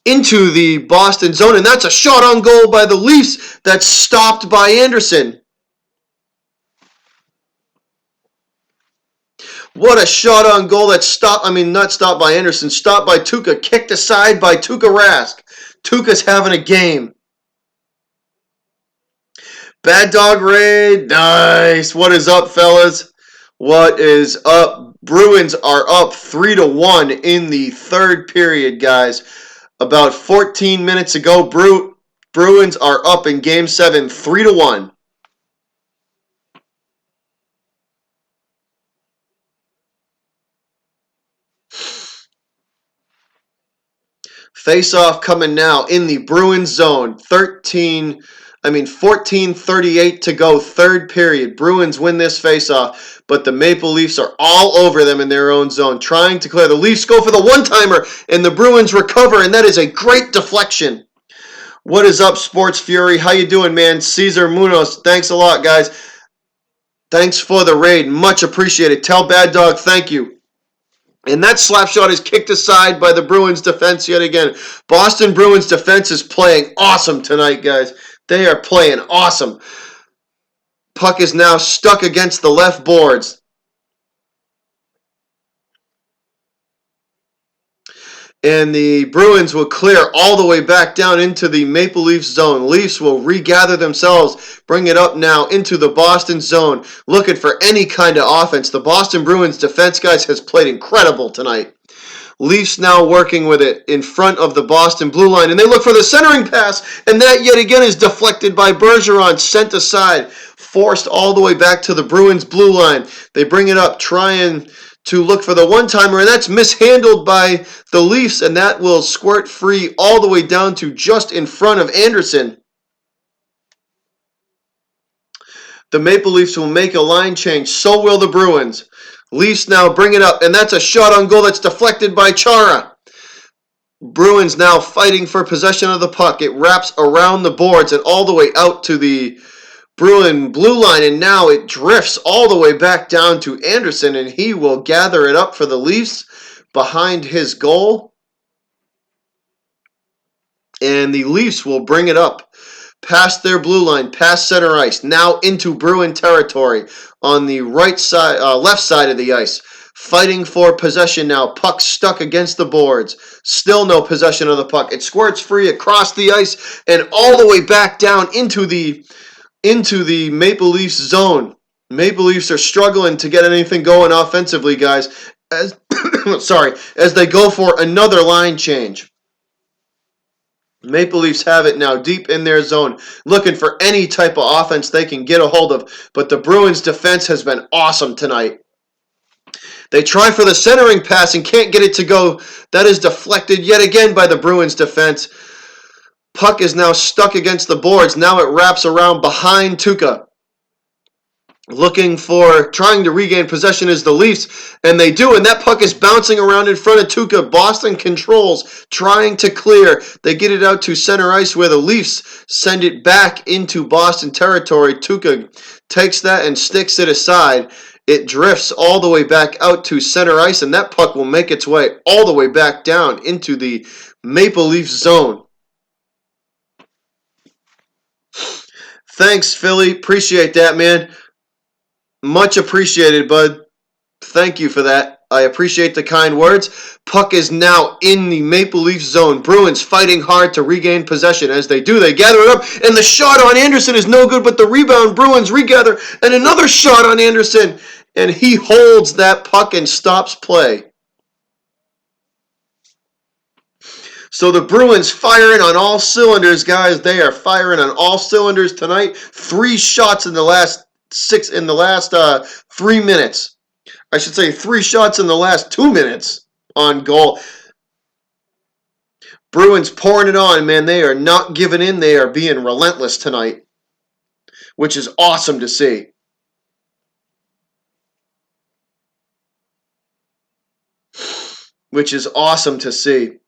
into the Boston zone, and that's a shot on goal by the Leafs that's stopped by Anderson. What a shot on goal that's stopped, not stopped by Anderson, stopped by Tuukka, kicked aside by Tuukka Rask. Tuukka's having a game. Bad Dog Raid, nice. What is up, fellas? What is up? Bruins are up 3-1 in the third period, guys. About 14 minutes ago, Bruins are up in Game 7, 3-1. Face-off coming now in the Bruins zone. 14:38 to go, third period. Bruins win this face-off, but the Maple Leafs are all over them in their own zone, trying to clear. The Leafs go for the one-timer, and the Bruins recover, and that is a great deflection. What is up, Sports Fury? How you doing, man? Cesar Munoz, thanks a lot, guys. Thanks for the raid. Much appreciated. Tell Bad Dog thank you. And that slap shot is kicked aside by the Bruins defense yet again. Boston Bruins defense is playing awesome tonight, guys. They are playing awesome. Puck is now stuck against the left boards. And the Bruins will clear all the way back down into the Maple Leafs zone. Leafs will regather themselves, bring it up now into the Boston zone, looking for any kind of offense. The Boston Bruins defense, guys, has played incredible tonight. Leafs now working with it in front of the Boston blue line, and they look for the centering pass, and that yet again is deflected by Bergeron, sent aside, forced all the way back to the Bruins blue line. They bring it up, trying to look for the one-timer, and that's mishandled by the Leafs, and that will squirt free all the way down to just in front of Anderson. The Maple Leafs will make a line change, so will the Bruins. Leafs now bring it up, and that's a shot on goal that's deflected by Chara. Bruins now fighting for possession of the puck. It wraps around the boards and all the way out to the Bruin blue line, and now it drifts all the way back down to Anderson, and he will gather it up for the Leafs behind his goal. And the Leafs will bring it up past their blue line, past center ice, now into Bruin territory on the right side, left side of the ice. Fighting for possession now. Puck stuck against the boards. Still no possession of the puck. It squirts free across the ice and all the way back down into the Maple Leafs zone. Maple Leafs are struggling to get anything going offensively, guys, as Sorry, as they go for another line change. Maple Leafs have it now deep in their zone, looking for any type of offense they can get a hold of, but the Bruins' defense has been awesome tonight. They try for the centering pass and can't get it to go. That is deflected yet again by the Bruins' defense. Puck is now stuck against the boards. Now it wraps around behind Tuukka. Trying to regain possession is the Leafs, and they do, and that puck is bouncing around in front of Tuukka. Boston controls, trying to clear. They get it out to center ice where the Leafs send it back into Boston territory. Tuukka takes that and sticks it aside. It drifts all the way back out to center ice, and that puck will make its way all the way back down into the Maple Leaf zone. Thanks, Philly. Appreciate that, man. Much appreciated, bud. Thank you for that. I appreciate the kind words. Puck is now in the Maple Leaf zone. Bruins fighting hard to regain possession. As they do, they gather it up, and the shot on Anderson is no good, but the rebound, Bruins regather, and another shot on Anderson, and he holds that puck and stops play. So the Bruins firing on all cylinders, guys. They are firing on all cylinders tonight. 3 shots in the last 3 minutes. I should say 3 shots in the last 2 minutes on goal. Bruins pouring it on, man. They are not giving in. They are being relentless tonight, which is awesome to see.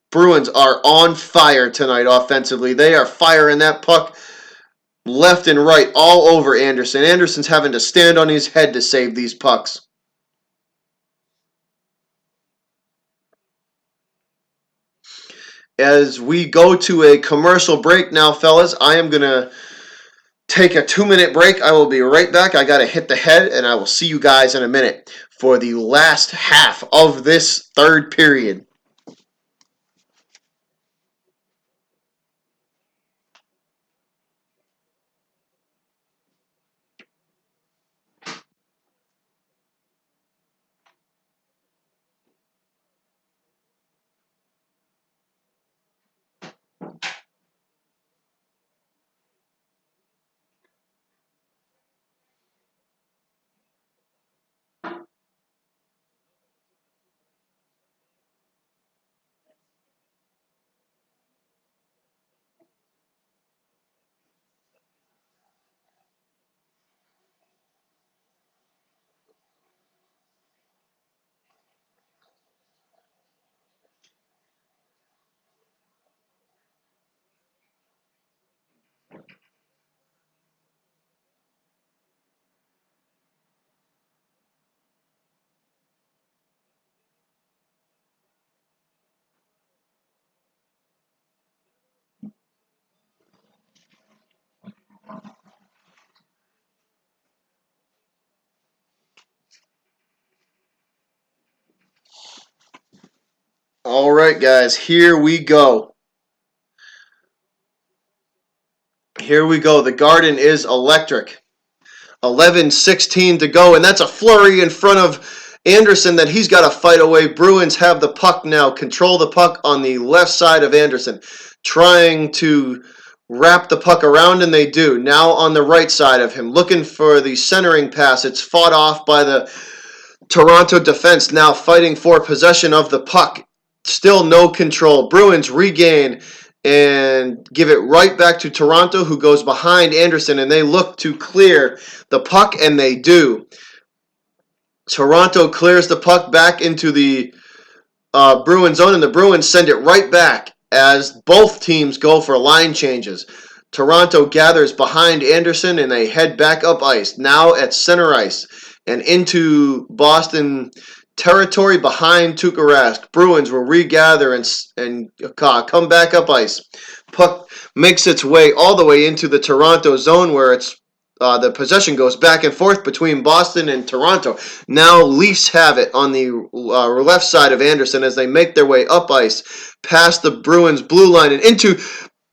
Bruins are on fire tonight offensively. They are firing that puck left and right all over Anderson. Anderson's having to stand on his head to save these pucks. As we go to a commercial break now, fellas, I am going to take a 2-minute break. I will be right back. I got to hit the head, and I will see you guys in a minute for the last half of this third period. All right, guys, here we go. The Garden is electric. 11:16 to go, and that's a flurry in front of Anderson that he's got to fight away. Bruins have the puck now, control the puck on the left side of Anderson, trying to wrap the puck around, and they do. Now on the right side of him, looking for the centering pass. It's fought off by the Toronto defense, now fighting for possession of the puck. Still no control. Bruins regain and give it right back to Toronto, who goes behind Anderson, and they look to clear the puck, and they do. Toronto clears the puck back into the Bruins zone, and the Bruins send it right back as both teams go for line changes. Toronto gathers behind Anderson, and they head back up ice, now at center ice, and into Boston territory behind Tuukka Rask. Bruins will regather and come back up ice. Puck makes its way all the way into the Toronto zone, where it's the possession goes back and forth between Boston and Toronto. Now Leafs have it on the left side of Anderson as they make their way up ice, past the Bruins blue line and into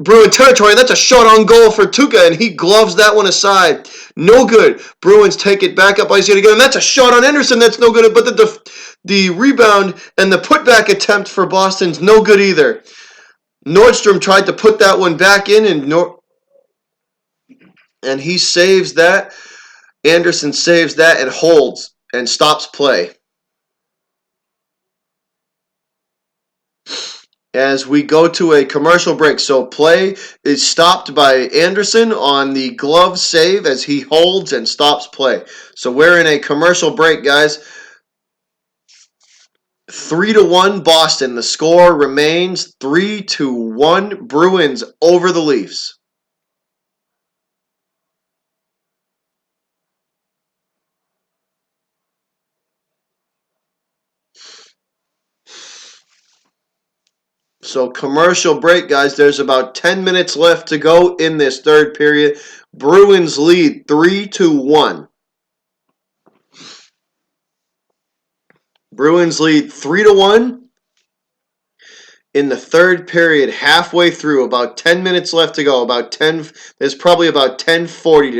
Bruin territory. That's a shot on goal for Tuukka, and he gloves that one aside. No good. Bruins take it back up ice yet again, and that's a shot on Anderson. That's no good. But The rebound and the putback attempt for Boston's no good either. Nordstrom tried to put that one back in, and he saves that. Anderson saves that and holds and stops play. As we go to a commercial break. So play is stopped by Anderson on the glove save as he holds and stops play. So we're in a commercial break, guys. 3-1 Boston. The score remains 3-1 Bruins over the Leafs. So commercial break, guys. There's about 10 minutes left to go in this third period. Bruins lead 3-1. Bruins lead 3-1 in the third period, halfway through. About 10 minutes left to go. There's probably about 10:40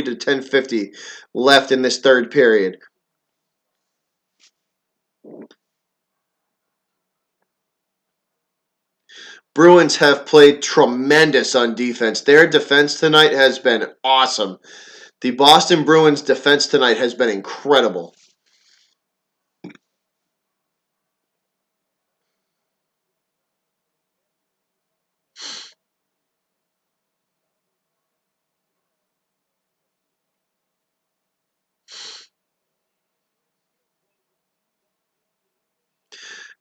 to 10:50 left in this third period. Bruins have played tremendous on defense. Their defense tonight has been awesome. The Boston Bruins defense tonight has been incredible.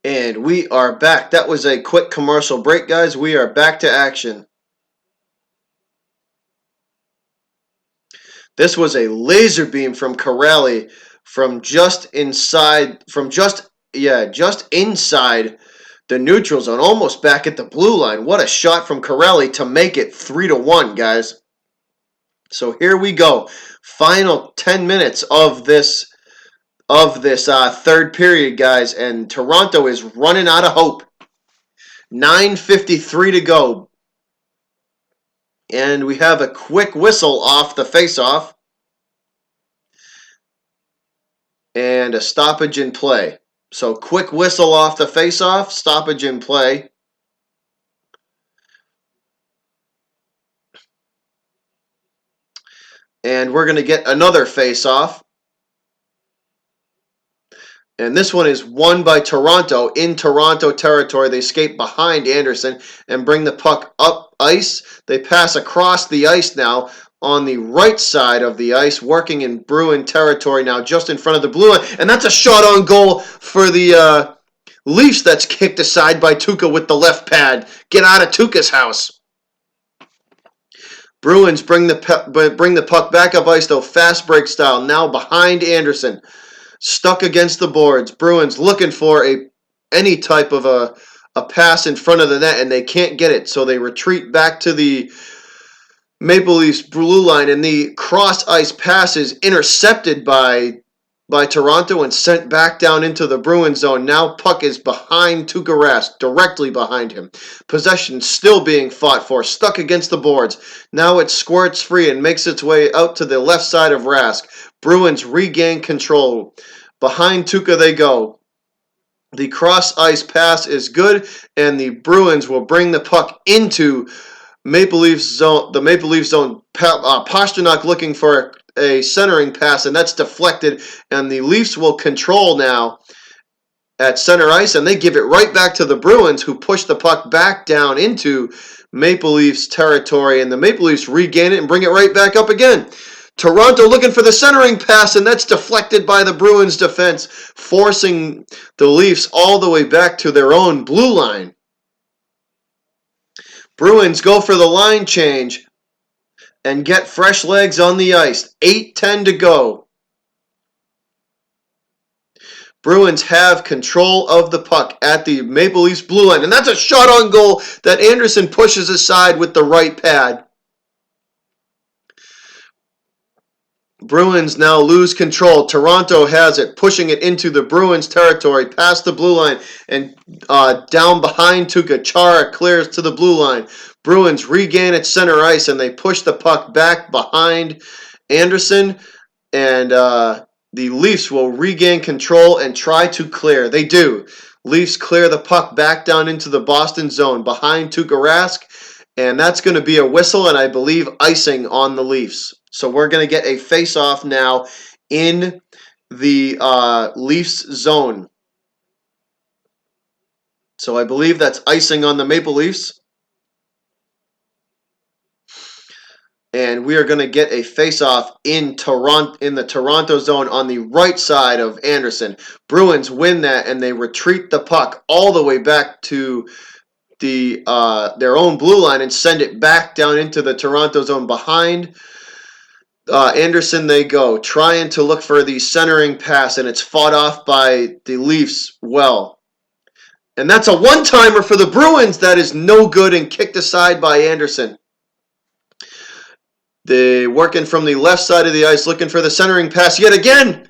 And we are back. That was a quick commercial break, guys. We are back to action. This was a laser beam from Corelli just inside the neutral zone, almost back at the blue line. What a shot from Corelli to make it 3-1, guys. So here we go. Final 10 minutes of this third period, guys, and Toronto is running out of hope. 9:53 to go. And we have a quick whistle off the faceoff. And a stoppage in play. So quick whistle off the faceoff, stoppage in play. And we're going to get another faceoff. And this one is won by Toronto in Toronto territory. They skate behind Anderson and bring the puck up ice. They pass across the ice now on the right side of the ice, working in Bruin territory now, just in front of the blue line. And that's a shot on goal for the Leafs that's kicked aside by Tuukka with the left pad. Get out of Tuukka's house. Bruins bring the puck back up ice, though, fast break style, now behind Anderson. Stuck against the boards. Bruins looking for any type of a pass in front of the net, and they can't get it, so they retreat back to the Maple Leafs blue line, and the cross ice pass is intercepted by Toronto and sent back down into the Bruins zone. Now puck is behind Tuukka Rask, directly behind him. Possession still being fought for, stuck against the boards. Now it squirts free and makes its way out to the left side of Rask. Bruins regain control. Behind Tuukka they go. The cross ice pass is good, and the Bruins will bring the puck into Maple Leafs zone. The Maple Leafs zone. Pastrnak looking for a centering pass, and that's deflected, and the Leafs will control now at center ice, and they give it right back to the Bruins, who push the puck back down into Maple Leafs territory, and the Maple Leafs regain it and bring it right back up again. Toronto looking for the centering pass, and that's deflected by the Bruins defense, forcing the Leafs all the way back to their own blue line. Bruins go for the line change and get fresh legs on the ice. 8:10 to go. Bruins have control of the puck at the Maple Leafs blue line, and that's a shot on goal that Anderson pushes aside with the right pad. Bruins now lose control. Toronto has it, pushing it into the Bruins territory, past the blue line, and down behind Tuukka. Chara clears to the blue line. Bruins regain at center ice, and they push the puck back behind Anderson, and The Leafs will regain control and try to clear. They do. Leafs clear the puck back down into the Boston zone behind Tuukka Rask, and that's going to be a whistle and I believe icing on the Leafs. So we're going to get a face-off now in the Leafs zone. So I believe that's icing on the Maple Leafs. And we are going to get a face-off in the Toronto zone on the right side of Anderson. Bruins win that, and they retreat the puck all the way back to their own blue line and send it back down into the Toronto zone behind Anderson. They go, trying to look for the centering pass, and it's fought off by the Leafs well. And that's a one-timer for the Bruins that is no good and kicked aside by Anderson. They working from the left side of the ice, looking for the centering pass yet again.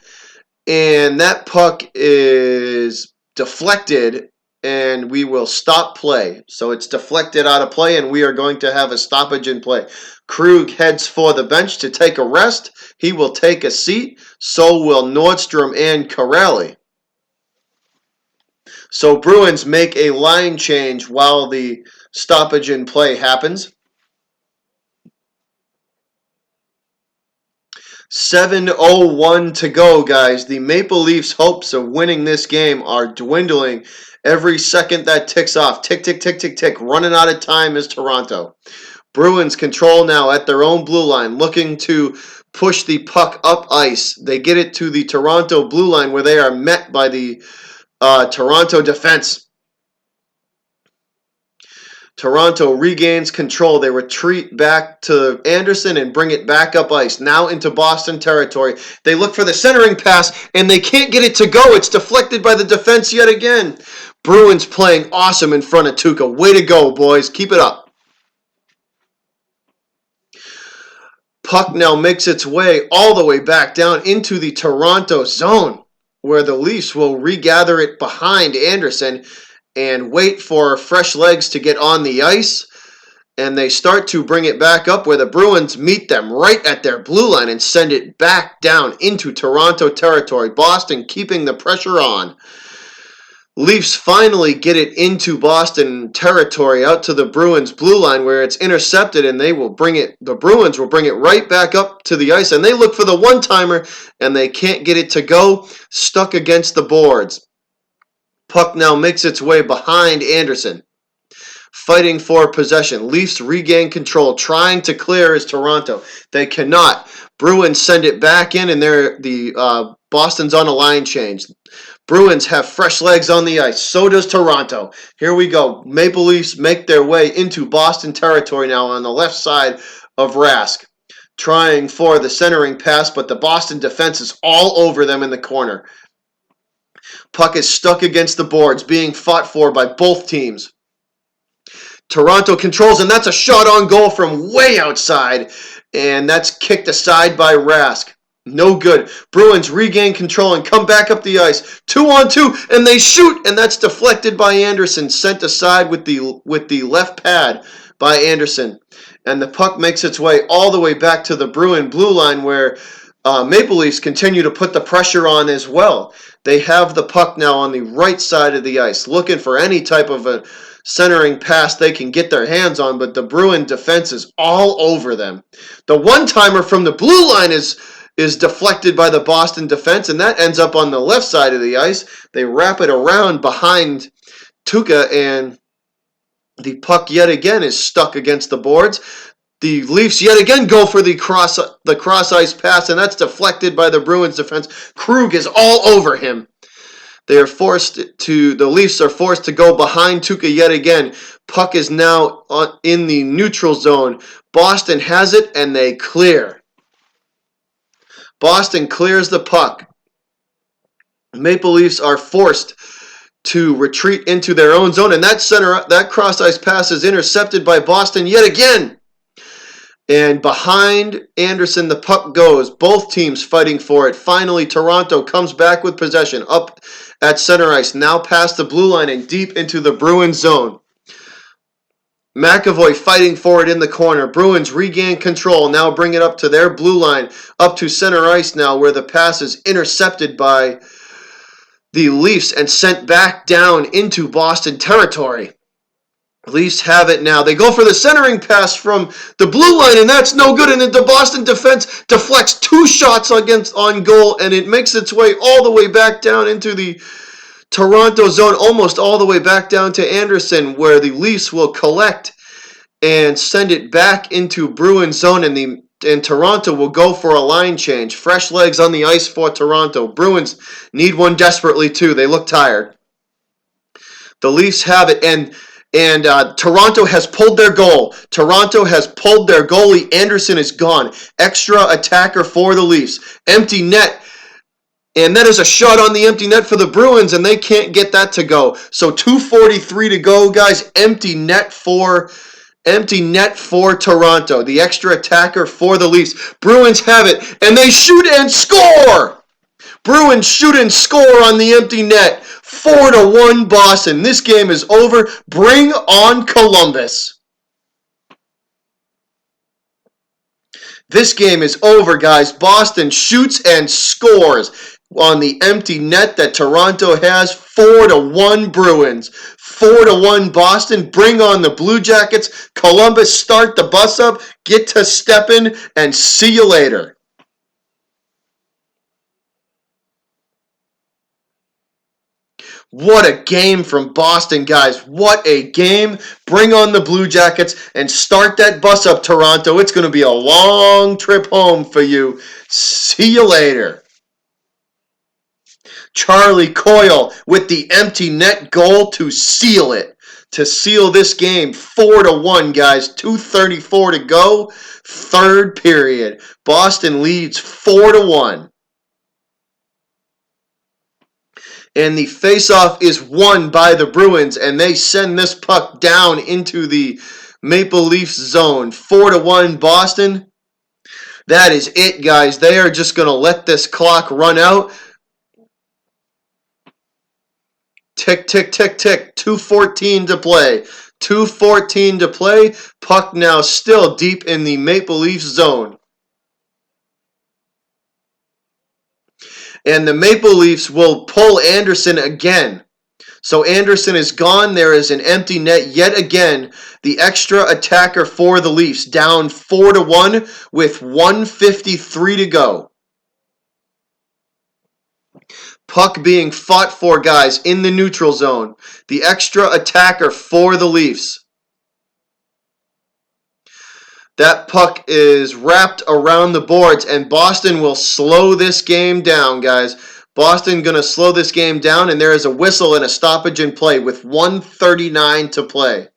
And that puck is deflected, and we will stop play. So it's deflected out of play, and we are going to have a stoppage in play. Krug heads for the bench to take a rest. He will take a seat. So will Nordstrom and Corrali. So Bruins make a line change while the stoppage in play happens. 7:01 to go, guys. The Maple Leafs' hopes of winning this game are dwindling every second that ticks off. Tick, tick, tick, tick, tick. Running out of time is Toronto. Bruins control now at their own blue line, looking to push the puck up ice. They get it to the Toronto blue line where they are met by the Toronto defense. Toronto regains control. They retreat back to Anderson and bring it back up ice. Now into Boston territory. They look for the centering pass, and they can't get it to go. It's deflected by the defense yet again. Bruins playing awesome in front of Tuukka. Way to go, boys. Keep it up. Puck now makes its way all the way back down into the Toronto zone, where the Leafs will regather it behind Anderson and wait for fresh legs to get on the ice, and they start to bring it back up where the Bruins meet them right at their blue line and send it back down into Toronto territory. Boston keeping the pressure on. Leafs finally get it into Boston territory out to the Bruins blue line where it's intercepted, and the Bruins will bring it right back up to the ice, and they look for the one-timer and they can't get it to go, stuck against the boards. Puck now makes its way behind Anderson, fighting for possession. Leafs regain control, trying to clear is Toronto. They cannot. Bruins send it back in, and Boston's on a line change. Bruins have fresh legs on the ice. So does Toronto. Here we go. Maple Leafs make their way into Boston territory now on the left side of Rask, trying for the centering pass, but the Boston defense is all over them in the corner. Puck is stuck against the boards, being fought for by both teams. Toronto controls, and that's a shot on goal from way outside, and that's kicked aside by Rask. No good. Bruins regain control and come back up the ice. 2-on-2, and they shoot, and that's deflected by Anderson, sent aside with the left pad by Anderson. And the puck makes its way all the way back to the Bruin blue line where Maple Leafs continue to put the pressure on as well. They have the puck now on the right side of the ice, looking for any type of a centering pass they can get their hands on, but the Bruin defense is all over them. The one-timer from the blue line is deflected by the Boston defense, and that ends up on the left side of the ice. They wrap it around behind Tuukka, and the puck yet again is stuck against the boards. The Leafs yet again go for the cross ice pass, and that's deflected by the Bruins defense. Krug is all over him. The Leafs are forced to go behind Tuukka yet again. Puck is now in the neutral zone. Boston has it, and they clear. Boston clears the puck. Maple Leafs are forced to retreat into their own zone, and that cross ice pass is intercepted by Boston yet again. And behind Anderson, the puck goes. Both teams fighting for it. Finally, Toronto comes back with possession up at center ice, now past the blue line and deep into the Bruins zone. McAvoy fighting for it in the corner. Bruins regain control. Now bring it up to their blue line. Up to center ice now where the pass is intercepted by the Leafs and sent back down into Boston territory. Leafs have it now. They go for the centering pass from the blue line, and that's no good. And the Boston defense deflects 2 shots on goal, and it makes its way all the way back down into the Toronto zone, almost all the way back down to Anderson, where the Leafs will collect and send it back into Bruins zone, and Toronto will go for a line change. Fresh legs on the ice for Toronto. Bruins need one desperately too. They look tired. The Leafs have it, and Toronto has pulled their goal. Toronto has pulled their goalie. Anderson is gone. Extra attacker for the Leafs. Empty net. And that is a shot on the empty net for the Bruins, and they can't get that to go. So 2:43 to go, guys. Empty net for Toronto. The extra attacker for the Leafs. Bruins have it, and they shoot and score! Bruins shoot and score on the empty net. 4-1 Boston. This game is over. Bring on Columbus. This game is over, guys. Boston shoots and scores on the empty net that Toronto has. 4-1 Bruins. 4-1 Boston. Bring on the Blue Jackets. Columbus, start the bus up. Get to stepping, and see you later. What a game from Boston, guys. What a game. Bring on the Blue Jackets and start that bus up, Toronto. It's going to be a long trip home for you. See you later. Charlie Coyle with the empty net goal to seal it. To seal this game, 4-1, guys. 2:34 to go. Third period. Boston leads 4-1. And the faceoff is won by the Bruins, and they send this puck down into the Maple Leafs zone. 4-1 Boston. That is it, guys. They are just going to let this clock run out. Tick, tick, tick, tick. 2:14 to play. 2:14 to play. Puck now still deep in the Maple Leafs zone. And the Maple Leafs will pull Anderson again. So Anderson is gone. There is an empty net yet again. The extra attacker for the Leafs down 4-1 with 1:53 to go. Puck being fought for, guys, in the neutral zone. The extra attacker for the Leafs. That puck is wrapped around the boards, and Boston will slow this game down, guys. Boston going to slow this game down, and there is a whistle and a stoppage in play with 1:39 to play.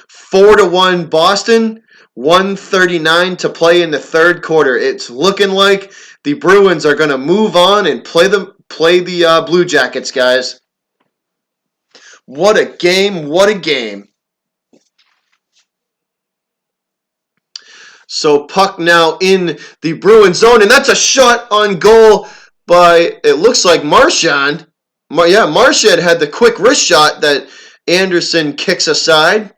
4-1 Boston, 1:39 to play in the third quarter. It's looking like the Bruins are going to move on and play the Blue Jackets, guys. What a game, what a game. So puck now in the Bruins zone, and that's a shot on goal by, it looks like Marchand. Marchand had the quick wrist shot that Anderson kicks aside.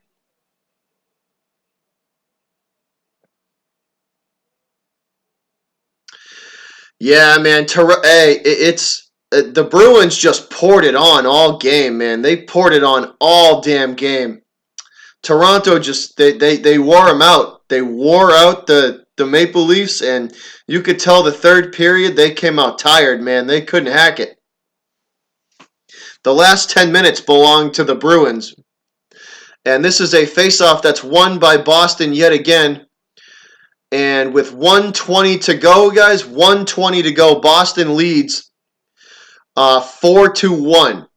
Yeah, man. The Bruins just poured it on all game, man. They poured it on all damn game. Toronto just they wore them out. They wore out the Maple Leafs, and you could tell the third period they came out tired, man. They couldn't hack it. The last 10 minutes belonged to the Bruins. And this is a faceoff that's won by Boston yet again. And with 1:20 to go, guys, 1:20 to go, Boston leads 4-1.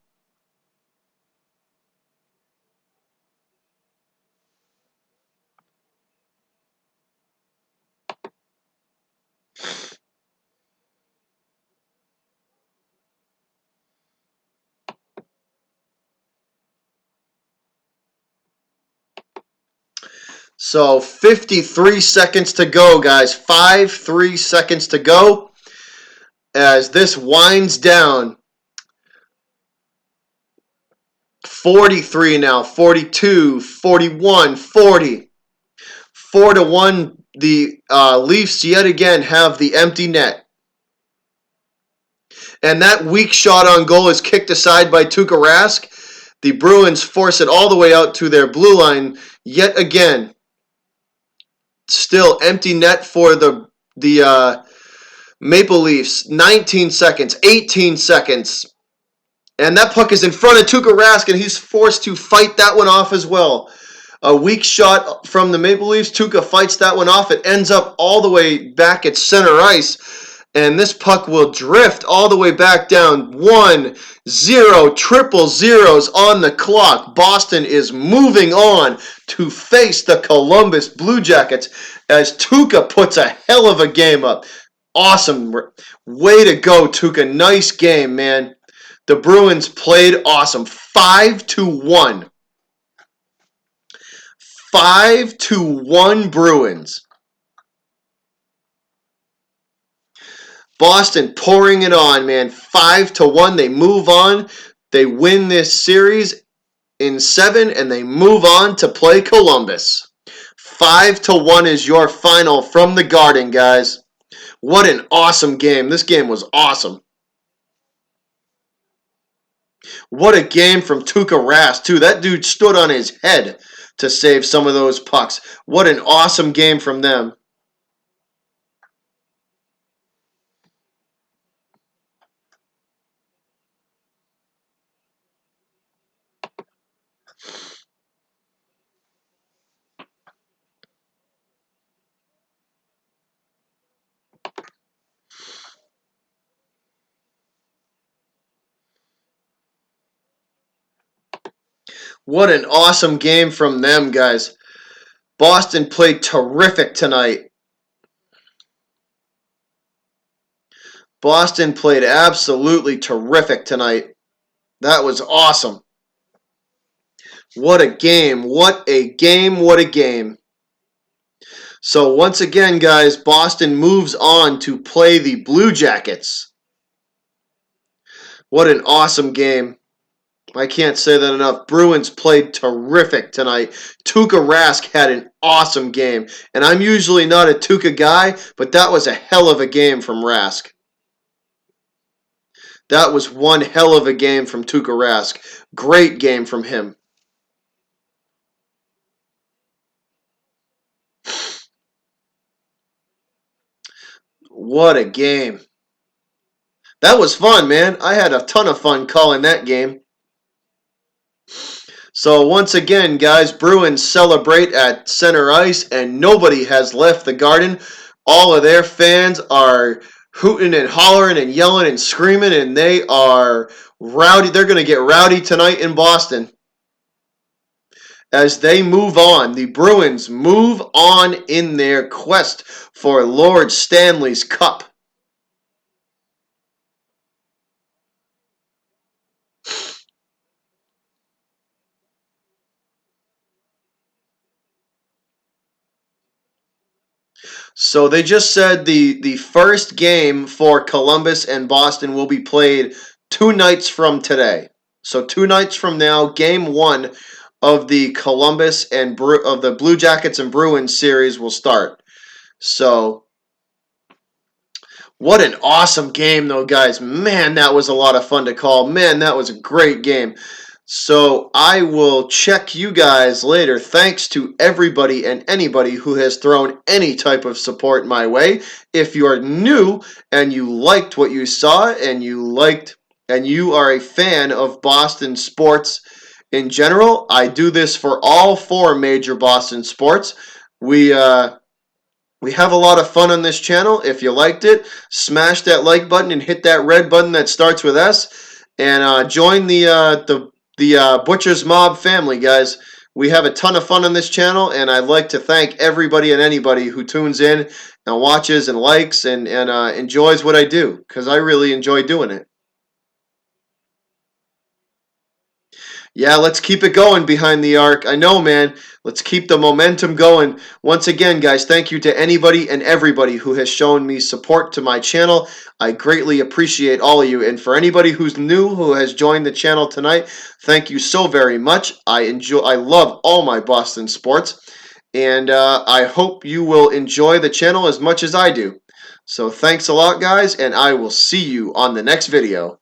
So 53 seconds to go, guys. 3 seconds to go as this winds down. 43 now, 42, 41, 40. 4-1, the Leafs yet again have the empty net. And that weak shot on goal is kicked aside by Tuukka Rask. The Bruins force it all the way out to their blue line yet again. Still empty net for the Maple Leafs. 19 seconds, 18 seconds. And that puck is in front of Tuukka Rask, and he's forced to fight that one off as well. A weak shot from the Maple Leafs. Tuukka fights that one off. It ends up all the way back at center ice. And this puck will drift all the way back down. 1-0, triple zeros on the clock. Boston is moving on to face the Columbus Blue Jackets as Tuukka puts a hell of a game up. Awesome. Way to go, Tuukka. Nice game, man. The Bruins played awesome. 5-1. 5-1 Bruins. Boston pouring it on, man. 5-1. They move on. They win this series in 7, and they move on to play Columbus. 5-1 is your final from the Garden, guys. What an awesome game. This game was awesome. What a game from Tuukka Rask, too. That dude stood on his head to save some of those pucks. What an awesome game from them. What an awesome game from them, guys. Boston played terrific tonight. Boston played absolutely terrific tonight. That was awesome. What a game. What a game. What a game. So once again, guys, Boston moves on to play the Blue Jackets. What an awesome game. I can't say that enough. Bruins played terrific tonight. Tuukka Rask had an awesome game. And I'm usually not a Tuukka guy, but that was a hell of a game from Rask. That was one hell of a game from Tuukka Rask. Great game from him. What a game. That was fun, man. I had a ton of fun calling that game. So once again, guys, Bruins celebrate at center ice, and nobody has left the Garden. All of their fans are hooting and hollering and yelling and screaming, and they are rowdy. They're going to get rowdy tonight in Boston. As they move on, the Bruins move on in their quest for Lord Stanley's Cup. So they just said the first game for Columbus and Boston will be played 2 nights from today. So 2 nights from now, game 1 of the Columbus and of the Blue Jackets and Bruins series will start. So what an awesome game, though, guys. Man, that was a lot of fun to call. Man, that was a great game. So I will check you guys later. Thanks to everybody and anybody who has thrown any type of support my way. If you're new and you liked what you saw and you are a fan of Boston sports in general, I do this for all 4 major Boston sports. We have a lot of fun on this channel. If you liked it, smash that like button and hit that red button that starts with S, and join the Butcher's Mob family, guys. We have a ton of fun on this channel, and I'd like to thank everybody and anybody who tunes in and watches and likes and enjoys what I do, because I really enjoy doing it. Yeah, let's keep it going behind the arc. I know, man. Let's keep the momentum going. Once again, guys, thank you to anybody and everybody who has shown me support to my channel. I greatly appreciate all of you. And for anybody who's new who has joined the channel tonight, thank you so very much. I love all my Boston sports, and I hope you will enjoy the channel as much as I do. So thanks a lot, guys, and I will see you on the next video.